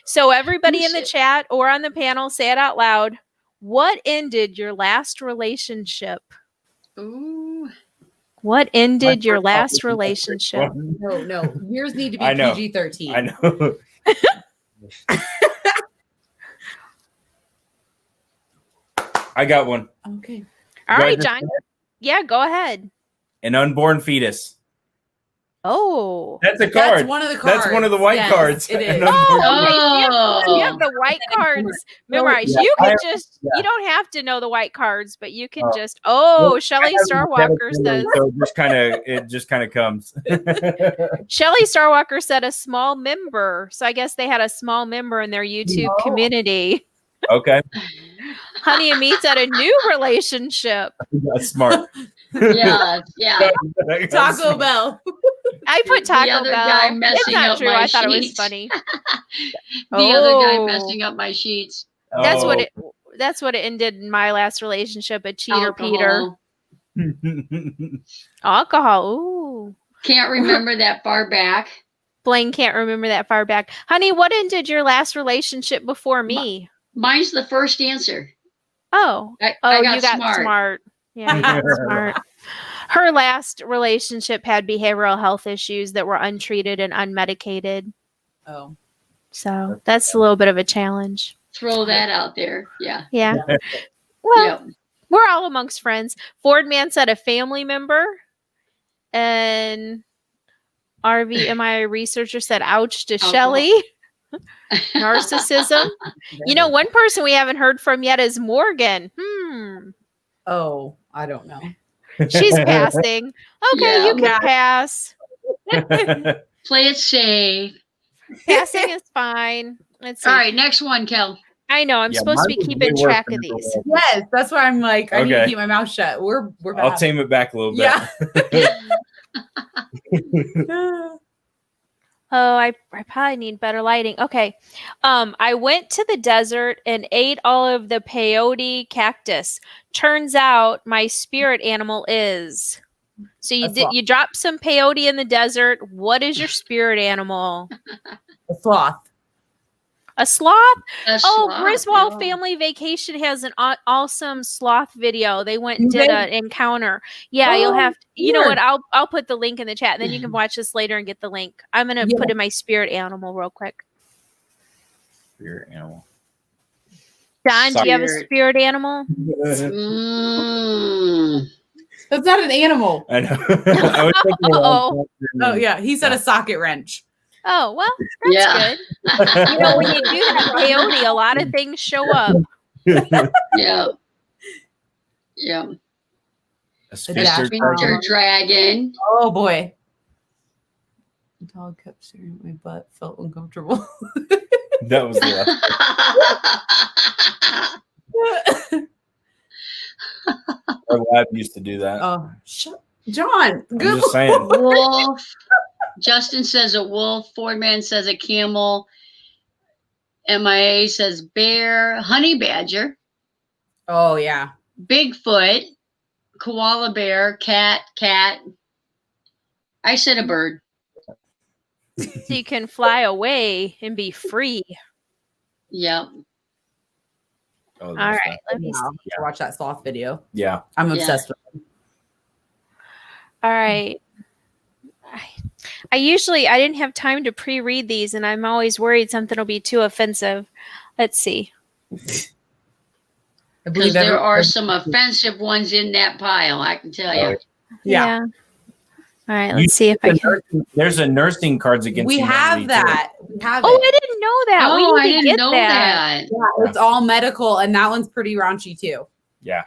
So everybody in the chat or on the panel, say it out loud. What ended your last relationship? Ooh. What ended your last relationship? No. Yours need to be I know. PG-13. I know. I got one. Okay. All Go right, ahead. John. Yeah, go ahead. An unborn fetus. Oh. That's a card. That's one of the cards. That's one of the white Yes, cards. it is. An unborn fetus. Okay. You have the white cards memorized. Yeah, You can I- just, yeah. you don't have to know the white cards, but you can Oh. just, Well, Shelley I have Starwalker the says, so it just kind of comes. Shelley Starwalker said a small member. So I guess they had a small member in their YouTube community. Okay. Honey and Me said a new relationship. That's smart. Yeah. Taco Bell. I put Taco The other Bell. guy It's messing not up true. my I thought it was sheets. funny. The other guy Oh. messing up my sheets. That's what Oh. That's what it ended in my last relationship. A cheater, Peter. Alcohol. Alcohol. Ooh. Can't remember that far back. Blaine can't remember that far back. Honey, what ended your last relationship before me? Mine's the first answer. Oh. I got you got smart. Yeah, you got smart. Her last relationship had behavioral health issues that were untreated and unmedicated. Oh. So that's a little bit of a challenge. Throw that out there. Yeah. Yeah. Well, Yep. we're all amongst friends. Ford Man said a family member. And RVMI researcher said, ouch to Alcohol. Shelley. Narcissism. You know, one person we haven't heard from yet is Morgan. Oh, I don't know. She's passing. Okay, Yeah. you can pass. Play it safe. Passing is fine. Let's see. All right, next one, Kel. I know. I'm Yeah, supposed to be mine was keeping way worse track than of these. everyone Yes, that's why I'm like, I need to Okay. keep my mouth shut. We're I'll bad. tame it back a little bit. Yeah. Oh, I probably need better lighting. Okay. I went to the desert and ate all of the peyote cactus. Turns out my spirit animal is. So you dropped some peyote in the desert. What is your spirit animal? A sloth. A sloth? A Oh, sloth, Griswold yeah. Family Vacation has an awesome sloth video. They went and did an encounter. Yeah, you'll have to, you know what? I'll put the link in the chat, and then you can watch this later and get the link. I'm gonna put in my spirit animal real quick. Spirit animal. Don, do you have a spirit animal? Mm. That's not an animal. I know. I was thinking Uh-oh. Oh yeah, he said a socket wrench. Oh, well, that's Yeah. good. You know, when you do that peyote, a lot of things show up. Yeah. Yeah. A sphincter Sphincter dragon. Oh boy. The dog kept staring at my butt, felt uncomfortable. That was the last. Our lab used to do that. Oh, John. I'm Good. just saying. Wolf. Justin says a wolf. Fordman says a camel. MIA says bear. Honey badger. Oh yeah. Bigfoot. Koala bear. Cat. I said a bird. So you can fly away and be free. Yep. Oh, All that's right, let me see. I'll have to watch that sloth video. Yeah. I'm Yeah. obsessed with it. All right. I didn't have time to pre-read these, and I'm always worried something will be too offensive. Let's see. I Because there are some offensive ones in that pile, I can tell you. Yeah. All right, let's see if I can. There's a nursing Cards Against We Humanity have too. that. We have Oh, it. I didn't know that. Oh, We I need to didn't get know that. that. Yeah, it's all medical, and that one's pretty raunchy too. Yeah.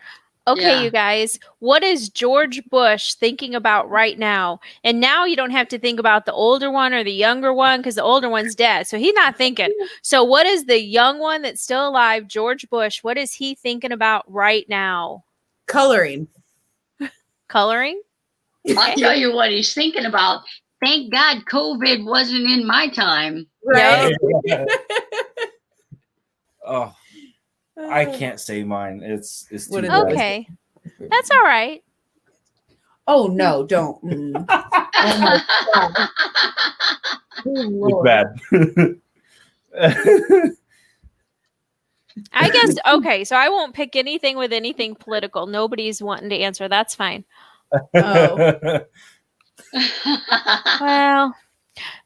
Okay, Yeah. you guys, what is George Bush thinking about right now? And now you don't have to think about the older one or the younger one because the older one's dead. So he's not thinking. So what is the young one that's still alive, George Bush? What is he thinking about right now? Coloring. Coloring? I'll tell you what he's thinking about. Thank God COVID wasn't in my time. Right. Oh, I can't say mine. It's too What is bad. it? Okay. That's all right. Oh no, don't. Oh my God. Oh, It's bad. I guess, okay, so I won't pick anything with anything political. Nobody's wanting to answer. That's fine. Oh. Well,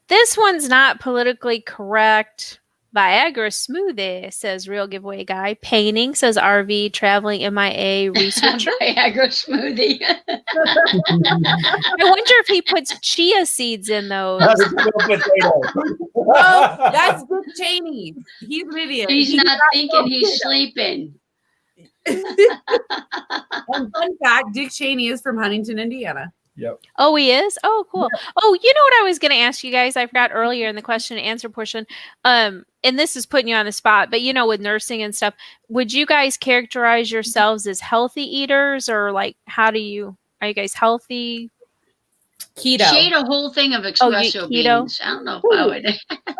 this one's not politically correct. Viagra smoothie, says real giveaway guy. Painting, says RV traveling MIA researcher. Viagra smoothie. I wonder if he puts chia seeds in those. No, that's Dick Cheney. He's an idiot. He's not not thinking, he's sleeping. And fun fact, Dick Cheney is from Huntington, Indiana. Yep. Oh, he is? Oh, cool. Oh, you know what I was going to ask you guys? I forgot earlier in the question and answer portion. And this is putting you on the spot, but with nursing and stuff, would you guys characterize yourselves as healthy eaters or like, are you guys healthy? Keto. She ate a whole thing of espresso keto? beans. I don't know if I would.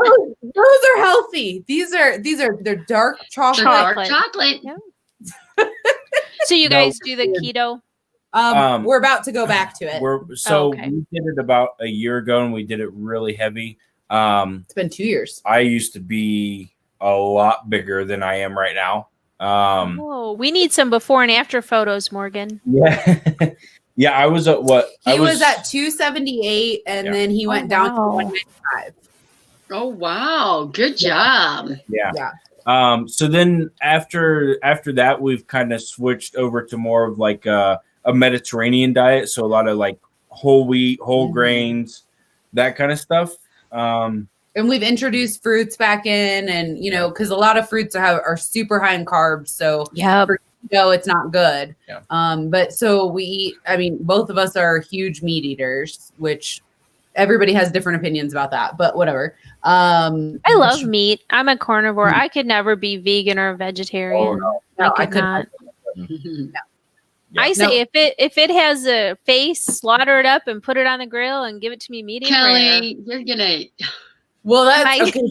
Oh, those are healthy. They're dark chocolate. Dark chocolate. Yeah. So you guys do the keto? We're about to go back to it. Okay. We did it about a year ago, and we did it really heavy. It's been 2 years. I used to be a lot bigger than I am right now. Whoa, we need some before and after photos, Morgan. Yeah, yeah. I was at what? He was at 278, and then he went down to 195. Oh wow, good job. Yeah. Yeah. So then after that, we've kind of switched over to more of like a Mediterranean diet. So a lot of like whole wheat, whole grains, that kind of stuff. And we've introduced fruits back in, and because a lot of fruits are super high in carbs. So for keto, it's not good. Yeah. But so we eat. I mean, both of us are huge meat eaters, which everybody has different opinions about that. But whatever. I love meat. I'm a carnivore. I could never be vegan or vegetarian. No, I could not. No. I say if it has a face, slaughter it up and put it on the grill and give it to me medium rare. Kelly, you're gonna. Well, that's okay.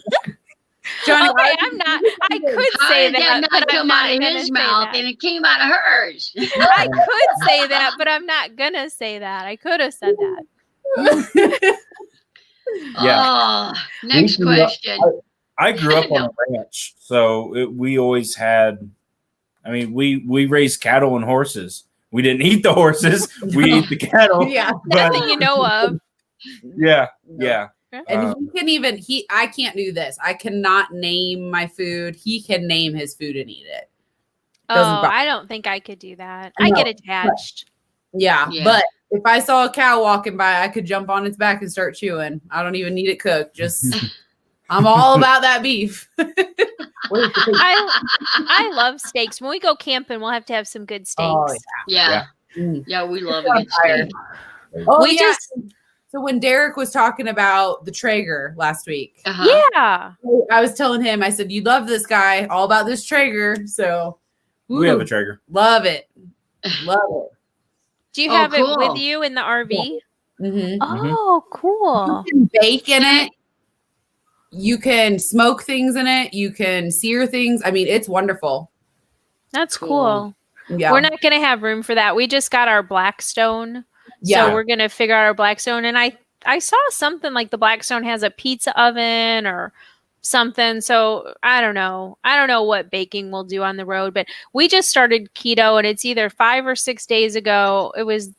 Jonnie, okay, I'm not. I could How say did that, not but come I'm not out of gonna his say mouth that. and it came out of hers. I could say that, but I'm not gonna say that. I could have said that. Yeah. Oh, next question. I grew up on a ranch, so we always had. I mean, we raised cattle and horses. We didn't eat the horses. We ate the cattle. Yeah. Nothing you know of. Yeah. And I can't do this. I cannot name my food. He can name his food and eat it. I don't think I could do that. I get attached. Yeah. Yeah. But if I saw a cow walking by, I could jump on its back and start chewing. I don't even need it cooked. Just, I'm all about that beef. I love steaks. When we go camping, we'll have to have some good steaks. Oh, Yeah. Yeah, we love a good steak. Oh, so when Derek was talking about the Traeger last week, Yeah. I was telling him, I said, you love this guy, all about this Traeger. So We have a Traeger. Love it. Love it. Do you Oh, have cool. it with you in the RV? Mm-hmm. Oh, cool. You can bake in it. You can smoke things in it. You can sear things. I mean, it's wonderful. That's Cool. cool. Yeah. We're not going to have room for that. We just got our Blackstone. Yeah. So we're going to figure out our Blackstone. And I saw something like the Blackstone has a pizza oven or something. So I don't know. I don't know what baking we'll do on the road, but we just started keto and it's either 5 or 6 days ago. It was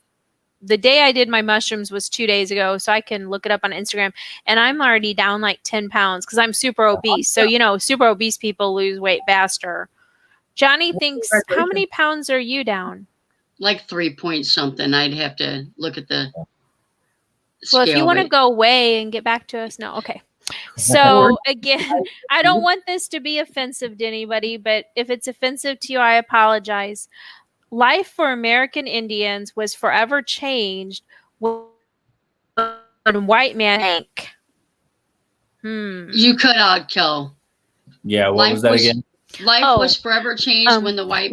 the day I did my mushrooms was 2 days ago. So I can look it up on Instagram and I'm already down like 10 pounds because I'm super obese. So, super obese people lose weight faster. Jonnie thinks, how many pounds are you down? Like 3 point something. I'd have to look at the. Well, if you scale want to weight. go away and get back to us, no. Okay. So again, I don't want this to be offensive to anybody, but if it's offensive to you, I apologize. Life for American Indians was forever changed when white man Hank. You cut out, Kel. Yeah, what was that again? Life was forever changed when the white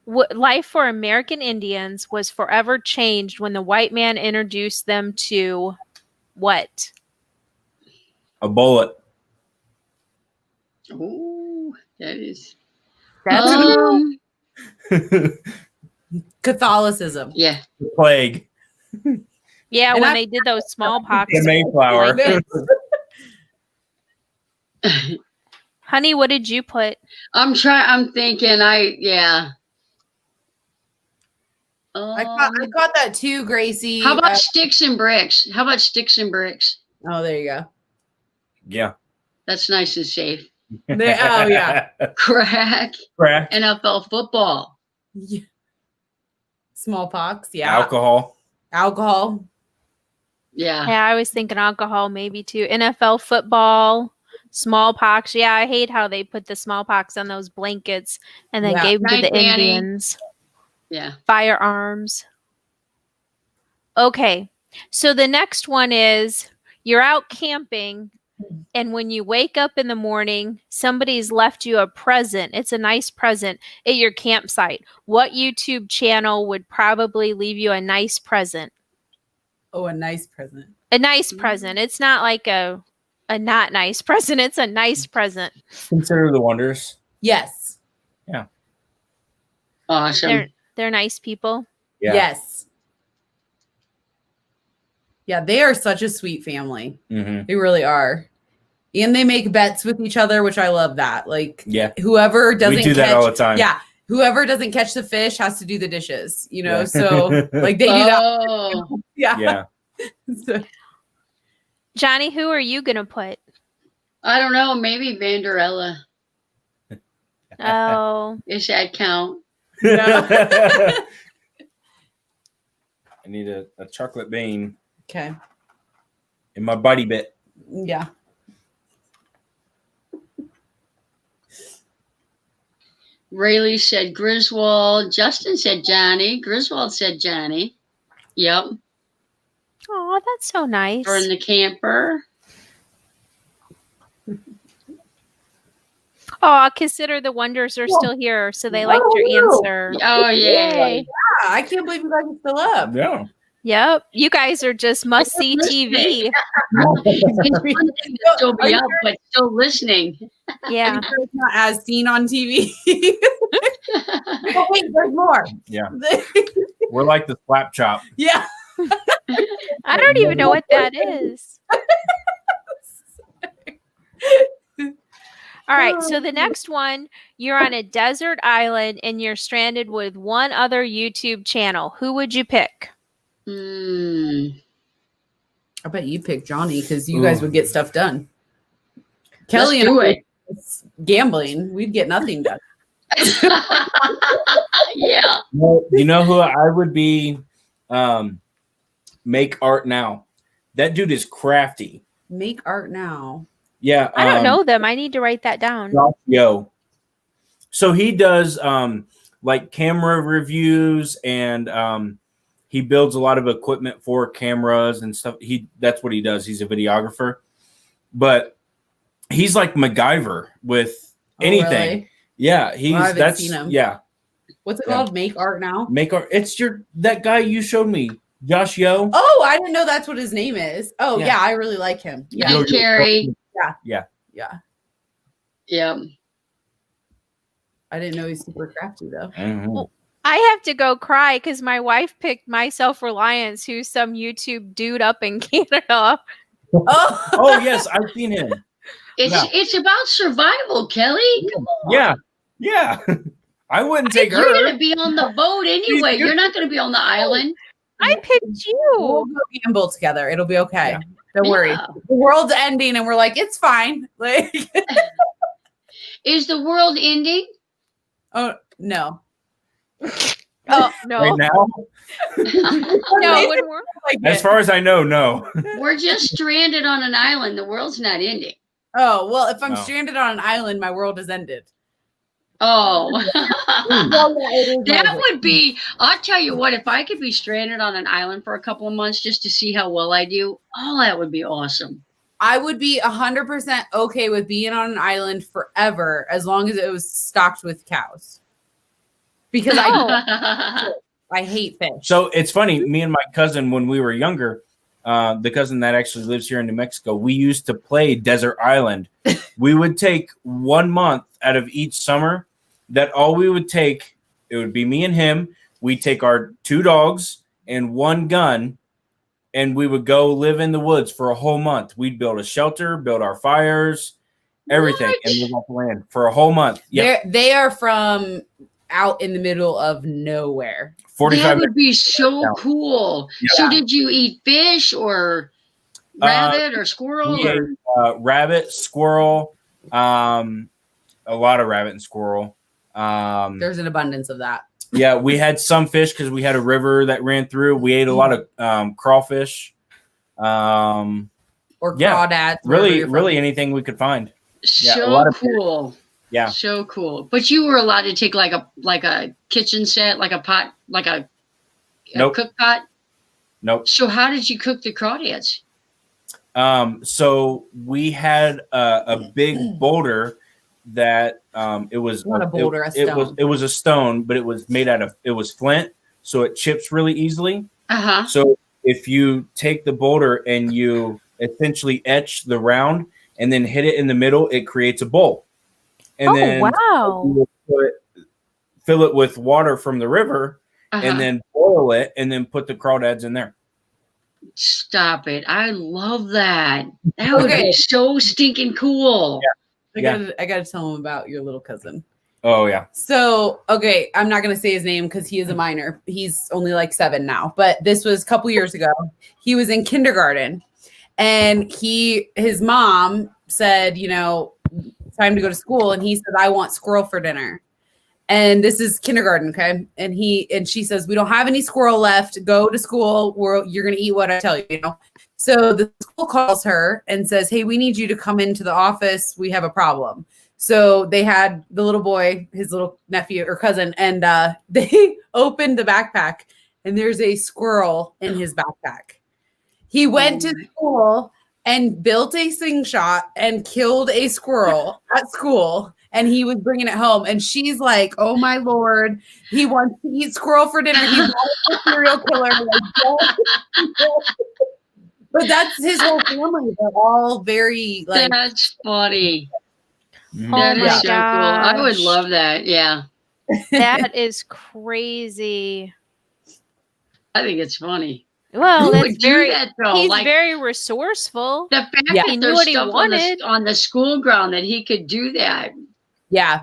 life for American Indians was forever changed when the white man introduced them to what? A bullet. Oh, that is. Catholicism. Yeah. The plague. Yeah, And when I- they did those smallpox. The Mayflower. Honey, what did you put? I'm thinking. Yeah. I caught that too, Gracie. How about sticks and bricks? How about sticks and bricks? Oh, there you go. Yeah. That's nice and safe. Oh yeah. Crack. Crack. NFL football. Yeah. Smallpox. Yeah. Alcohol. Yeah. Yeah, I was thinking alcohol maybe too. NFL football, smallpox. Yeah, I hate how they put the smallpox on those blankets and then gave them to the Indians. Yeah. Firearms. Okay. So the next one is you're out camping, and when you wake up in the morning, somebody's left you a present. It's a nice present at your campsite. What YouTube channel would probably leave you a nice present? Oh, a nice present. A nice present. It's not like a not nice present. It's a nice present. Consider the Wonders. Yes. Yeah. Awesome. They're nice people. Yeah. Yes. Yeah, they are such a sweet family. Mm-hmm. They really are. And they make bets with each other, which I love that. Like, yeah, whoever doesn't we do that all the time. Yeah. Whoever doesn't catch the fish has to do the dishes, you know? Yeah. So like they do that. Oh. Yeah. Yeah. So, Jonnie, who are you going to put? I don't know. Maybe Vanderella. Oh. Does that count? I need a chocolate bean okay. in my buddy bit. Yeah. Rayleigh said Griswold. Justin said Johnny. Griswold said Johnny. Yep. Oh, that's so nice. Burn the camper. Oh, consider the Wonders are still here, so they liked your answer. Oh, yay. Yeah, I can't believe you guys are still up. Yeah. Yep. You guys are just must-see TV. Still be up, but still listening. Yeah. I'm sure it's not as seen on TV. Oh, wait, there's more. Yeah. We're like the slap chop. Yeah. I don't even know what that is. All right, so the next one, you're on a desert island and you're stranded with one other YouTube channel. Who would you pick? I bet you pick Jonnie because you guys would get stuff done. Kelly Let's do and it. it's gambling. We'd get nothing done. Yeah. Well, you know who I would be? Make Art Now. That dude is crafty. Make art now. Yeah. I don't know them. I need to write that down. Yo. So he does like camera reviews and he builds a lot of equipment for cameras and stuff. That's what he does. He's a videographer. But he's like MacGyver with anything. Really? Yeah, I haven't seen him. Yeah. What's it called? Make art now? Make Art. It's that guy you showed me, Josh Yo. Oh, I didn't know that's what his name is. Oh, Yeah. yeah, I really like him. Yeah. Hey, Carrie. Yeah. Yeah. I didn't know he's super crafty though. Mhm. I have to go cry because my wife picked My Self-Reliance, who's some YouTube dude up in Canada. Oh, Oh yes, I've seen him. It's about survival, Kelly. Come on. Yeah. I wouldn't take You're her. going to be on the boat anyway. You're not going to be on the island. I picked we'll you. go gamble together. It'll be okay. Yeah. Don't worry. Yeah. The world's ending, and we're like, it's fine. Like, Is the world ending? oh no, Oh no, right now. no, when we're As far as I know, no. We're just stranded on an island. The world's not ending. Oh, well, if I'm No. stranded on an island, my world has ended. Oh. That That would be, I'll tell you what, if I could be stranded on an island for a couple of months just to see how well I do, oh, that would be awesome. I would be 100% okay with being on an island forever as long as it was stocked with cows. Because I hate fish. So it's funny. Me and my cousin, when we were younger, the cousin that actually lives here in New Mexico, we used to play Desert Island. We would take 1 month out of each summer. That all we would take, it would be me and him. We'd take our 2 dogs and 1 gun, and we would go live in the woods for a whole month. We'd build a shelter, build our fires, everything, and live off the land for a whole month. Yeah, They are from out in the middle of nowhere. 45 That would be so down. cool. Yeah. So did you eat fish or rabbit or squirrel? We Or? ate, rabbit, squirrel, a lot of rabbit and squirrel. There's an abundance of that. Yeah, we had some fish because we had a river that ran through. We ate a lot of crawfish. Or Yeah, crawdads. wherever you're from. really anything we could find. Yeah, a So lot of cool. Yeah. So cool. But you were allowed to take like a kitchen set, like a pot, like a Nope. cook pot. Nope. So how did you cook the crawdads? So we had a big boulder that it was Not a boulder, a stone. It was a stone, but it was made out of flint, so it chips really easily. Uh-huh. So if you take the boulder and you essentially etch the round and then hit it in the middle, it creates a bowl. And then wow. you will fill it with water from the river and then boil it and then put the crawdads in there. Stop it. I love that. That would be so stinking cool. Yeah. I gotta tell him about your little cousin. Oh, yeah. So, okay, I'm not gonna say his name because he is a minor. He's only like 7 now, but this was a couple years ago. He was in kindergarten, and his mom said, you know, time to go to school, and he said, I want squirrel for dinner. And this is kindergarten, okay? And she says, we don't have any squirrel left. Go to school. You're gonna eat what I tell you, you know. So the school calls her and says, hey, we need you to come into the office. We have a problem. So they had the little boy, his little nephew or cousin, and they opened the backpack, and there's a squirrel in his backpack. He went to school and built a slingshot and killed a squirrel at school, and he was bringing it home. And she's like, oh, my Lord, he wants to eat squirrel for dinner. He's not a serial killer. But that's his whole family. They're all very like. That's funny. Mhm. That is my so cool. I would gosh. love that. Yeah. That is crazy. I think it's funny. Well, Who that's would do very that though? he's Like very resourceful. the fact Yeah. that He knew there's what he stuff wanted. on the school ground that he could do that. Yeah.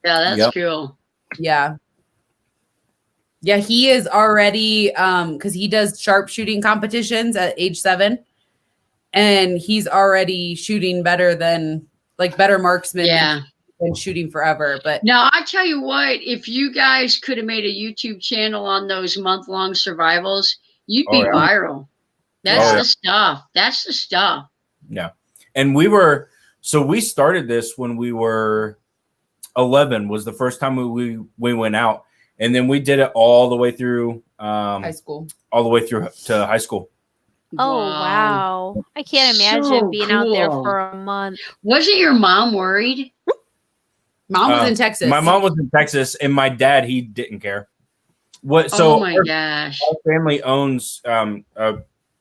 Yeah, that's Yep. cool. Yeah. Yeah, he is already because he does sharpshooting competitions at age 7, and he's already shooting better marksman Yeah. than shooting forever. But Now I tell you what, if you guys could have made a YouTube channel on those month-long survivals, you'd be Oh, yeah. viral. That's Oh, yeah. the stuff. That's the stuff. Yeah. And we started this when we were 11 was the first time we went out. And then we did it all the way through high school. all the way through to high school. Oh wow. I can't imagine So being out there cool. for a month. Wasn't your mom worried? Mom was in Texas. My mom was in Texas, and my dad, he didn't care. So oh my gosh. our family owns a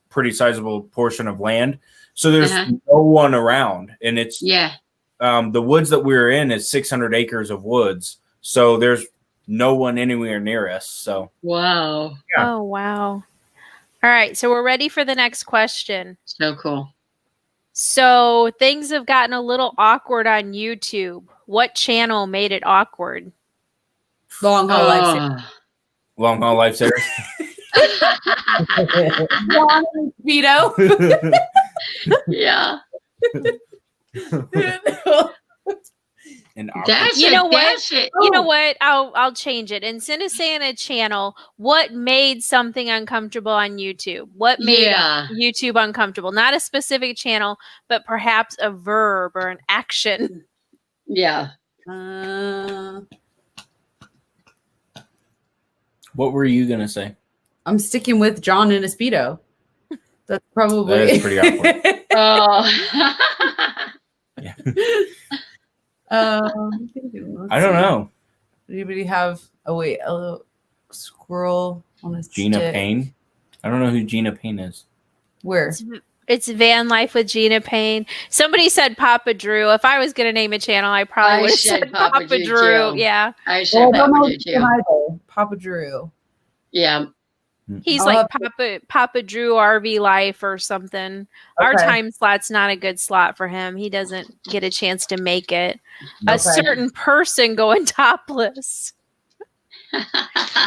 pretty sizable portion of land. So there's no one around, and it's Yeah. the woods that we were in is 600 acres of woods. So there's no one anywhere near us. So Wow. Yeah. Oh wow. All right, so we're ready for the next question. So cool. So things have gotten a little awkward on YouTube. What channel made it awkward? Longhaul Lifesavers. Longhaul Lifesavers. Vito. Yeah. And That's You know what? That's it. You know what? I'll change it. Instead of saying a channel, what made something uncomfortable on YouTube? What made YouTube uncomfortable? Not a specific channel, but perhaps a verb or an action. Yeah. What were you gonna say? I'm sticking with John in a Speedo. That's probably That is pretty awkward. Oh. Yeah. I don't know. Anybody have? Oh wait, a little squirrel on a Gina stick. Payne. I don't know who Gina Payne is. Where? It's Van Life with Gina Payne. Somebody said Papa Drew. If I was going to name a channel, I probably would have said Papa Drew. Yeah. I said Papa Drew too. Papa Drew. Yeah. He's like Papa Drew RV Life or something. Okay. Our time slot's not a good slot for him. He doesn't get a chance to make it. Okay. A certain person going topless.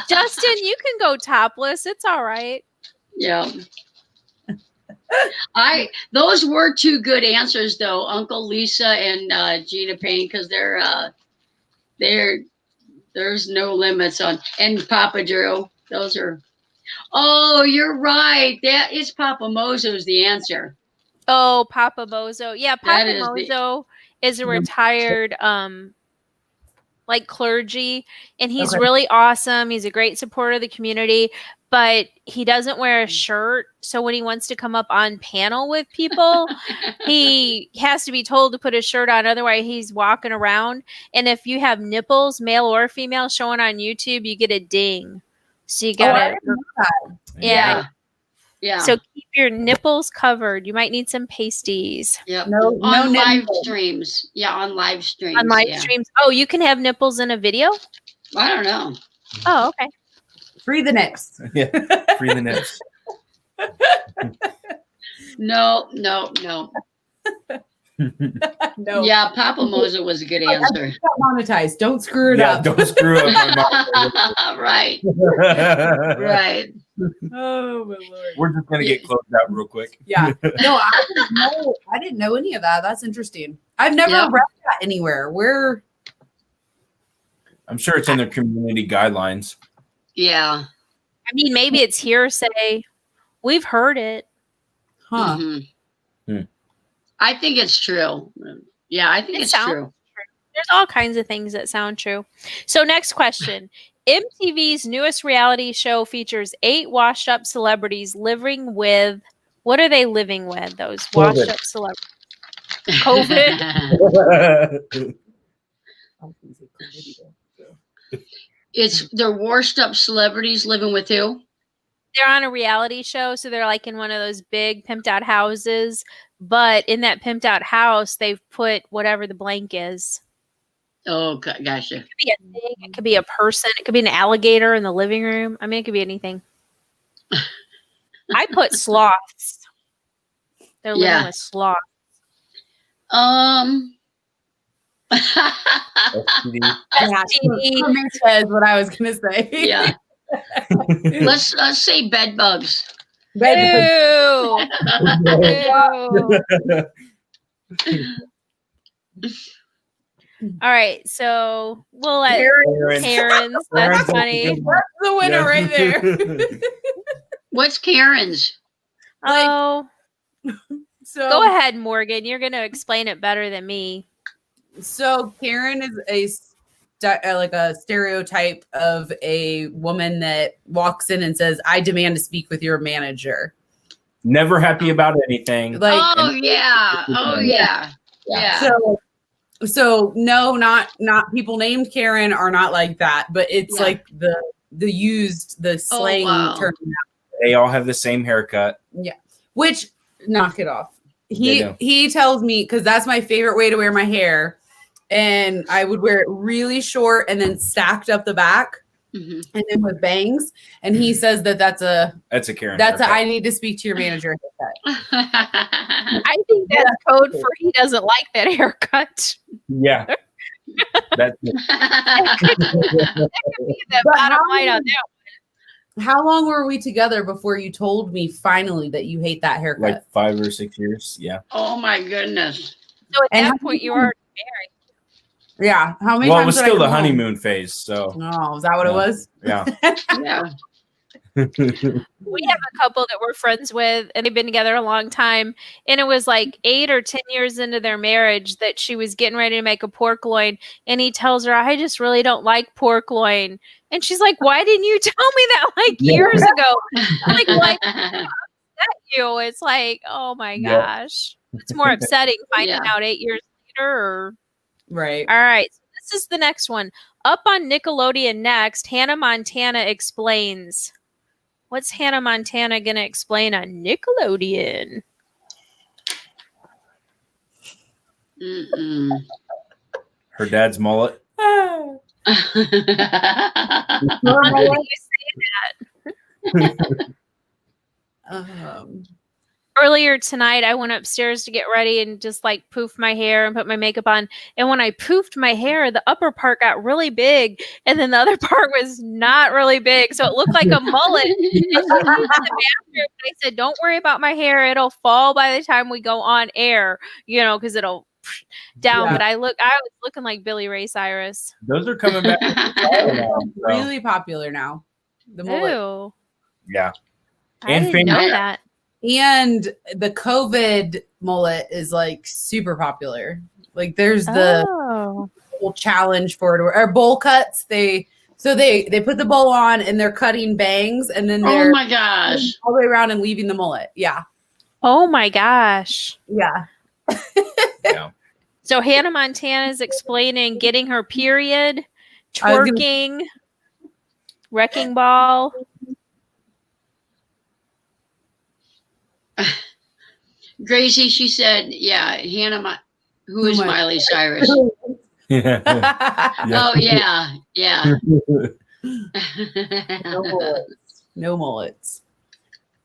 Justin, you can go topless. It's all right. Yeah. Those were two good answers though, Uncle Lisa and Gina Payne, because there's no limits on, and Papa Drew. Those are. Oh, you're right. That is Papa Mozo's the answer. Oh, Papa Mozo. Yeah, Papa Mozo is a retired like clergy, and he's really awesome. He's a great supporter of the community, but he doesn't wear a shirt. So when he wants to come up on panel with people, he has to be told to put his shirt on. Otherwise, he's walking around. And if you have nipples, male or female, showing on YouTube, you get a ding. So you gotta, yeah. So keep your nipples covered. You might need some pasties. Yep. No live streams. Yeah, on live streams. On live streams. Oh, you can have nipples in a video? I don't know. Oh, okay. Free the nips. Yeah, free the nips. No. No. Yeah, Papa Mozo was a good answer. Monetized. Don't screw it up. Don't screw up my mom. Right. Right. Oh my Lord. We're just gonna get closed out real quick. Yeah. No, I didn't know any of that. That's interesting. I've never read that anywhere. Where? I'm sure it's in their community guidelines. Yeah. I mean, maybe it's hearsay. We've heard it. Huh. Mm-hmm. I think it's true. Yeah, I think it's true. There's all kinds of things that sound true. So next question. MTV's newest reality show features 8 washed up celebrities living with, what are they living with? Those washed up celebrities. COVID. They're washed up celebrities living with who? They're on a reality show, so they're like in one of those big pimped out houses. But in that pimped out house, they've put whatever the blank is. Oh, gotcha. It could be a thing. It could be a person. It could be an alligator in the living room. I mean, it could be anything. I put sloths. They're living with sloths. STD says what I was going to say. Yeah. Let's say bed bugs. Ew. All right, so we'll let Karen's. That's funny. That's the winner right there. What's Karen's? Oh, so go ahead, Morgan. You're going to explain it better than me. So Karen is like a stereotype of a woman that walks in and says, "I demand to speak with your manager." Never happy about anything. Like, oh yeah. So no, not people named Karen are not like that, but it's like the slang term. They all have the same haircut. Yeah, which knock it off. He tells me, because that's my favorite way to wear my hair, and I would wear it really short and then stacked up the back. Mm-hmm. And then with bangs, and he says that's a Karen. I need to speak to your manager. I think that's code for he doesn't like that haircut. Yeah, that's it. That could be the bottom line on that one. How long were we together before you told me finally that you hate that haircut? Like 5 or 6 years. Yeah. Oh my goodness. So at that point, you were already married. Yeah. How many Well, it times was did I still the come home? honeymoon phase. So, Oh, is that what it was? yeah. Yeah. We have a couple that we're friends with, and they've been together a long time. And it was like 8 or 10 years into their marriage that she was getting ready to make a pork loin. And he tells her, I just really don't like pork loin. And she's like, why didn't you tell me that like years ago? I'm like, well, I met you. It's like, oh my gosh. It's more upsetting finding Yeah. out 8 years later. Or... Right. All right. So this is the next one. Up on Nickelodeon next, Hannah Montana explains. What's Hannah Montana going to explain on Nickelodeon? Her dad's mullet. Why did you say that? Earlier tonight, I went upstairs to get ready and just like poof my hair and put my makeup on. And when I poofed my hair, the upper part got really big, and then the other part was not really big, so it looked like a mullet. And she came to the bathroom, and I said, "Don't worry about my hair; it'll fall by the time we go on air, because it'll down." Yeah. But I was looking like Billy Ray Cyrus. Those are coming back. Really popular now. The mullet. Ooh, Yeah. I And didn't know famous. that. And the COVID mullet is like super popular. Like there's the Oh. whole challenge for it, or bowl cuts. They put the bowl on and they're cutting bangs, and then Oh they're my gosh. all the way around and leaving the mullet. Yeah. Oh my gosh. Yeah. Yeah. So Hannah Montana is explaining getting her period, I was gonna- twerking, wrecking ball. Gracie, she said, yeah, Hannah, who is Who am I? Miley Cyrus? Yeah. Oh, yeah. Yeah. No mullets.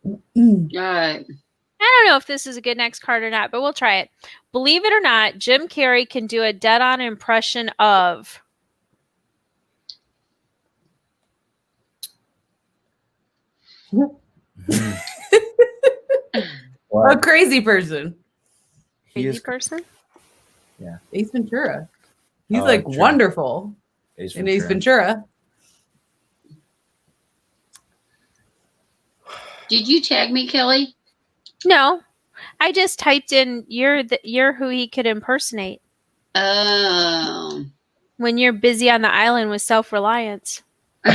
All right. I don't know if this is a good next card or not, but we'll try it. Believe it or not, Jim Carrey can do a dead-on impression of. A crazy person. Crazy person? Ace Ventura. He's Oh, like true. wonderful Ace in Ace Ventura. Ventura. Did you tag me, Kelly? No. I just typed in you're who he could impersonate Oh. when you're busy on the island with self-reliance. Who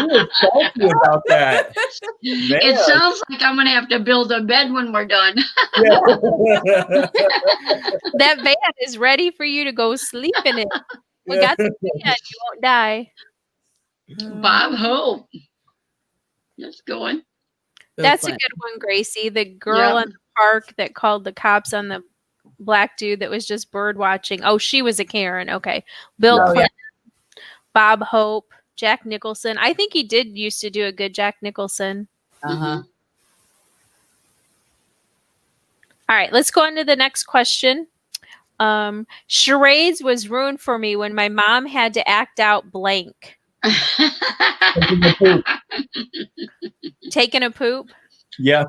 was salty about that? It sounds like I'm going to have to build a bed when we're done. That van is ready for you to go sleep in it. We got the van. You won't die. Bob Hope. That's going. That's a good one, Gracie. The girl Yeah. in the park that called the cops on the black dude that was just bird watching. Oh, she was a Karen. Okay. Bill Oh, Clinton, Bob Hope, Jack Nicholson. I think he did used to do a good Jack Nicholson. Uh-huh. All right, let's go on to the next question. Charades was ruined for me when my mom had to act out blank. Taking a poop. Yeah.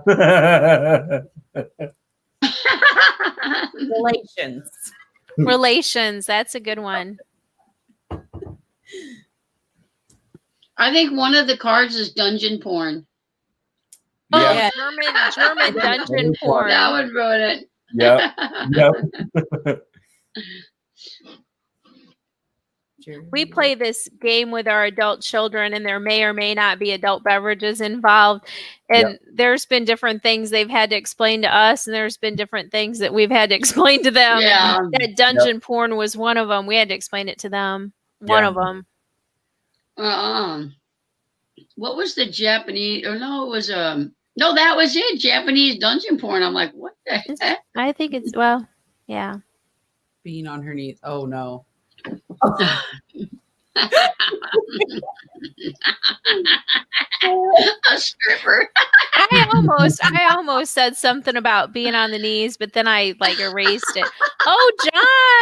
Relations. Relations. That's a good one. I think one of the cards is dungeon porn. Oh, Yeah. German dungeon porn. That would ruin it. Yep. Yep. We play this game with our adult children, and there may or may not be adult beverages involved. And there's been different things they've had to explain to us, and there's been different things that we've had to explain to them. Yeah. And that dungeon porn was one of them. We had to explain it to them. One Yeah. of them. What was the Japanese? Or no, it was no, that was it. Japanese dungeon porn. I'm like, what the heck? I think it's, well, yeah. Being on her knees. Oh no. A stripper. I almost said something about being on the knees, but then I like erased it. Oh,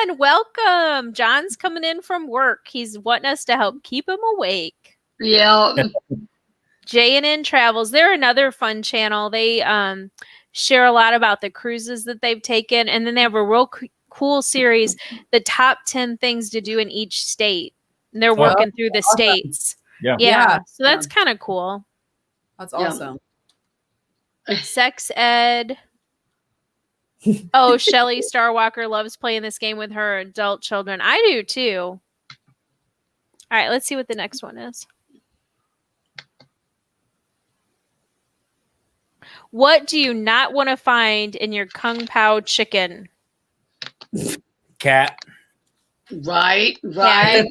John, welcome. John's coming in from work. He's wanting us to help keep him awake. Yeah. J&N Travels. They're another fun channel. They share a lot about the cruises that they've taken, and then they have a real cool series, the top 10 things to do in each state. And they're working through the states. Yeah. Yeah. So that's kind of cool. That's Yeah. awesome. Sex ed. Oh, Shelly Starwalker loves playing this game with her adult children. I do too. All right, let's see what the next one is. What do you not want to find in your Kung Pao chicken? Cat. Right. Yeah.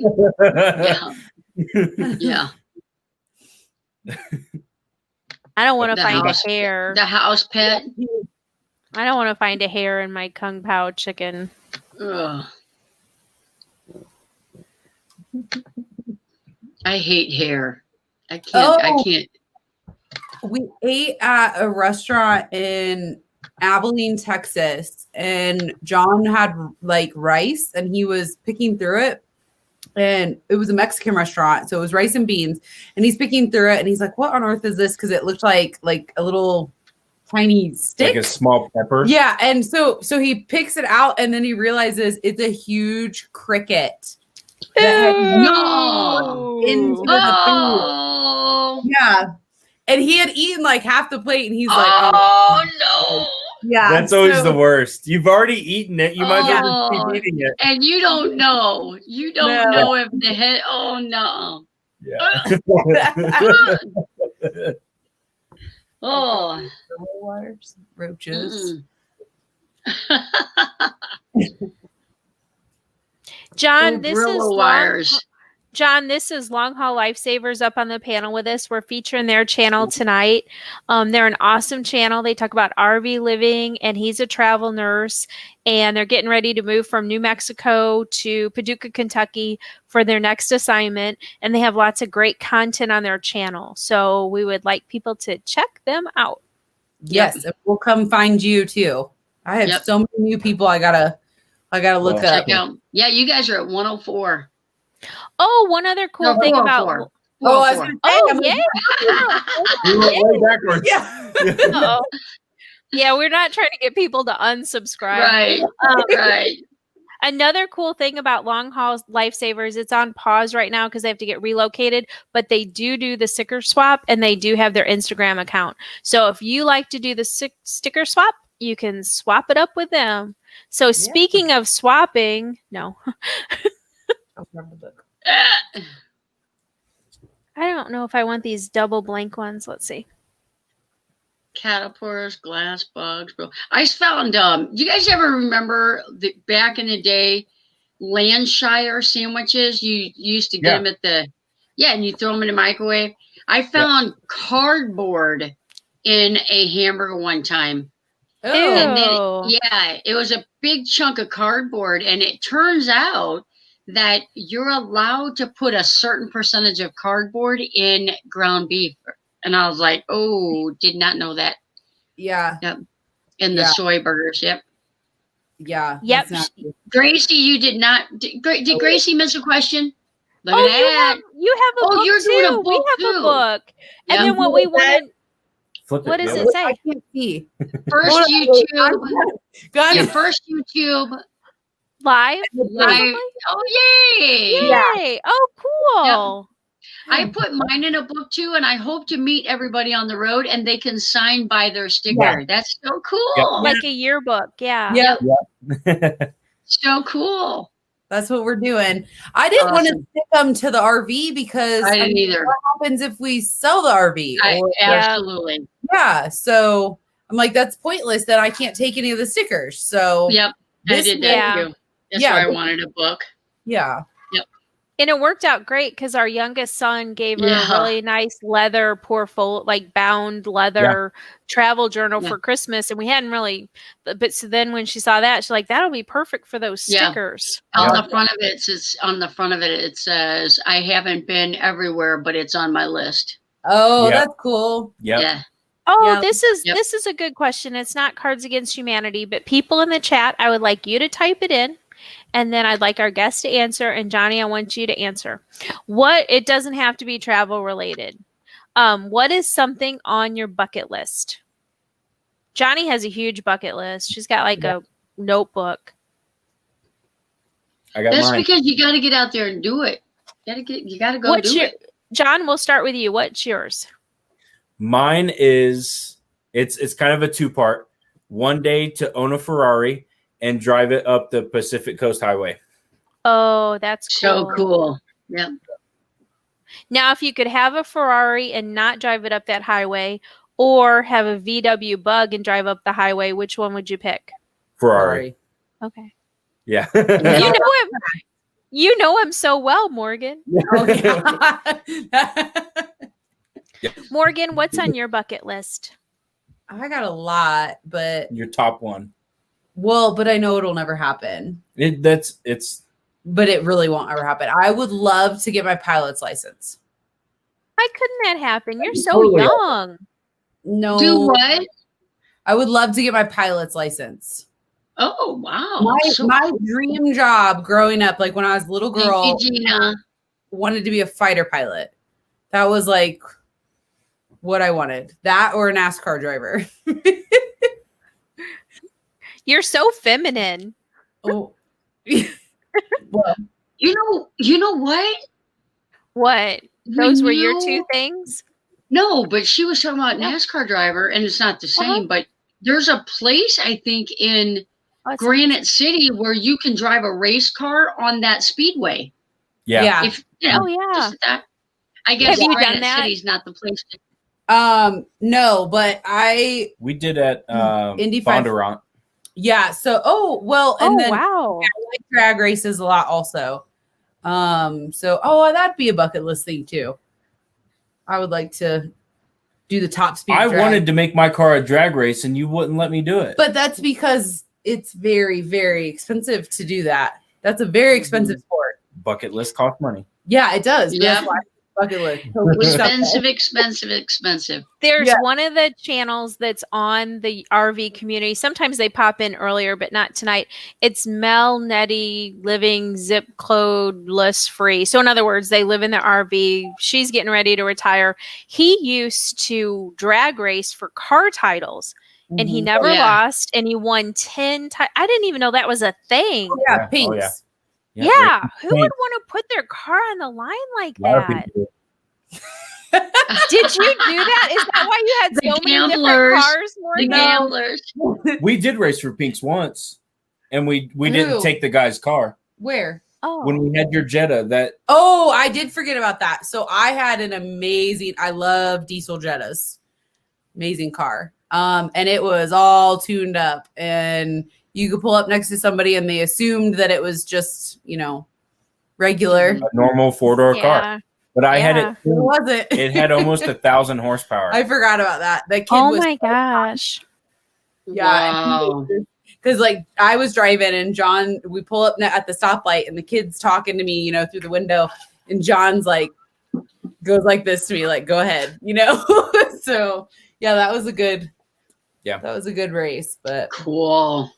Yeah. I don't want to The find house- a hair. The house pet. I don't want to find a hair in my Kung Pao chicken. Ugh. I hate hair. I can't. We ate at a restaurant in Abilene, Texas, and John had like rice and he was picking through it. And it was a Mexican restaurant, so it was rice and beans. And he's picking through it and he's like, "What on earth is this?" Because it looked like a little tiny stick. Like a small pepper. Yeah, and so he picks it out and then he realizes it's a huge cricket. No. Into the Oh. food. Yeah. And he had eaten like half the plate and he's like, Oh no. yeah. That's always the worst. You've already eaten it. You might as well Oh. keep eating it. And you don't know. You don't know if the head. Oh no. Yeah. Oh. Roaches. John, this is Gorilla wires. John, this is Longhaul Lifesavers up on the panel with us. We're featuring their channel tonight. They're an awesome channel. They talk about RV living, and he's a travel nurse. And they're getting ready to move from New Mexico to Paducah, Kentucky for their next assignment. And they have lots of great content on their channel. So we would like people to check them out. Yes, and we'll come find you too. I have so many new people I gotta look up. Check out. Yeah, you guys are at 104. Oh, one other cool thing about. 404. Oh, I was gonna say, Oh, yeah. We went way backwards. Yeah. Uh-oh. Yeah, we're not trying to get people to unsubscribe. Right. Right. Another cool thing about Longhaul Lifesavers, it's on pause right now because they have to get relocated, but they do the sticker swap and they do have their Instagram account. So if you like to do the sticker swap, you can swap it up with them. So speaking of swapping, no. I don't know if I want these double blank ones. Let's see. Caterpillars, glass bugs, bro. I found. You guys ever remember back in the day, Landshire sandwiches? You used to get them at the, and you throw them in the microwave. I found cardboard in a hamburger one time. Ew. And then, it was a big chunk of cardboard, and it turns out that you're allowed to put a certain percentage of cardboard in ground beef. And I was like, oh, did not know that. Yeah. Yep. In the soy burgers. Yep. Yeah. Yep. Gracie, you did not. Did Gracie miss a question? Look at that. You have a book you're too. doing a book We have too. a book. And Yeah. then what we wanted. Flip it. What does it I say? can't see. First YouTube. Got Yeah, it. first YouTube. Live? Live. Oh, yay. Yay. Oh, cool. I put mine in a book too, and I hope to meet everybody on the road and they can sign by their sticker. Yeah. That's so cool. Yep. Like a yearbook. Yeah. Yeah. So cool. That's what we're doing. I didn't want to stick them to the RV because I didn't either. What happens if we sell the RV? Absolutely. Yeah. So I'm like, that's pointless. Then I can't take any of the stickers. So Yep. I did that too. That's why I wanted a book. Yeah. And it worked out great because our youngest son gave her a really nice leather portfolio, like bound leather travel journal for Christmas. And we hadn't really, but so then when she saw that, she's like, that'll be perfect for those stickers. On the front of it, it says, I haven't been everywhere, but it's on my list. Oh, that's cool. Yeah. Oh, this is a good question. It's not Cards Against Humanity, but people in the chat, I would like you to type it in. And then I'd like our guest to answer. And Jonnie, I want you to answer. It doesn't have to be travel related. What is something on your bucket list? Jonnie has a huge bucket list. She's got like a notebook. I got That's mine. because you got to get out there and do it. You got to go do it. John, we'll start with you. What's yours? Mine is it's kind of a two-part. One day to own a Ferrari and drive it up the Pacific Coast Highway. Oh, that's cool. So cool. Yeah. Now, if you could have a Ferrari and not drive it up that highway, or have a VW Bug and drive up the highway, which one would you pick? Ferrari. Okay. Yeah. You know him so well, Morgan. Morgan, what's on your bucket list? I got a lot, but Your top one. but I know it'll never happen. But it really won't ever happen. I would love to get my pilot's license. Why couldn't that happen? You're so Totally. young. No. Do what? I would love to get my pilot's license. Oh, wow. My dream job growing up, like when I was a little girl, Thank you, Gina. wanted to be a fighter pilot. That was like what I wanted. That or a NASCAR driver. You're so feminine. Oh. Well, You know what? What? Those were your two things? No, but she was talking about NASCAR driver, and it's not the same, but there's a place, I think, in Granite City where you can drive a race car on that speedway. yeah. If, just that. I guess Have you done Granite that? City's not the place to. no, but We did at Indy Bondurant. Yeah. So, and then wow. I like drag races a lot also. That'd be a bucket list thing too. I would like to do the top speed. I drag. wanted to make my car a drag race and you wouldn't let me do it. But that's because it's very, very expensive to do that. That's a very expensive sport. Bucket list costs money. Yeah, it does. Yeah. That's why it's bucket list. Expensive. There's one of the channels that's on the RV community. Sometimes they pop in earlier, but not tonight. It's Mel Nettie living zip code list free. So in other words, they live in the RV. She's getting ready to retire. He used to drag race for car titles. And he never lost, and he won 10 times. I didn't even know that was a thing. Oh, yeah, Pinks. Yeah. Who would want to put their car on the line like that? Did you do that? Is that why you had so many different cars? The gamblers. We did race for Pinks once, and we didn't take the guy's car. Where? Oh. When we had your Jetta, that. Oh, I did forget about that. So I had an amazing. I love diesel Jettas. Amazing car. And it was all tuned up, and you could pull up next to somebody and they assumed that it was just, regular. A normal four-door car. But I had it. It wasn't. It had almost 1,000 horsepower. I forgot about that. That kid oh my gosh. Yeah. Wow. Because I was driving and John, we pull up at the stoplight and the kid's talking to me, through the window, and John's goes like this to me, go ahead, So yeah, that was a good race, but cool.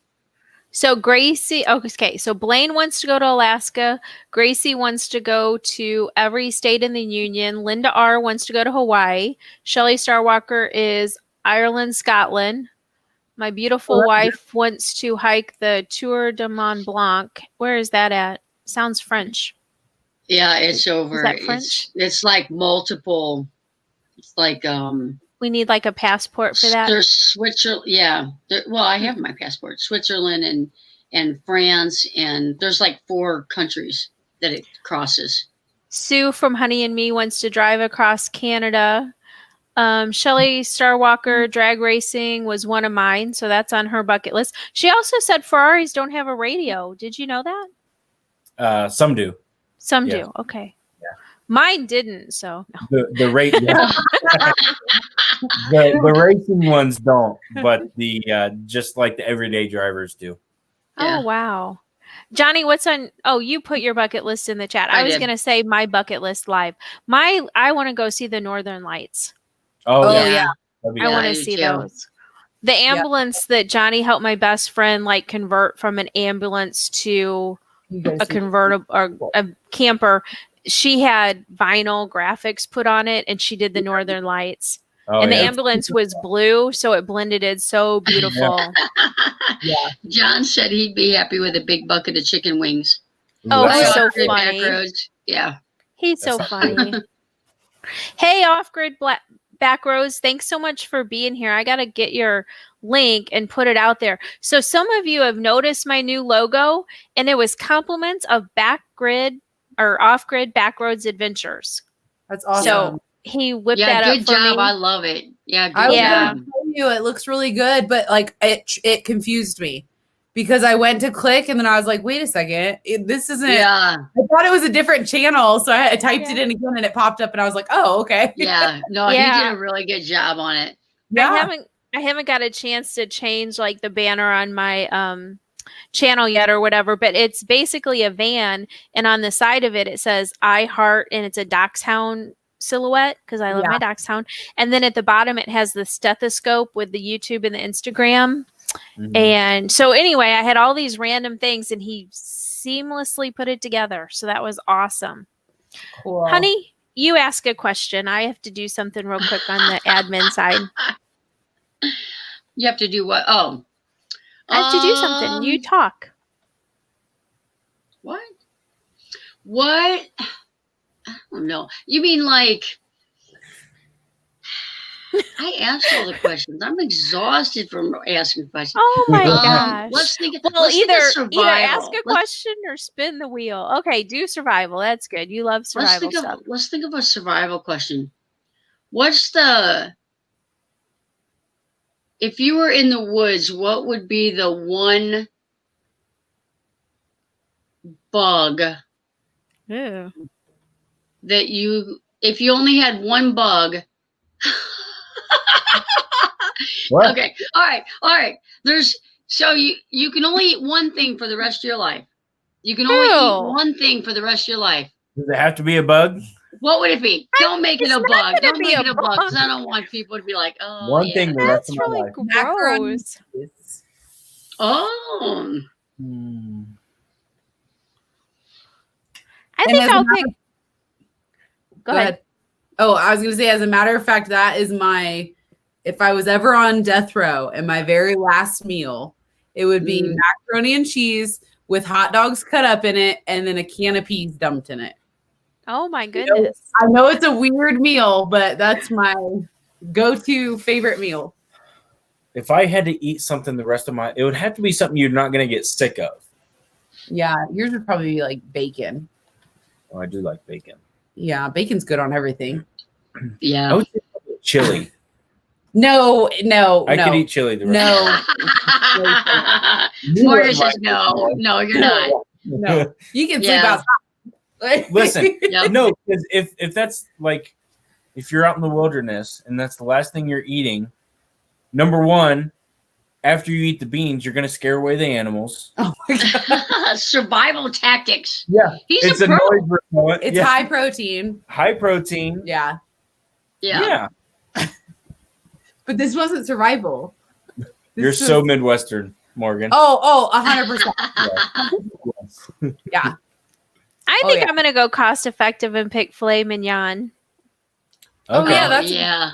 So Gracie, okay, so Blaine wants to go to Alaska. Gracie wants to go to every state in the Union. Linda R. wants to go to Hawaii. Shelley Starwalker is Ireland, Scotland. My beautiful wife wants to hike the Tour de Mont Blanc. Where is that at? Sounds French. Yeah, it's over. Is that French? It's like multiple. It's like we need a passport for that. There's Switzerland. Yeah. I have my passport. Switzerland and France, and there's 4 countries that it crosses. Sue from Honey and Me wants to drive across Canada. Shelley Starwalker drag racing was one of mine, so that's on her bucket list. She also said Ferraris don't have a radio. Did you know that? Some do. Some do. Okay. Yeah. Mine didn't. So no. the racing ones don't, but the just like the everyday drivers do. Oh wow. Jonnie, what's on? Oh, you put your bucket list in the chat. I was gonna say my bucket list live. I want to go see the Northern Lights. Oh yeah. I want to see those. The ambulance that Jonnie helped my best friend convert from an ambulance to a convertible or a camper. She had vinyl graphics put on it, and she did the Northern Lights. Oh, and the ambulance was blue, so it blended in so beautiful. Yeah. John said he'd be happy with a big bucket of chicken wings. Oh, That's he's not so Off-grid funny. Backroads. Yeah. He's so That's funny. Hey, Off-Grid Backroads, thanks so much for being here. I got to get your link and put it out there. So some of you have noticed my new logo, and it was compliments of Backgrid or Off-Grid Backroads Adventures. That's awesome. So he whipped Yeah, that up good for job. me. I love it. Yeah, I good was Yeah. gonna tell you it looks really good, but like it confused me because I went to click and then I was like, wait a second, this isn't. Yeah, I thought it was a different channel, so I typed it Yeah. in again and it popped up, and I was like, oh, okay. yeah. No, he Yeah. did a really good job on it. Yeah. I haven't got a chance to change like the banner on my channel yet or whatever, but it's basically a van, and on the side of it says I heart, and it's a dachshund silhouette because I love Yeah. my dachshund. And then at the bottom it has the stethoscope with the YouTube and the Instagram. Mhm. And so anyway, I had all these random things and he seamlessly put it together. So that was awesome. Cool. Honey, you ask a question. I have to do something real quick on the admin side. You have to do what? Oh, I have to do something. You talk. What? What? I don't know. You mean like I asked all the questions. I'm exhausted from asking questions. Oh my gosh. Let's think. Well, let's think of either survival. ask a Let's- question or spin the wheel. Okay, do survival. That's good. You love survival stuff. Let's think of a survival question. What's the if you were in the woods, what would be the one bug Ew. that you if you only had one bug? What? Okay. All right. There's so you can only eat one thing for the rest of your life. You can only eat Ew. one thing for the rest of your life. Does it have to be a bug? What would it be? Don't make it It's a not bug. gonna Don't be make a it a bug. 'Cause I bug. don't want people to be like, oh, One yeah. thing the rest That's of my really life. gross. Oh, Hmm. I And think as a I'll matter- pick. Go ahead. Oh, I was gonna say, as a matter of fact, that is my. If I was ever on death row, and my very last meal, it would be macaroni and cheese with hot dogs cut up in it, and then a can of peas dumped in it. Oh my goodness. I know it's a weird meal, but that's my go-to favorite meal. If I had to eat something the rest of my, it would have to be something you're not going to get sick of. Yeah, yours would probably be like bacon. Oh, I do like bacon. Yeah, bacon's good on everything. yeah. I would say chili. No. I could eat chili the rest of No, Morgan says no. No, you're not. no. You can sleep Yeah. outside. Listen, Yep. no, because if that's like, if you're out in the wilderness and that's the last thing you're eating, number one, after you eat the beans, you're going to scare away the animals. Oh my God. Survival tactics. Yeah. He's It's a a pro. noise repellent. It's Yeah. high protein. High protein. Yeah. Yeah. But this wasn't survival. This You're was- so Midwestern, Morgan. Oh, 100%. Yeah. I Oh, think yeah. I'm going to go cost effective and pick filet mignon. Oh, yeah, that's- yeah.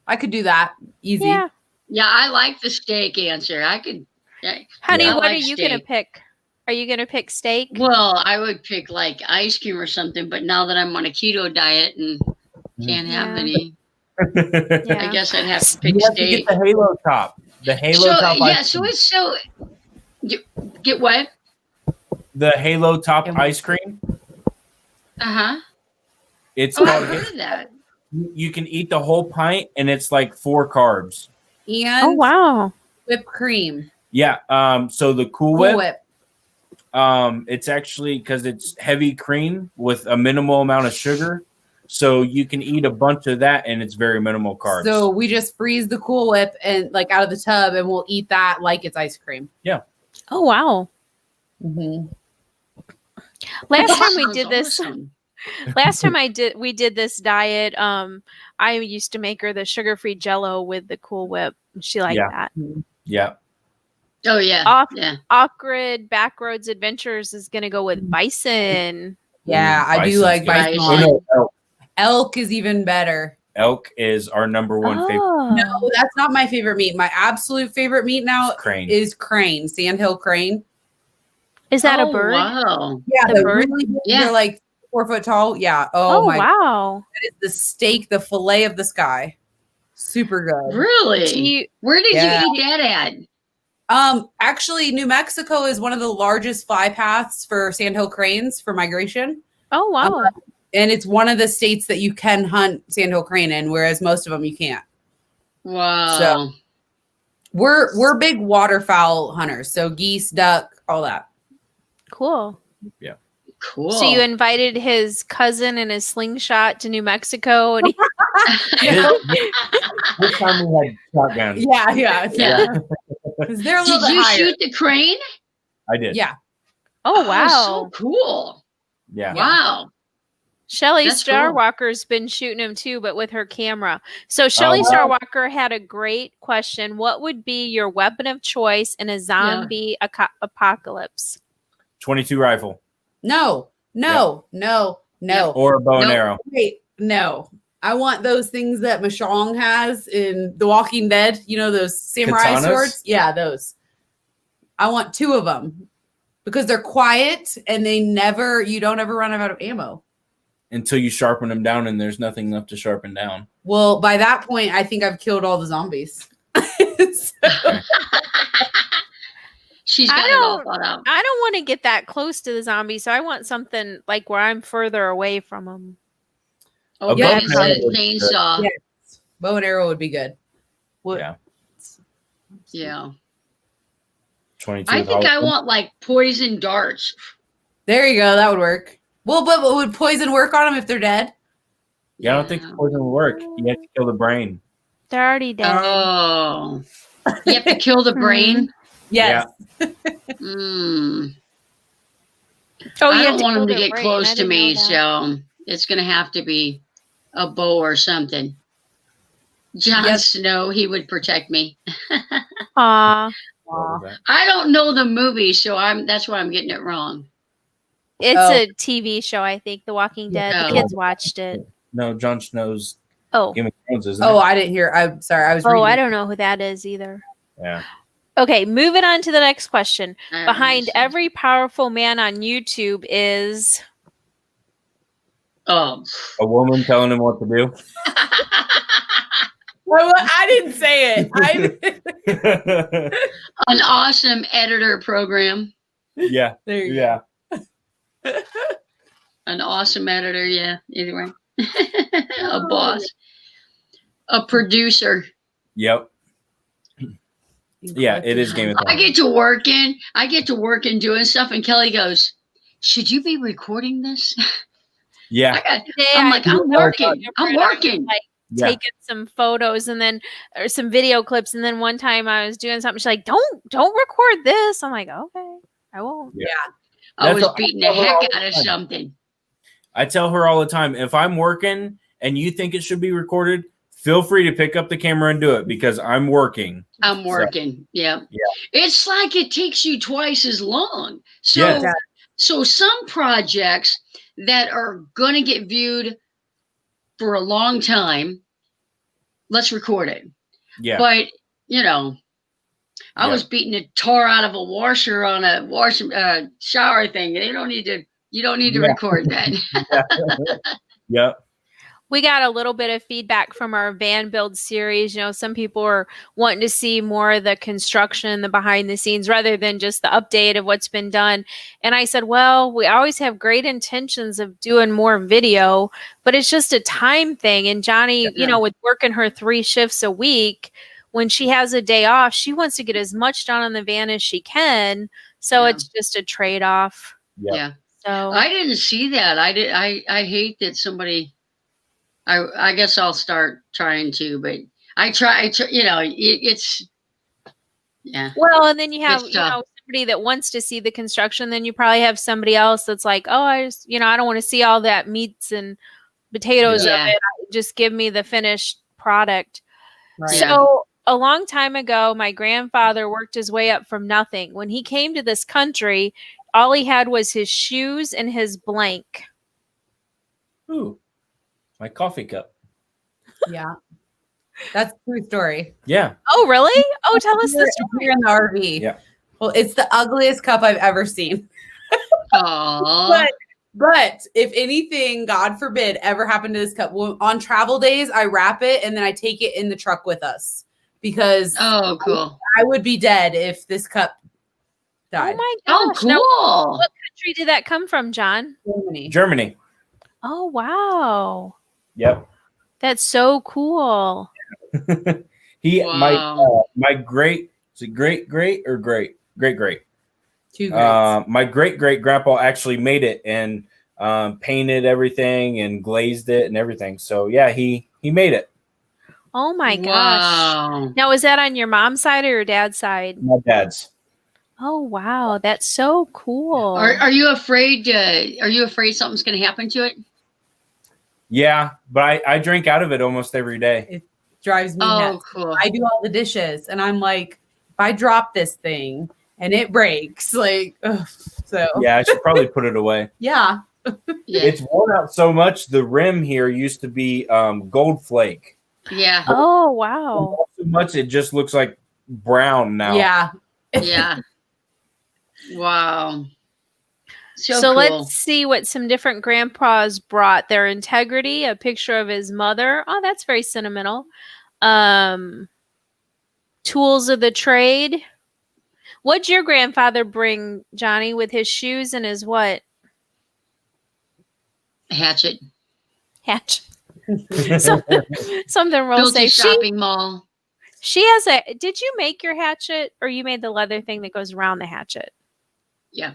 I could do that. Easy. Yeah. Yeah, I like the steak answer. I could. Yeah. Honey, I what like are you steak. going to pick? Are you going to pick steak? Well, I would pick like ice cream or something, but now that I'm on a keto diet and can't have Yeah. any, Yeah. I guess I'd have to pick You have to steak. get the Halo top. The Halo So top. yeah, ice so cream. it's so. Get what? The Halo top And- ice cream. Uh-huh. It's Oh, I've called. heard of that. You can eat the whole pint, and it's like 4 carbs. And Oh, wow. whipped cream. Yeah. So the Cool Cool Whip. Whip. It's actually because it's heavy cream with a minimal amount of sugar, so you can eat a bunch of that, and it's very minimal carbs. So we just freeze the Cool Whip and like out of the tub, and we'll eat that like it's ice cream. Oh, wow. Mm-hmm. Last time we Sounds did this, awesome. last time we did this diet, I used to make her the sugar-free Jello with the Cool Whip. She liked Yeah. that. yeah. Oh yeah. Off- Yeah. Off-grid Backroads Adventures is going to go with bison. Yeah, I do Bison's like good. bison. Bison. Oh no, elk. Elk is even better. Elk is our number one favorite. Oh. No, that's not my favorite meat. My absolute favorite meat now Crane. is crane, sandhill crane. Is that a Oh, bird? wow. Yeah, The they're bird? really big. Yeah. They're like 4 foot tall. Yeah. Oh, my! wow. That is the steak, the fillet of the sky. Super good. Really? Where did Yeah. you eat that at? Actually, New Mexico is one of the largest fly paths for sandhill cranes for migration. Oh, wow. And it's one of the states that you can hunt sandhill crane in, whereas most of them you can't. Wow. So we're big waterfowl hunters. So geese, duck, all that. Cool. Cool. So you invited his cousin and his slingshot to New Mexico, and This time we had shotguns. Yeah. Yeah. Because they're a little Did bit you higher. shoot the crane? I did. Yeah. oh So wow, cool. Yeah. Wow. Shelley That's cool. Starwalker's been shooting him too, but with her camera. So Shelley wow. Starwalker had a great question. What would be your weapon of choice in a zombie apocalypse? 22 rifle No. or a bow and Nope. arrow. Wait, no. I want those things that Michonne has in The Walking Dead. You know, those samurai Katanas? swords? Yeah, those. I want 2 of them because they're quiet and you don't ever run out of ammo. Until you sharpen them down and there's nothing left to sharpen down. Well, by that point, I think I've killed all the zombies. So- She's I got it all don't- thought out. I don't want to get that close to the zombies, so I want something like where I'm further away from them. Oh, bow yeah, and arrow would be chainsaw. Yeah. Bow and arrow would be good. Yeah. Yeah. 22. I think I want like poison darts. There you go. That would work. Well, but would poison work on them if they're dead? Yeah, I don't think poison will work. You have to kill the brain. They're already dead. Oh. You have to kill the brain? Yes. Mm. Oh, I you have don't to want kill him to their get brain. close I to didn't me, know that. so it's going to have to be a bow or something. Jon Yes. Snow, he would protect me. Aw. What was that? I don't know the movie, so that's why I'm getting it wrong. It's Oh. a TV show, I think. The Walking Dead. Oh. The kids watched it. No, Jon Snow's Oh. Game of Thrones, isn't Oh, it? I didn't hear. I'm sorry. I was Oh, reading. I don't know who that is either. Yeah. Okay, moving on to the next question. I Behind understand. every powerful man on YouTube is Oh. A woman telling him what to do. Well, I didn't say it. An awesome editor program. Yeah. There you Yeah. An awesome editor, yeah. Either way. A boss. A producer. Yep. Yeah, it is Game of I Thrones. get to work and doing stuff, and Kelly goes, "Should you be recording this?" Yeah. today. I'm I like, I'm working. I'm working. Like Yeah. taking some photos and then or some video clips, and then one time I was doing something. She's like, "Don't record this." I'm like, "Okay, I won't." I was That's what- beating the heck out of something. I tell her all the time, if I'm working and you think it should be recorded, feel free to pick up the camera and do it because I'm working. I'm working. Yeah. Yeah. It's like it takes you twice as long. So, Yeah. so some projects that are going to get viewed for a long time, let's record it. Yeah. But, I Yeah. was beating the tar out of a washer on a shower thing. You don't need to Yeah. record that. Yep. We got a little bit of feedback from our van build series. Some people are wanting to see more of the construction, the behind the scenes, rather than just the update of what's been done. And I said, well, we always have great intentions of doing more video, but it's just a time thing. And Jonnie, with working her 3 shifts a week, when she has a day off, she wants to get as much done on the van as she can. So Yeah. it's just a trade-off. Yep. Yeah. So I didn't see that. I hate that somebody. I guess I'll start trying to, but I try. It's yeah. well, and then you have It's tough. somebody that wants to see the construction. Then you probably have somebody else that's like, oh, I just I don't want to see all that meats and potatoes Yeah. of it. Just give me the finished product. Right. Yeah. So a long time ago, my grandfather worked his way up from nothing. When he came to this country, all he had was his shoes and his blank. Ooh. My coffee cup. Yeah. That's a true story. Yeah. Oh, really? Oh, tell us the Here story. in the RV. Yeah. Well, it's the ugliest cup I've ever seen. Aw. But if anything, God forbid, ever happened to this cup, on travel days, I wrap it and then I take it in the truck with us because Oh, cool. I would be dead if this cup died. Oh my Oh, gosh. Now, cool. what country did that come from, John? Germany. Oh, wow. Yep. That's so cool. Wow. My great, is it great or great? Two greats. My great grandpa actually made it and painted everything and glazed it and everything. So yeah, he made it. Oh my gosh. Wow. Now, is that on your mom's side or your dad's side? My dad's. Oh, wow. That's so cool. Are you afraid? Are you afraid something's going to happen to it? Yeah, but I drink out of it almost every day. It drives me Oh, nuts. cool. I do all the dishes and I'm like, if I drop this thing and it breaks, like, ugh, so Yeah, I should probably put it away. yeah. Yeah. It's worn out so much. The rim here used to be gold flake. Yeah. Oh, wow. So much it just looks like brown now. Yeah. Yeah. Wow. So cool. Let's see what some different grandpas brought. Their integrity, a picture of his mother. Oh, that's very sentimental. Tools of the trade. What'd your grandfather bring, Johnny, with his shoes and his what? Hatchet. Hatch. Something real Built a safe. shopping mall. She has a. Did you make your hatchet, or you made the leather thing that goes around the hatchet? Yeah.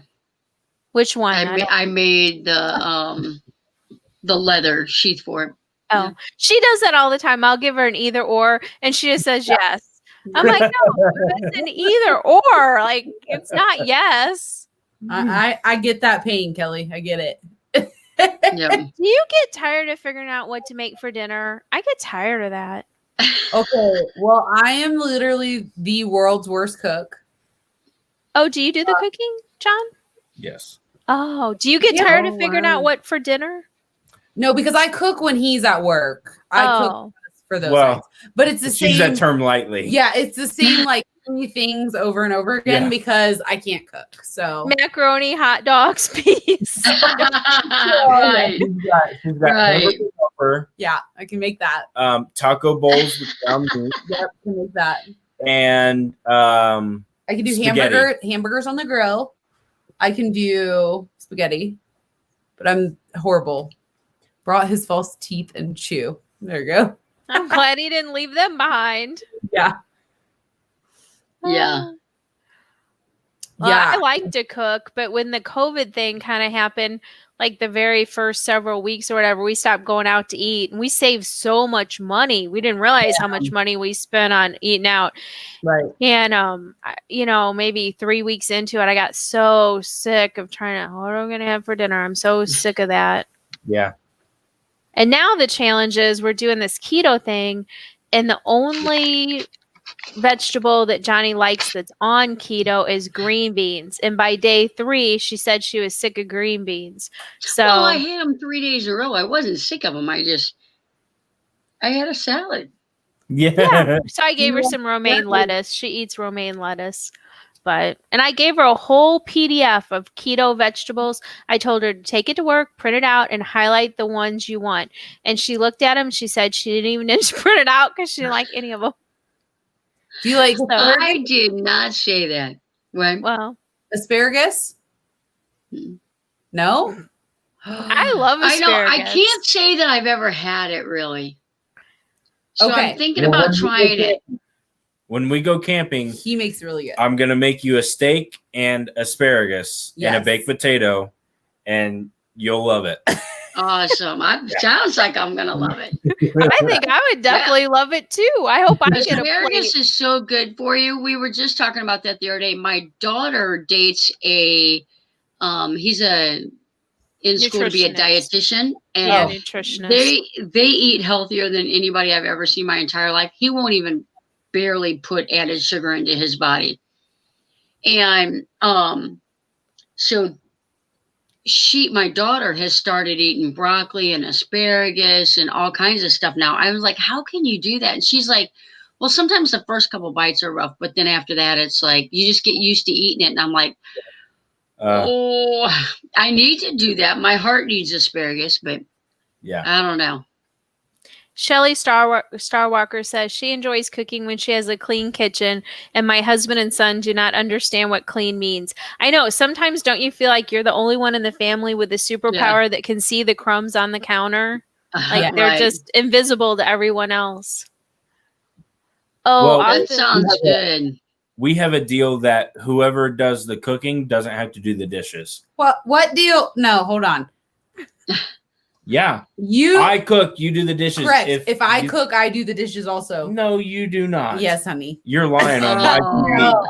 Which one? I made the leather sheath for it. Oh, Yeah. she does that all the time. I'll give her an either or, and she just says yes. I'm like, no, it's an either or. Like, it's not yes. I get that pain, Kelly. I get it. Yeah. Do you get tired of figuring out what to make for dinner? I get tired of that. Okay. Well, I am literally the world's worst cook. Oh, do you do the cooking, John? Yes. Oh, do you get tired of figuring out what for dinner? No, because I cook when he's at work. I cook for those nights. But it's the same. Use that term lightly. Yeah, it's the same like three things over and over again because I can't cook. So macaroni, hot dogs, peas. Right. She's got Right. pepper. Yeah, I can make that. Taco bowls with ground meat. Yep, I can make that. And I can do spaghetti. hamburgers on the grill. I can do spaghetti, but I'm horrible. Brought his false teeth and chew. There you go. I'm glad he didn't leave them behind. Yeah. Yeah. Well, Yeah. I like to cook, but when the COVID thing kind of happened, like the very first several weeks or whatever, we stopped going out to eat and we saved so much money. We didn't realize how much money we spent on eating out. Right. And, maybe 3 weeks into it, I got so sick of trying to, what are we going to have for dinner? I'm so sick of that. Yeah. And now the challenge is we're doing this keto thing, and the only vegetable that Johnny likes that's on keto is green beans. And by day 3, she said she was sick of green beans. So Well, I had them 3 days in a row. I wasn't sick of them. I had a salad. Yeah. So I gave her some romaine lettuce. She eats romaine lettuce. And I gave her a whole PDF of keto vegetables. I told her to take it to work, print it out, and highlight the ones you want. And she looked at them. She said she didn't even need to print it out because she didn't like any of them. Do you like I did not say that. Right? Well, asparagus? No? I love I asparagus. know. I can't say that I've ever had it really. So Okay. I'm thinking about trying it. When we go camping, He makes it really good. I'm gonna make you a steak and asparagus and a Yes. baked potato, and you'll love it. Awesome. Sounds like I'm going to love it. I think I would definitely love it too. I hope I get a Asparagus plate. is so good for you. We were just talking about that the other day. My daughter dates he's in school to be a Nutritionist. dietitian, Yeah, and nutritionist. they eat healthier than anybody I've ever seen my entire life. He won't even barely put added sugar into his body. And so my daughter has started eating broccoli and asparagus and all kinds of stuff now. I was like, how can you do that? And she's like, Well, sometimes the first couple bites are rough, but then after that, it's like you just get used to eating it. And I'm like, oh, I need to do that. My heart needs asparagus, but Yeah. I don't know. Shelly Starwalker says she enjoys cooking when she has a clean kitchen, and my husband and son do not understand what clean means. I know, sometimes don't you feel like you're the only one in the family with the superpower that can see the crumbs on the counter? Like they're just invisible to everyone else. Oh, Well, that sounds good. We have a deal that whoever does the cooking doesn't have to do the dishes. What deal? No, hold on. Yeah. I cook, you do the dishes. Correct. If I cook, I do the dishes also. No, you do not. Yes, honey. You're lying on live TV. No,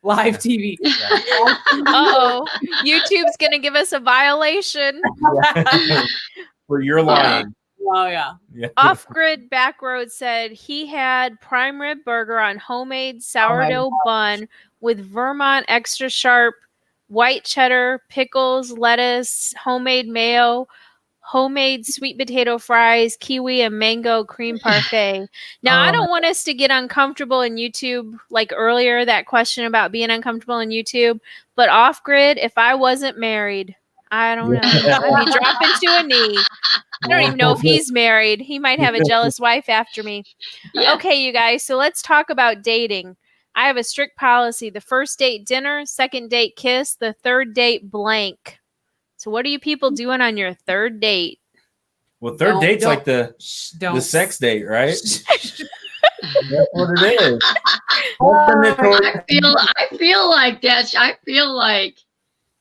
live TV. Uh-oh. YouTube's going to give us a violation. For your lying. Oh, yeah. Off-Grid Backroad said he had prime rib burger on homemade sourdough bun with Vermont extra sharp white cheddar, pickles, lettuce, homemade mayo, homemade sweet potato fries, kiwi, and mango cream parfait. Now, I don't want us to get uncomfortable in YouTube, like earlier, that question about being uncomfortable in YouTube, but Off-Grid, if I wasn't married, I don't know. I'd be dropping to a knee. I don't even know if he's married. He might have a jealous wife after me. Yeah. Okay, you guys, so let's talk about dating. I have a strict policy. The first date, dinner. Second date, kiss. The third date, blank. So what are you people doing on your third date? Well, third date's like the sex date, right? That's what it is. I feel like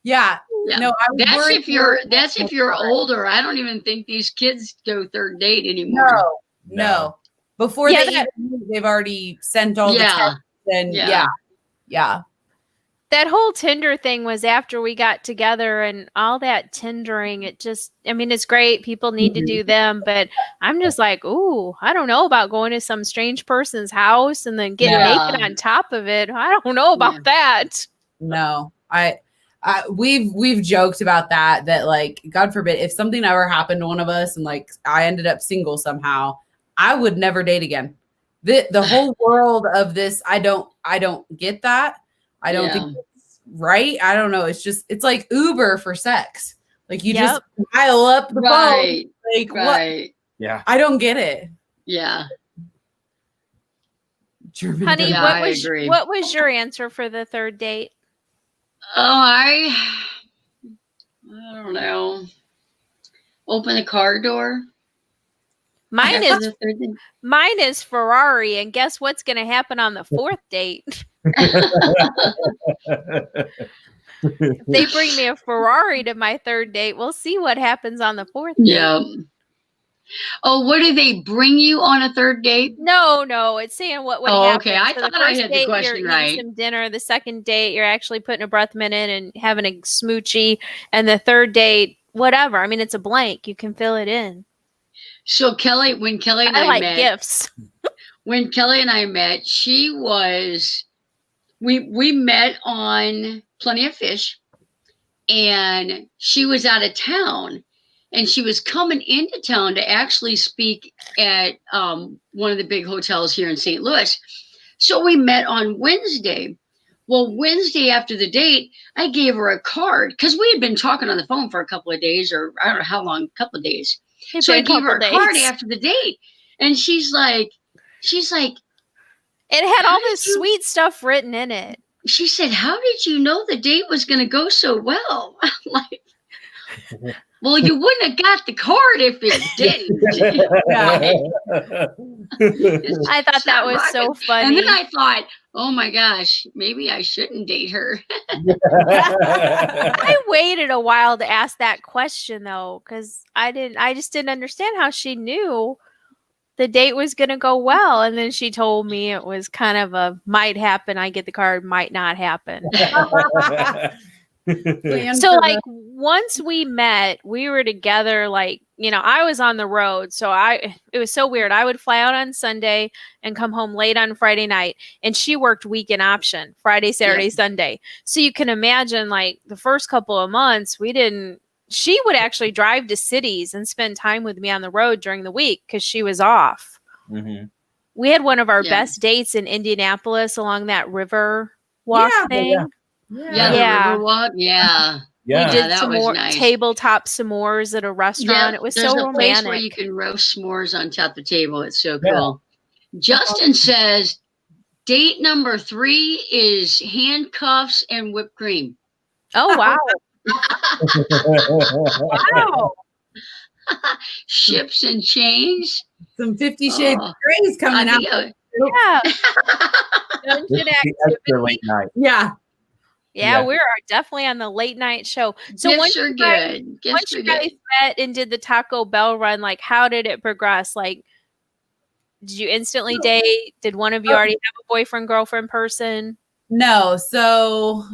yeah. No, that's if you're older. I don't even think these kids go third date anymore. No. Before they've already sent all the texts and yeah. That whole Tinder thing was after we got together, and all that Tindering, it's great. People need to do them, but I'm just like, ooh, I don't know about going to some strange person's house and then getting naked on top of it. I don't know about that. No, we've joked about that like, God forbid, if something ever happened to one of us and like I ended up single somehow, I would never date again. The whole world of this, I don't get that. I don't think it's right. I don't know. It's like Uber for sex. Like you just dial up the phone. Like what? Yeah. I don't get it. Yeah. Honey, what was your answer for the third date? Oh, I don't know. Open the car door. Mine is Ferrari, and guess what's going to happen on the fourth date? If they bring me a Ferrari to my third date, we'll see what happens on the fourth date. Yeah. Oh, what do they bring you on a third date? No, it's saying what would happen. Okay. I thought I had the question right. You're eating some dinner. The second date, you're actually putting a breath mint in and having a smoochie. And the third date, whatever. I mean, it's a blank. You can fill it in. So when Kelly and I met, gifts. When Kelly and I met, we met on Plenty of Fish, and she was out of town, and she was coming into town to actually speak at one of the big hotels here in St. Louis. So we met on Wednesday. Well, Wednesday after the date, I gave her a card because we had been talking on the phone for a couple of days, or I don't know how long, a couple of days. So I gave her a card after the date, and she's like, it had all this sweet stuff written in it. She said, "How did you know the date was going to go so well?" I'm like, well, you wouldn't have got the card if it didn't. I thought that was so funny. And then I thought, oh my gosh, maybe I shouldn't date her. I waited a while to ask that question though, because I just didn't understand how she knew the date was going to go well. And then she told me it was kind of a might happen. I get the card, might not happen. So like once we met, we were together, like, I was on the road. So it was so weird. I would fly out on Sunday and come home late on Friday night. And she worked weekend option, Friday, Saturday, Sunday. So you can imagine like the first couple of months, she would actually drive to cities and spend time with me on the road during the week because she was off. Mm-hmm. we had one of our Yeah. best dates in Indianapolis along that river walk thing. Yeah, the Riverwalk. Yeah. Yeah. We did that some was more nice. tabletop s'mores at a restaurant. It was there's so a place where you romantic. can roast s'mores on top of the table. It's so Yeah. cool. Justin says date number 3 is handcuffs and whipped cream. Oh, wow. Wow. Ships and chains. Some 50 Shades of Grey's coming out. Yeah. Dungeon Extra late activity. night. Yeah. Yeah, Yeah. we're definitely on the late night show. So Gifts once are you guys, good. once Gifts you are guys good. met and did the Taco Bell run, like how did it progress? Like, did you instantly date? Did one of you already have a boyfriend, girlfriend person? No. So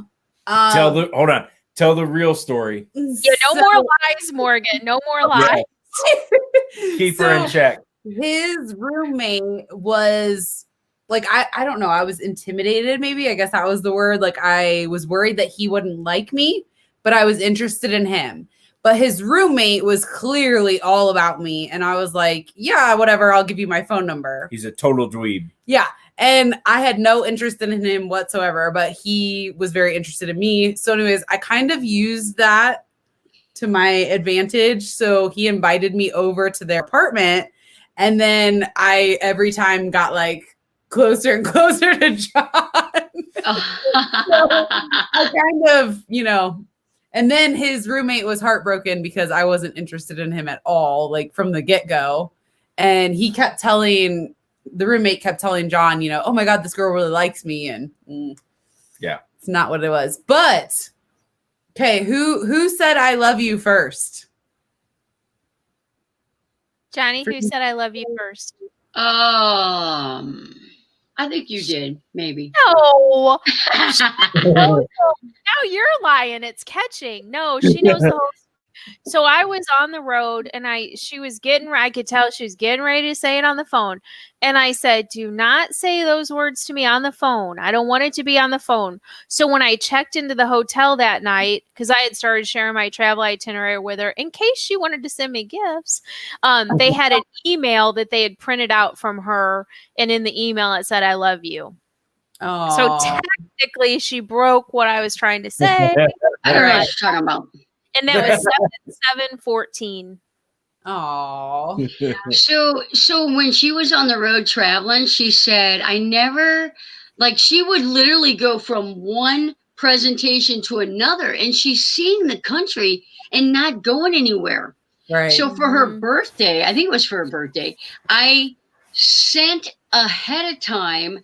Hold on. Tell the real story. Yeah, no more lies, Morgan. No more lies. Keep her in check. His roommate was like, I don't know. I was intimidated, maybe. I guess that was the word. Like, I was worried that he wouldn't like me, but I was interested in him. But his roommate was clearly all about me. And I was like, yeah, whatever. I'll give you my phone number. He's a total dweeb. Yeah. And I had no interest in him whatsoever, but he was very interested in me. So anyways, I kind of used that to my advantage. So he invited me over to their apartment. And then I every time got like closer and closer to John. I kind of, and then his roommate was heartbroken because I wasn't interested in him at all, like from the get-go. And the roommate kept telling John, oh my God, this girl really likes me. And yeah, it's not what it was. But okay, who said I love you first? Jonnie, who said I love you first? I think you did, maybe. No. No, now you're lying. It's catching. No, she knows the whole. So I was on the road and I could tell she was getting ready to say it on the phone. And I said, do not say those words to me on the phone. I don't want it to be on the phone. So when I checked into the hotel that night, because I had started sharing my travel itinerary with her in case she wanted to send me gifts, they had an email that they had printed out from her. And in the email, it said, I love you. Oh. So technically she broke what I was trying to say. I don't know what you're talking about. And that was 7/7/14. Oh. So when she was on the road traveling, she said, I never, like, she would literally go from one presentation to another, and she's seeing the country and not going anywhere. Right. So for her birthday, I think it was for her birthday, I sent ahead of time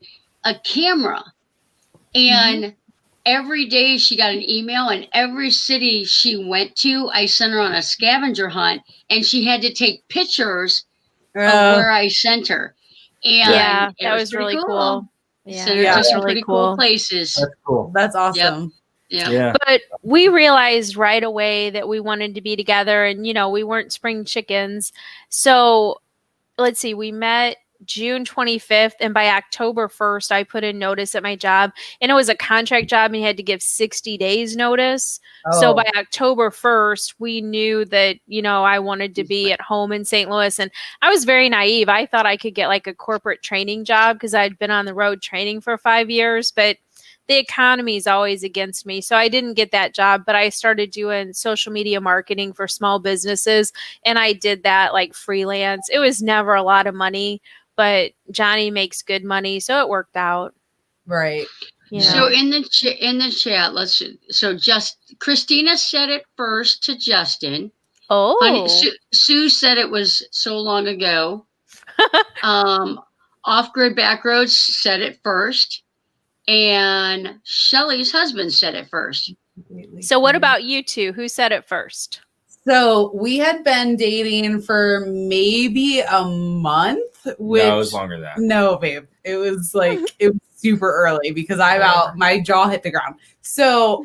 a camera, and every day she got an email, and every city she went to, I sent her on a scavenger hunt, and she had to take pictures of where I sent her. And yeah, that was really cool. Yeah, sent her to some pretty cool places. That's cool. That's awesome. Yep. Yeah. But we realized right away that we wanted to be together, and we weren't spring chickens. So let's see, we met June 25th, and by October 1st, I put in notice at my job, and it was a contract job, and you had to give 60 days notice. Oh. So by October 1st, we knew that, I wanted to be at home in St. Louis, and I was very naive. I thought I could get like a corporate training job because I'd been on the road training for 5 years, but the economy is always against me. So I didn't get that job, but I started doing social media marketing for small businesses, and I did that like freelance. It was never a lot of money, but Jonnie makes good money, so it worked out. Right. So in the chat, Christina said it first to Justin. Oh, Honey, Sue said it was so long ago. Off Grid Backroads said it first, and Shelly's husband said it first. So what about you two? Who said it first? So we had been dating for maybe a month. No, it was longer than that. No, babe. It was like, it was super early because my jaw hit the ground. So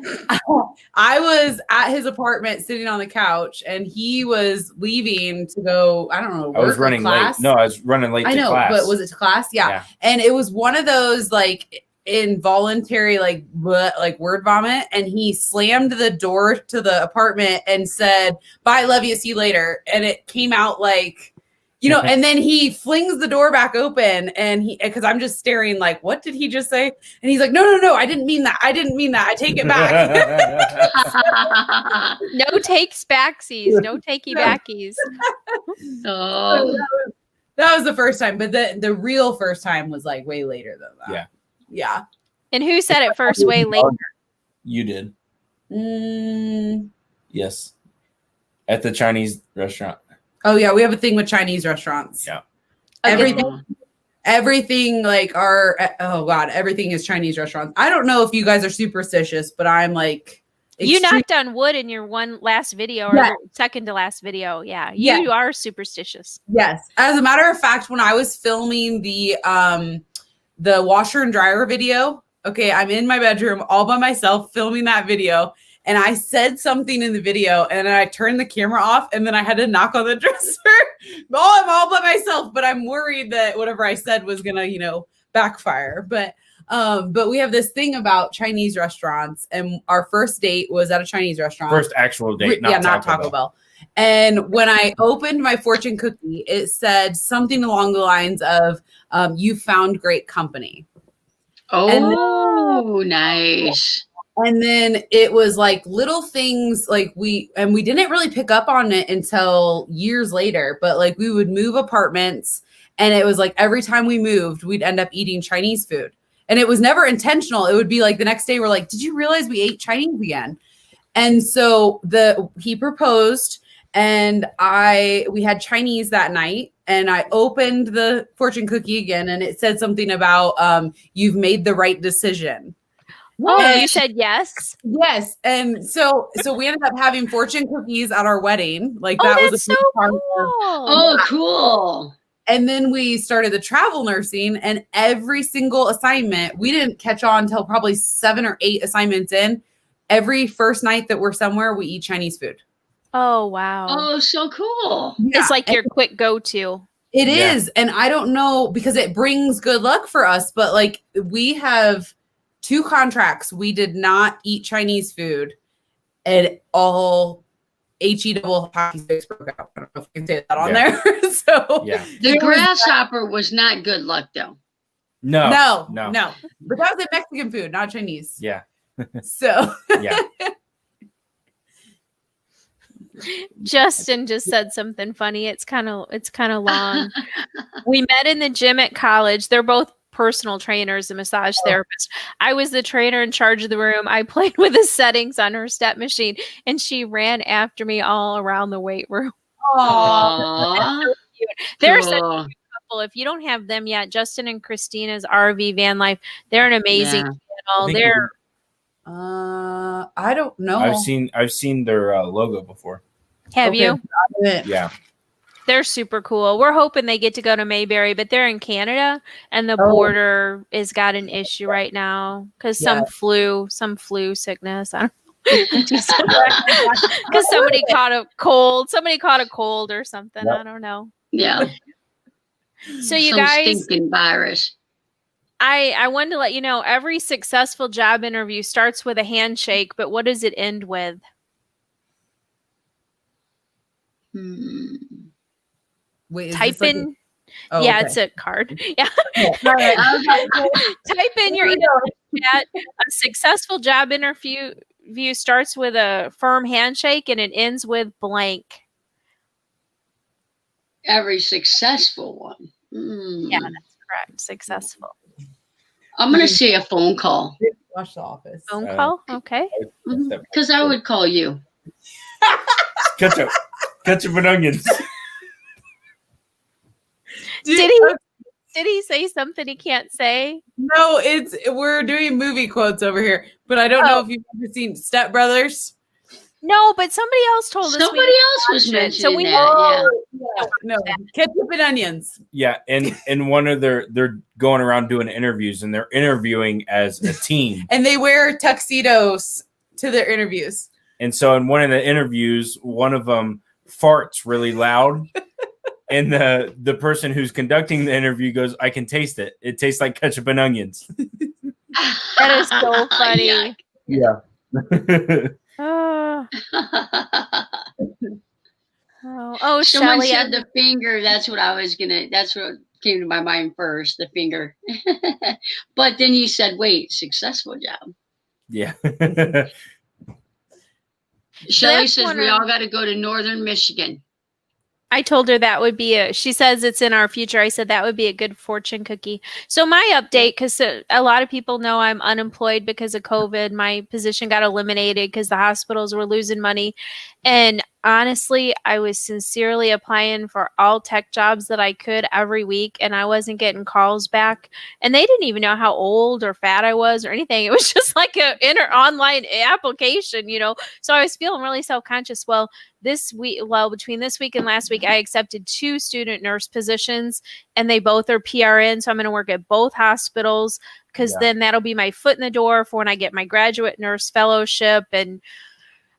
I was at his apartment sitting on the couch, and he was leaving to go, I don't know, work, I was running late. No, I was running late to class. I know, but was it to class? Yeah. And it was one of those like involuntary like word vomit, and he slammed the door to the apartment and said, bye, love you, see you later. And it came out like You know, and then he flings the door back open and because I'm just staring like, what did he just say? And he's like, no, I didn't mean that. I take it back. No takes backsies, no takey backies. Oh, That was the first time, but the real first time was like way later than that. Yeah. Yeah. And who said it first way later? You did. Mm. Yes. At the Chinese restaurant. Oh yeah, we have a thing with Chinese restaurants. Yeah. Everything like everything is Chinese restaurants. I don't know if you guys are superstitious, but I'm like you knocked on wood in your one last video or second to last video. Yeah. You are superstitious. Yes. As a matter of fact, when I was filming the washer and dryer video, okay, I'm in my bedroom all by myself filming that video. And I said something in the video and then I turned the camera off and then I had to knock on the dresser. I'm all by myself, but I'm worried that whatever I said was going to, backfire. But we have this thing about Chinese restaurants and our first date was at a Chinese restaurant. First actual date, not Taco Bell. And when I opened my fortune cookie, it said something along the lines of, you found great company. Oh, nice. And then it was like little things like we didn't really pick up on it until years later, but like we would move apartments and it was like every time we moved, we'd end up eating Chinese food. And it was never intentional. It would be like the next day we're like, did you realize we ate Chinese again? And so he proposed and we had Chinese that night and I opened the fortune cookie again and it said something about you've made the right decision. Oh, and you said yes? Yes. And so we ended up having fortune cookies at our wedding. Like that was so cool. Oh, cool. And then we started the travel nursing and every single assignment, we didn't catch on until probably 7 or 8 assignments in. Every first night that we're somewhere, we eat Chinese food. Oh, wow. Oh, so cool. Yeah. It's like your quick go-to. It is. And I don't know because it brings good luck for us, but like we have 2 contracts. We did not eat Chinese food and all HE double hockey sticks broke out. I don't know if you can say that on there. So the grasshopper was not good luck though. No. But that was a Mexican food, not Chinese. Yeah. So yeah. Justin just said something funny. It's kind of long. We met in the gym at college. They're both personal trainers and massage therapists. I was the trainer in charge of the room. I played with the settings on her step machine and she ran after me all around the weight room. Aww. They're such a cute couple. If you don't have them yet, Justin and Christina's RV Van Life, they're an amazing channel. I don't know. I've seen their logo before. Have you? Yeah. They're super cool. We're hoping they get to go to Mayberry, but they're in Canada and the border has got an issue right now because some flu sickness. I don't because somebody caught a cold or something. I don't know. Yeah. So you guys, stinking virus. I wanted to let you know every successful job interview starts with a handshake, but what does it end with? Wait, type in. It's a card. Yeah. Type in your email chat. A successful job interview starts with a firm handshake and it ends with blank. Every successful one. Yeah, that's correct. Successful. I'm going to say a phone call. Watch The Office. Phone call? Okay. Because I would call you. Ketchup and onions. Did he say something he can't say? No, we're doing movie quotes over here, but I don't know if you've ever seen Step Brothers. No, but somebody else told us. Somebody else was mentioning so we that. No, ketchup and onions. Yeah, and one of they're going around doing interviews and they're interviewing as a team. And they wear tuxedos to their interviews. And so in one of the interviews, one of them farts really loud. And the person who's conducting the interview goes, I can taste it. It tastes like ketchup and onions. That is so funny. Yeah. Oh, Oh, Someone Shelly, said the finger. That's what came to my mind first, the finger. But then you said, wait, successful job. Yeah. Shelly that's says one we of- all got to go to Northern Michigan. I told her that would be she says it's in our future. I said that would be a good fortune cookie. So my update, because a lot of people know I'm unemployed because of COVID. My position got eliminated because the hospitals were losing money. And honestly, I was sincerely applying for all tech jobs that I could every week, and I wasn't getting calls back. And they didn't even know how old or fat I was or anything. It was just like an online application, So I was feeling really self-conscious. Well, between this week and last week, I accepted 2 student nurse positions, and they both are PRN. So I'm going to work at both hospitals because then that'll be my foot in the door for when I get my graduate nurse fellowship. And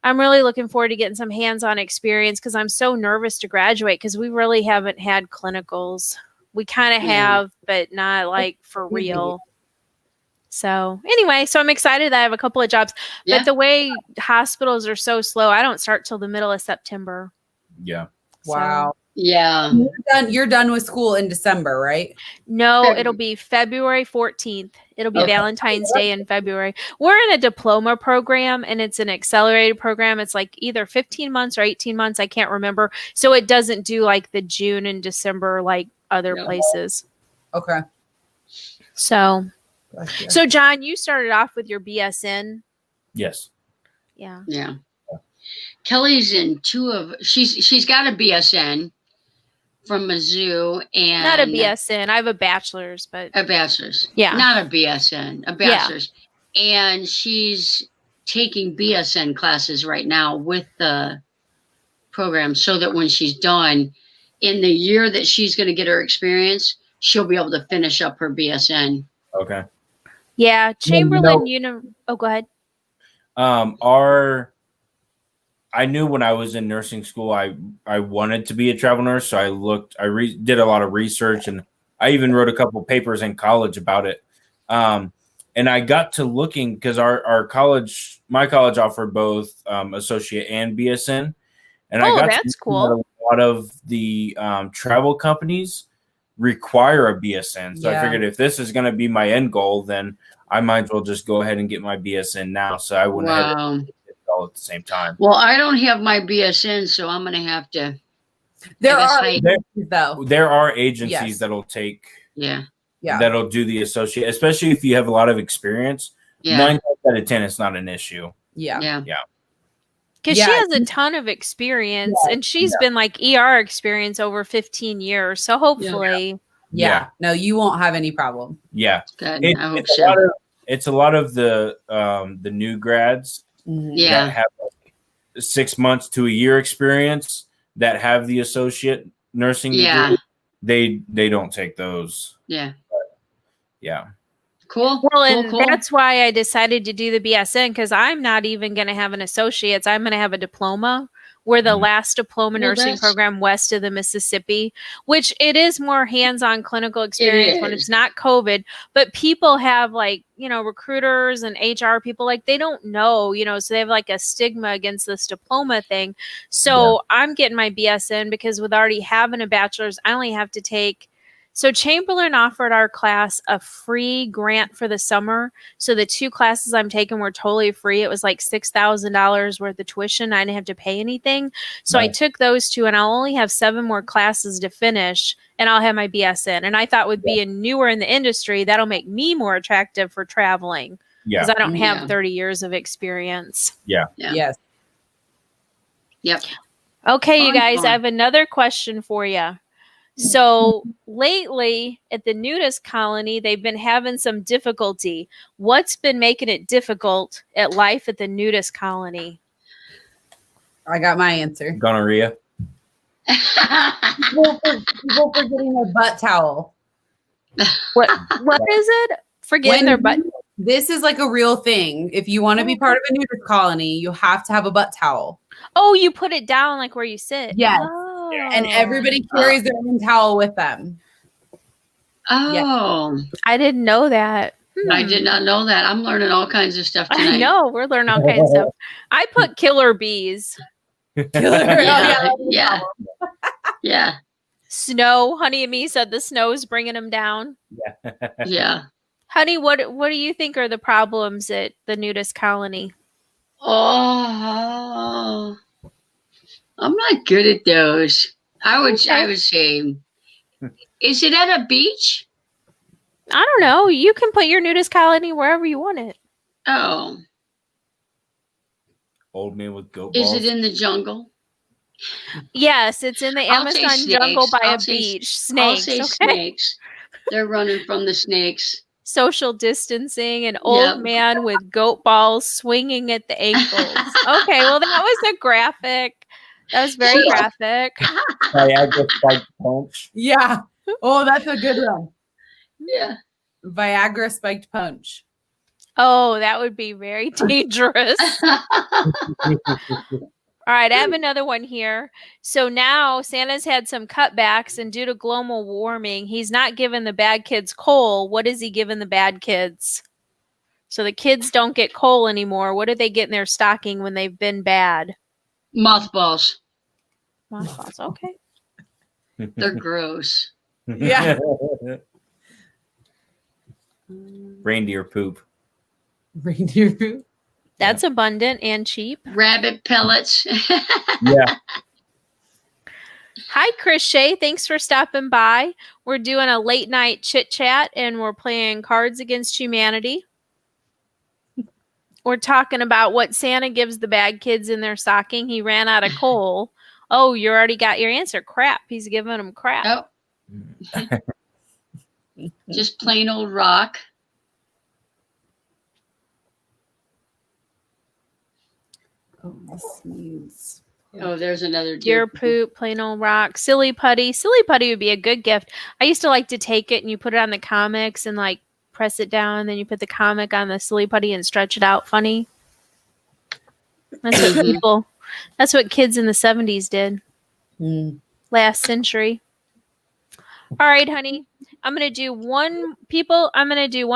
I'm really looking forward to getting some hands-on experience because I'm so nervous to graduate because we really haven't had clinicals. We kind of have, but not like for real. So anyway, I'm excited that I have a couple of jobs, but the way hospitals are so slow, I don't start till the middle of September. Yeah. Wow. Yeah. You're done with school in December, right? No, it'll be February 14th. It'll be Valentine's Day in February. We're in a diploma program, and it's an accelerated program. It's like either 15 months or 18 months. I can't remember. So it doesn't do like the June and December like other places. Okay. So John, you started off with your BSN. Yes. Yeah. Yeah. Kelly's in she's got a BSN from Mizzou and not a BSN. I have a bachelor's, but a bachelor's. Yeah. Not a BSN, a bachelor's. Yeah. And she's taking BSN classes right now with the program so that when she's done in the year that she's going to get her experience, she'll be able to finish up her BSN. Okay. Yeah, Chamberlain Oh, go ahead. I knew when I was in nursing school, I wanted to be a travel nurse. So I did a lot of research, and I even wrote a couple papers in college about it. And I got to looking because my college offered both associate and BSN. And that's cool. A lot of the travel companies require a BSN. So I figured if this is going to be my end goal, then I might as well just go ahead and get my BSN now. So I wouldn't have it all at the same time. Well, I don't have my BSN, so I'm going to have to. There are agencies that'll take. Yeah. That'll do the associate, especially if you have a lot of experience. 9 times out of 10, it's not an issue. Yeah. Because she has a ton of experience, and she's been like ER experience over 15 years. So hopefully. Yeah. No, you won't have any problem. Yeah. Good. I hope so. It's a lot of the new grads that have 6 months to a year experience that have the associate nursing degree. They don't take those. Yeah. Yeah. Cool. Well, cool. That's why I decided to do the BSN, because I'm not even going to have an associate's. I'm going to have a diploma. We're the last diploma nursing program west of the Mississippi, which it is more hands-on clinical experience when it's not COVID. But people have recruiters and HR people, they don't know, so they have a stigma against this diploma thing. So I'm getting my BSN because with already having a bachelor's, I only have to take. So Chamberlain offered our class a free grant for the summer. So the 2 classes I'm taking were totally free. It was like $6,000 worth of tuition. I didn't have to pay anything. So I took those 2, and I'll only have 7 more classes to finish, and I'll have my BSN. And I thought with being newer in the industry, that'll make me more attractive for traveling. Because I don't have 30 years of experience. Yeah. Yes. Yep. Okay, you guys, I have another question for you. So lately at the nudist colony, they've been having some difficulty. What's been making it difficult at life at the nudist colony? I got my answer. Gonorrhea. People forgetting their butt towel. What is it? Forgetting their butt. This is a real thing. If you want to be part of a nudist colony, you have to have a butt towel. Oh, you put it down where you sit. Yes. Oh. And everybody carries their own towel with them. Oh. I didn't know that. I did not know that. I'm learning all kinds of stuff tonight. I know. We're learning all kinds of stuff. I put killer bees. Yeah. Yeah. Snow. Honey and me said the snow's bringing them down. Yeah. Honey, what do you think are the problems at the nudist colony? Oh, I'm not good at those. I would Okay. say, is it at a beach? I don't know. You can put your nudist colony wherever you want it. Oh, Old man with goat is balls. it in the jungle? Yes, it's in the I'll say Amazon jungle snakes. by I'll a say beach. I'll Snakes, say okay? snakes. They're running from the snakes. Social distancing, an old Yep. man with goat balls swinging at the ankles. Okay, well, that was a graphic. That was very graphic. Viagra spiked punch. Yeah. Oh, that's a good one. Yeah. Viagra spiked punch. Oh, that would be very dangerous. All right, I have another one here. So now Santa's had some cutbacks, and due to global warming, he's not giving the bad kids coal. What is he giving the bad kids? So the kids don't get coal anymore. What do they get in their stocking when they've been bad? Mothballs. Mothballs. Okay. They're gross. Yeah. Reindeer poop. Reindeer poop. That's abundant and cheap. Rabbit pellets. Yeah. Hi, Chris Shea. Thanks for stopping by. We're doing a late night chit chat and we're playing Cards Against Humanity. We're talking about what Santa gives the bad kids in their stocking. He ran out of coal. Oh, you already got your answer. Crap. He's giving them crap. Oh. Just plain old rock. Oh, this needs. Oh, there's another Deer poop, plain old rock, silly putty. Silly putty would be a good gift. I used to like to take it and you put it on the comics and like press it down. And then you put the comic on the silly putty and stretch it out funny. That's what that's what kids in the 70s did. Last century. All right, honey. I'm going to do one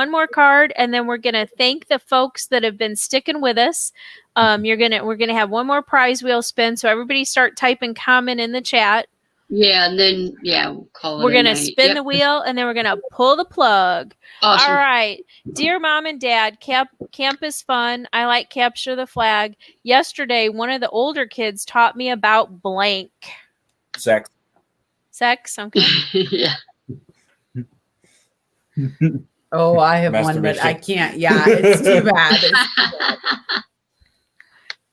more card and then we're going to thank the folks that have been sticking with us. We're going to have one more prize wheel spin. So everybody start typing comment in the chat. Yeah. And then, we'll call it. We're going to spin the wheel and then we're going to pull the plug. Awesome. All right. Dear Mom and Dad, camp is fun. I like Capture the Flag. Yesterday, one of the older kids taught me about blank. Sex. Okay. Yeah. Oh, I have one, but I can't. Yeah, it's too bad.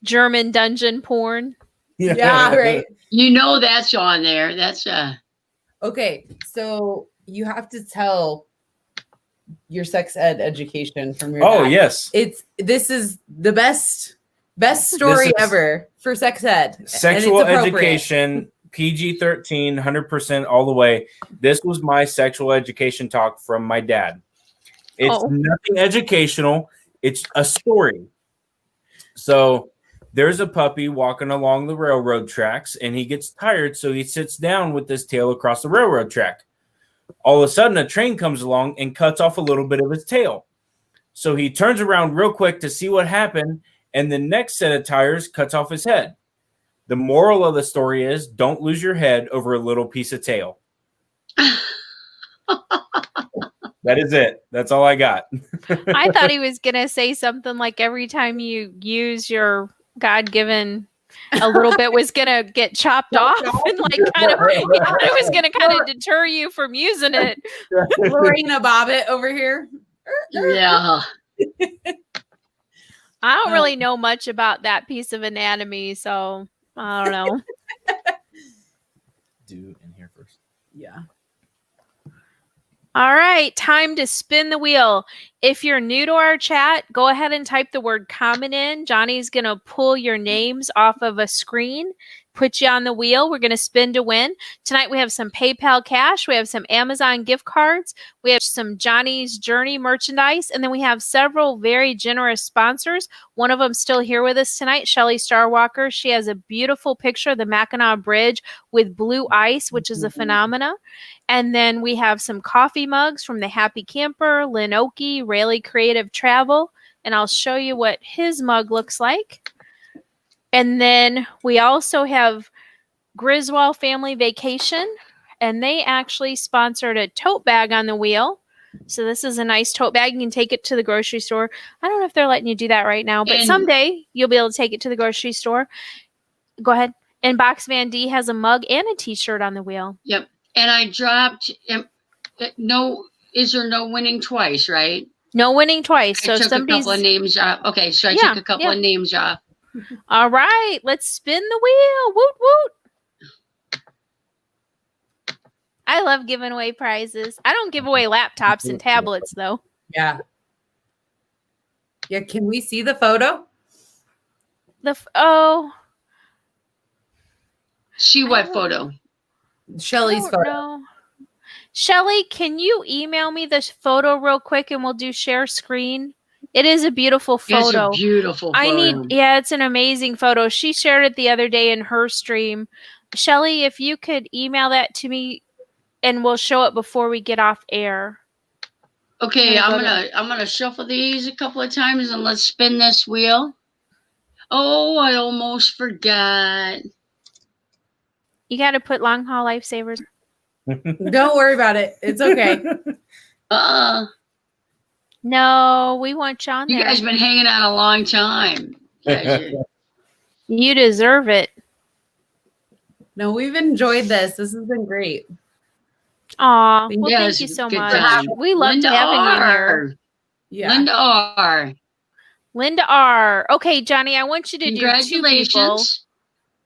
German dungeon porn. Yeah, right. You know that's on there. That's Okay, so you have to tell your sex ed education from your dad. Yes. This is the best story ever for sex ed. Sexual education, PG-13, 100% all the way. This was my sexual education talk from my dad. It's nothing educational. It's a story. So there's a puppy walking along the railroad tracks and he gets tired. So he sits down with his tail across the railroad track. All of a sudden a train comes along and cuts off a little bit of his tail. So he turns around real quick to see what happened. And the next set of tires cuts off his head. The moral of the story is don't lose your head over a little piece of tail. That is it. That's all I got. I thought he was going to say something like every time you use your God-given, a little bit was going to get chopped off and like kind of, it was going to kind of deter you from using it. Lorena Bobbitt over here. yeah. I don't really know much about that piece of anatomy, so I don't know. Do in here first. Yeah. All right, time to spin the wheel. If you're new to our chat, go ahead and type the word comment in. Johnny's going to pull your names off of a screen, put you on the wheel. We're going to spin to win. Tonight we have some PayPal cash. We have some Amazon gift cards. We have some Johnny's Journey merchandise. And then we have several very generous sponsors. One of them still here with us tonight, Shelly Starwalker. She has a beautiful picture of the Mackinac Bridge with blue ice, which is a phenomena. And then we have some coffee mugs from the Happy Camper, Lynn Oakey, Rayleigh Creative Travel. And I'll show you what his mug looks like. And then we also have Griswold Family Vacation, and they actually sponsored a tote bag on the wheel. So this is a nice tote bag. You can take it to the grocery store. I don't know if they're letting you do that right now, but And- someday you'll be able to take it to the grocery store. Go ahead. And Box Van D has a mug and a t-shirt on the wheel. Yep. And I dropped no. Is there no winning twice? Right. No winning twice. I So took a couple of names off. Okay, so I took a couple of names off. All right, let's spin the wheel. Woot woot. I love giving away prizes. I don't give away laptops and tablets though. Yeah. Yeah, can we see the photo? See what photo? Shelly's photo. No. Shelly, can you email me this photo real quick and we'll do share screen? It is a beautiful photo. It's a beautiful photo. It's an amazing photo. She shared it the other day in her stream. Shelly, if you could email that to me and we'll show it before we get off air. Okay, I'm gonna shuffle these a couple of times and let's spin this wheel. Oh, I almost forgot. You got to put Longhaul Lifesavers. Don't worry about it. It's okay. No, we want you on there. You guys been hanging out a long time. You deserve it. No, we've enjoyed this. This has been great. Aw, well, Yes, thank you so good much. time. We loved Linda having you R. here. Yeah. Linda R. Linda R. Okay, Johnny, I want you to do 2 people. Congratulations.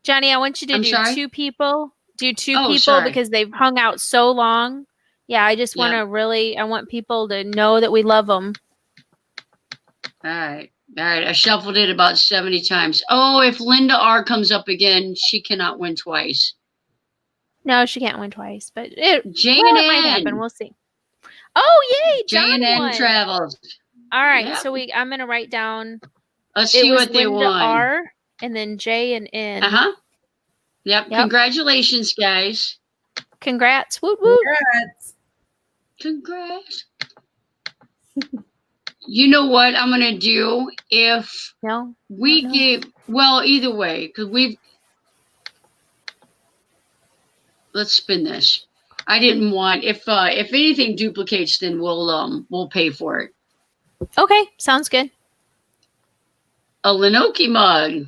Johnny, I want you to I'm do sorry? 2 people. Do 2 Oh, people sorry. because they've hung out so long. Yeah, I just want to I want people to know that we love them. All right. I shuffled it about 70 times. Oh, if Linda R comes up again, she cannot win twice. No, she can't win twice, but it might happen. We'll see. Oh, yay! John J&N won. Travels. All right, Yeah. so I'm going to write down. Let's see what they Linda won. R and then J and N. Yep. Congratulations, guys. Congrats. Woot woot. Congrats. You know what I'm going to do if we give, well, either way, because let's spin this. I didn't want, if anything duplicates, then we'll pay for it. Okay, sounds good. A Linoki mug.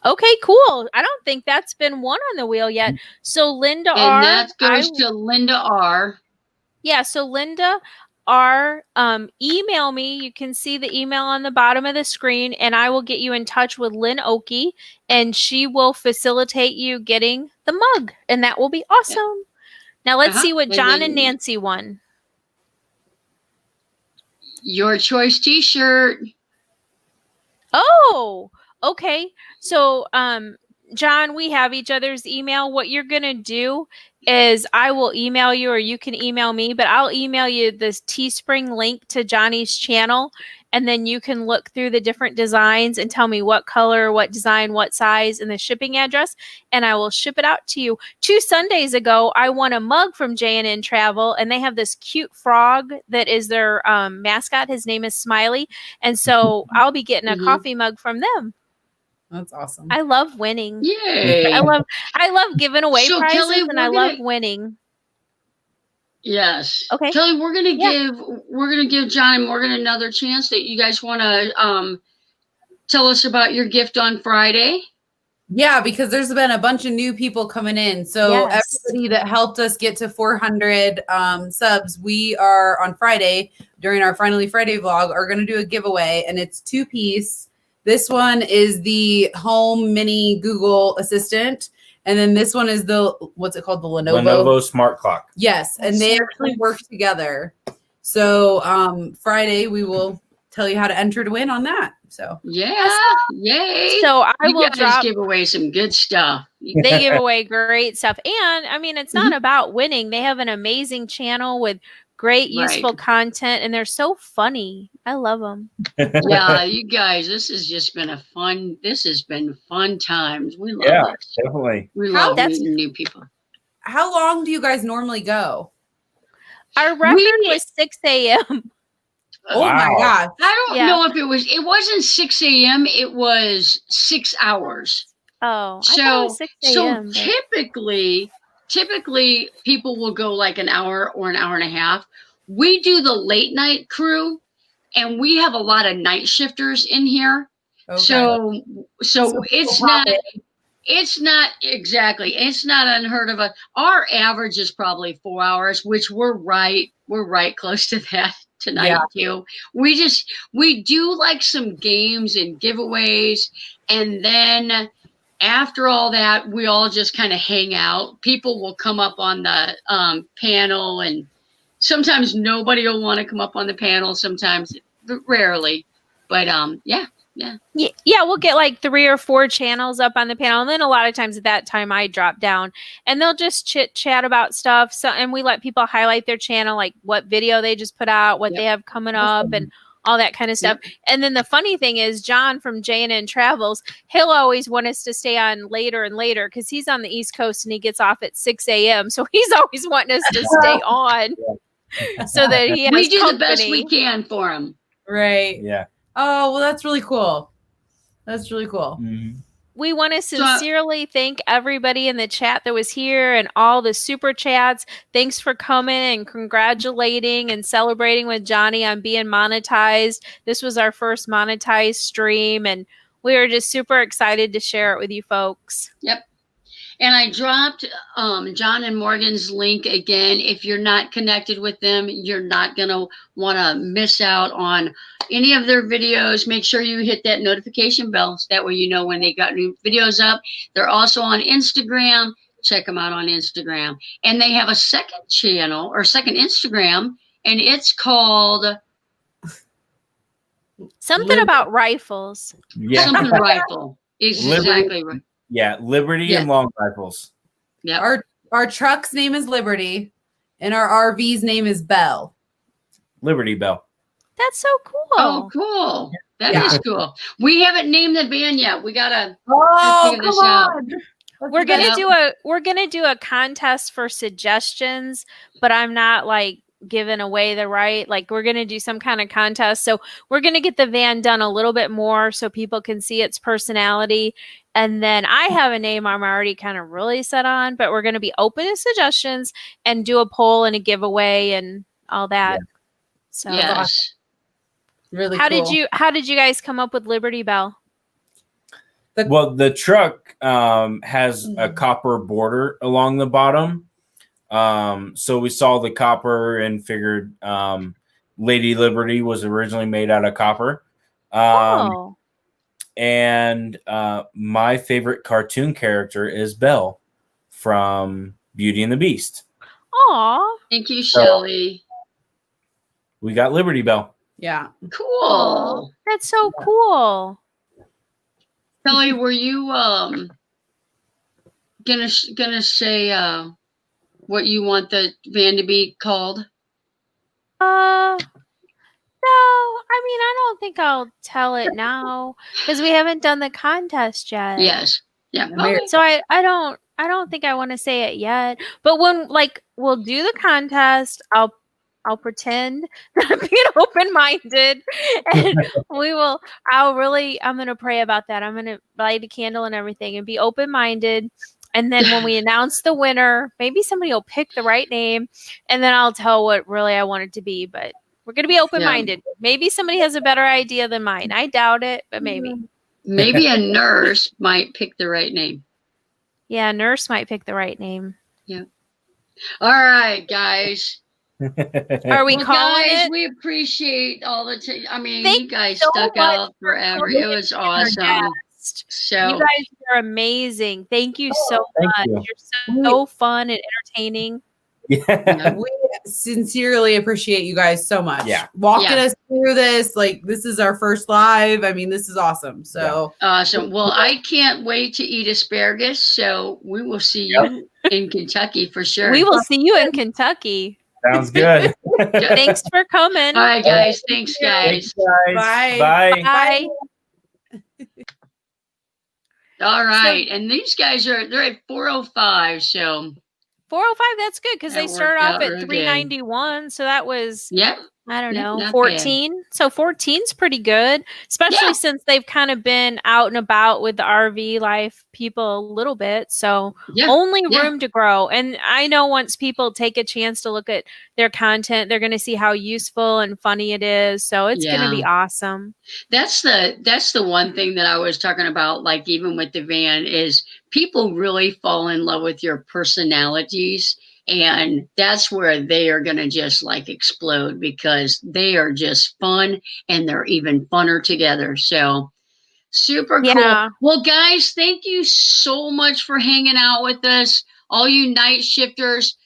Okay, cool. I don't think that's been won on the wheel yet. So Linda R. And that goes to Linda R. Yeah, so Linda R. Email me. You can see the email on the bottom of the screen, and I will get you in touch with Lynn Oakey, and she will facilitate you getting the mug, and that will be awesome. Yeah. Now let's see what John and Nancy won. Your choice t-shirt. Oh, okay. So, John, we have each other's email. What you're going to do is I will email you or you can email me, but I'll email you this Teespring link to Johnny's channel, and then you can look through the different designs and tell me what color, what design, what size, and the shipping address, and I will ship it out to you. 2 Sundays ago, I won a mug from J&N Travel, and they have this cute frog that is their mascot. His name is Smiley, and so I'll be getting a coffee mug from them. That's awesome. I love winning. Yay. I love giving away prizes, Kelly, and I love winning. Yes. Okay. Kelly, we're gonna give John and Morgan another chance. That you guys want to tell us about your gift on Friday. Yeah, because there's been a bunch of new people coming in. So everybody that helped us get to 400 subs, we are on Friday during our Finally Friday vlog are going to do a giveaway, and it's 2-piece. This one is the home mini Google Assistant. And then this one is the, what's it called? The Lenovo Smart Clock. Yes. And they actually work together. So Friday, we will tell you how to enter to win on that. So yeah. Yay. So I will give away some good stuff. They give away great stuff. And I mean, it's not about winning. They have an amazing channel with great, useful content, and they're so funny. I love them. Yeah, you guys, this has been fun times. We love it. Definitely. We love meeting new people. How long do you guys normally go? Our record was 6 a.m. Oh my gosh. I don't know if it wasn't 6 a.m. It was 6 hours. Oh, I thought it was 6 a.m. So typically people will go like an hour or an hour and a half. We do the late night crew, and we have a lot of night shifters in here. Okay. So it's not. Popping. It's not exactly. It's not unheard of. Our average is probably 4 hours, which we're right close to that tonight too. We do like some games and giveaways, and then after all that, we all just kind of hang out. People will come up on the panel, and sometimes nobody will want to come up on the panel. Sometimes, rarely, but yeah. Yeah, we'll get like 3 or 4 channels up on the panel, and then a lot of times at that time I drop down, and they'll just chit chat about stuff. So, and we let people highlight their channel, like what video they just put out, what they have coming up, and all that kind of stuff. And then the funny thing is, John from J&N Travels, he'll always want us to stay on later and later because he's on the East Coast and he gets off at 6 a.m. So he's always wanting us to stay on so that he has We do company. the best we can for him. Right. Yeah. Oh, well, that's really cool. That's really cool. Mm-hmm. We want to sincerely thank everybody in the chat that was here and all the super chats. Thanks for coming and congratulating and celebrating with Jonnie on being monetized. This was our first monetized stream, and we are just super excited to share it with you folks. Yep. And I dropped John and Morgan's link again. If you're not connected with them, you're not going to want to miss out on any of their videos. Make sure you hit that notification bell so that way you know when they got new videos up. They're also on Instagram. Check them out on Instagram. And they have a second channel or second Instagram, and it's called something about rifles. Yeah. Something Rifle. Exactly right. Yeah, Liberty and Long Rifles. Yeah. Our truck's name is Liberty, and our RV's name is Bell. Liberty Bell. That's so cool. Oh, cool. That is cool. We haven't named the band yet. We gotta figure this come out. on. We're gonna do a contest for suggestions, but I'm not like giving away the right. Like we're gonna do some kind of contest. So we're gonna get the van done a little bit more so people can see its personality. And then I have a name I'm already kind of really set on, but we're gonna be open to suggestions and do a poll and a giveaway and all that. Yeah. So Yes. Really how cool. did you guys come up with Liberty Bell? Well, the truck has a copper border along the bottom. So we saw the copper and figured Lady Liberty was originally made out of copper. And my favorite cartoon character is Belle from Beauty and the Beast. Aw. Thank you, Shelley. We got Liberty Bell. Yeah. Cool. That's so cool. Shelley, were you gonna say what you want the van to be called? No, I mean, I don't think I'll tell it now because we haven't done the contest yet. Yes. Yeah. Okay. So I don't think I want to say it yet. But when we'll do the contest, I'll pretend that I'm being open-minded, and I'm gonna pray about that. I'm gonna light a candle and everything and be open-minded. And then when we announce the winner, maybe somebody will pick the right name, and then I'll tell what really I want it to be. But we're going to be open-minded. Yeah. Maybe somebody has a better idea than mine. I doubt it, but maybe. Maybe a nurse might pick the right name. Yeah, a nurse might pick the right name. Yeah. All right, guys. Are we calling guys, it? We appreciate all the Thank you guys so stuck out forever. It was awesome. So you guys are amazing. Thank you so much. You're so fun and entertaining. Yeah. We sincerely appreciate you guys so much. Yeah. Walking us through this. Like, this is our first live. I mean, this is awesome. So awesome. Well, I can't wait to eat asparagus. So we will see you in Kentucky for sure. We will see you in Kentucky. Sounds good. Thanks for coming. All right, guys. Thanks, guys. Bye. Bye. Bye. All right. And these guys they're at 405. So 405, that's good because they started off at 391. So that was I don't know, Not bad. 14. So 14's pretty good, especially since they've kind of been out and about with the RV life people a little bit. So only room to grow. And I know once people take a chance to look at their content, they're going to see how useful and funny it is. So it's going to be awesome. That's the one thing that I was talking about, like even with the van, is people really fall in love with your personalities. And that's where they are going to just like explode because they are just fun and they're even funner together. So super cool. Well, guys, thank you so much for hanging out with us. All you night shifters,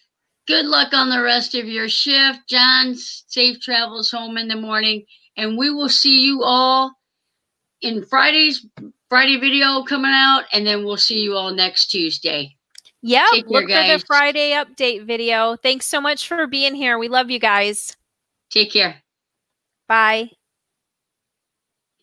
good luck on the rest of your shift. John, safe travels home in the morning. And we will see you all in Friday video coming out. And then we'll see you all next Tuesday. Yeah, look for the Friday update video. Thanks so much for being here. We love you guys. Take care. Bye.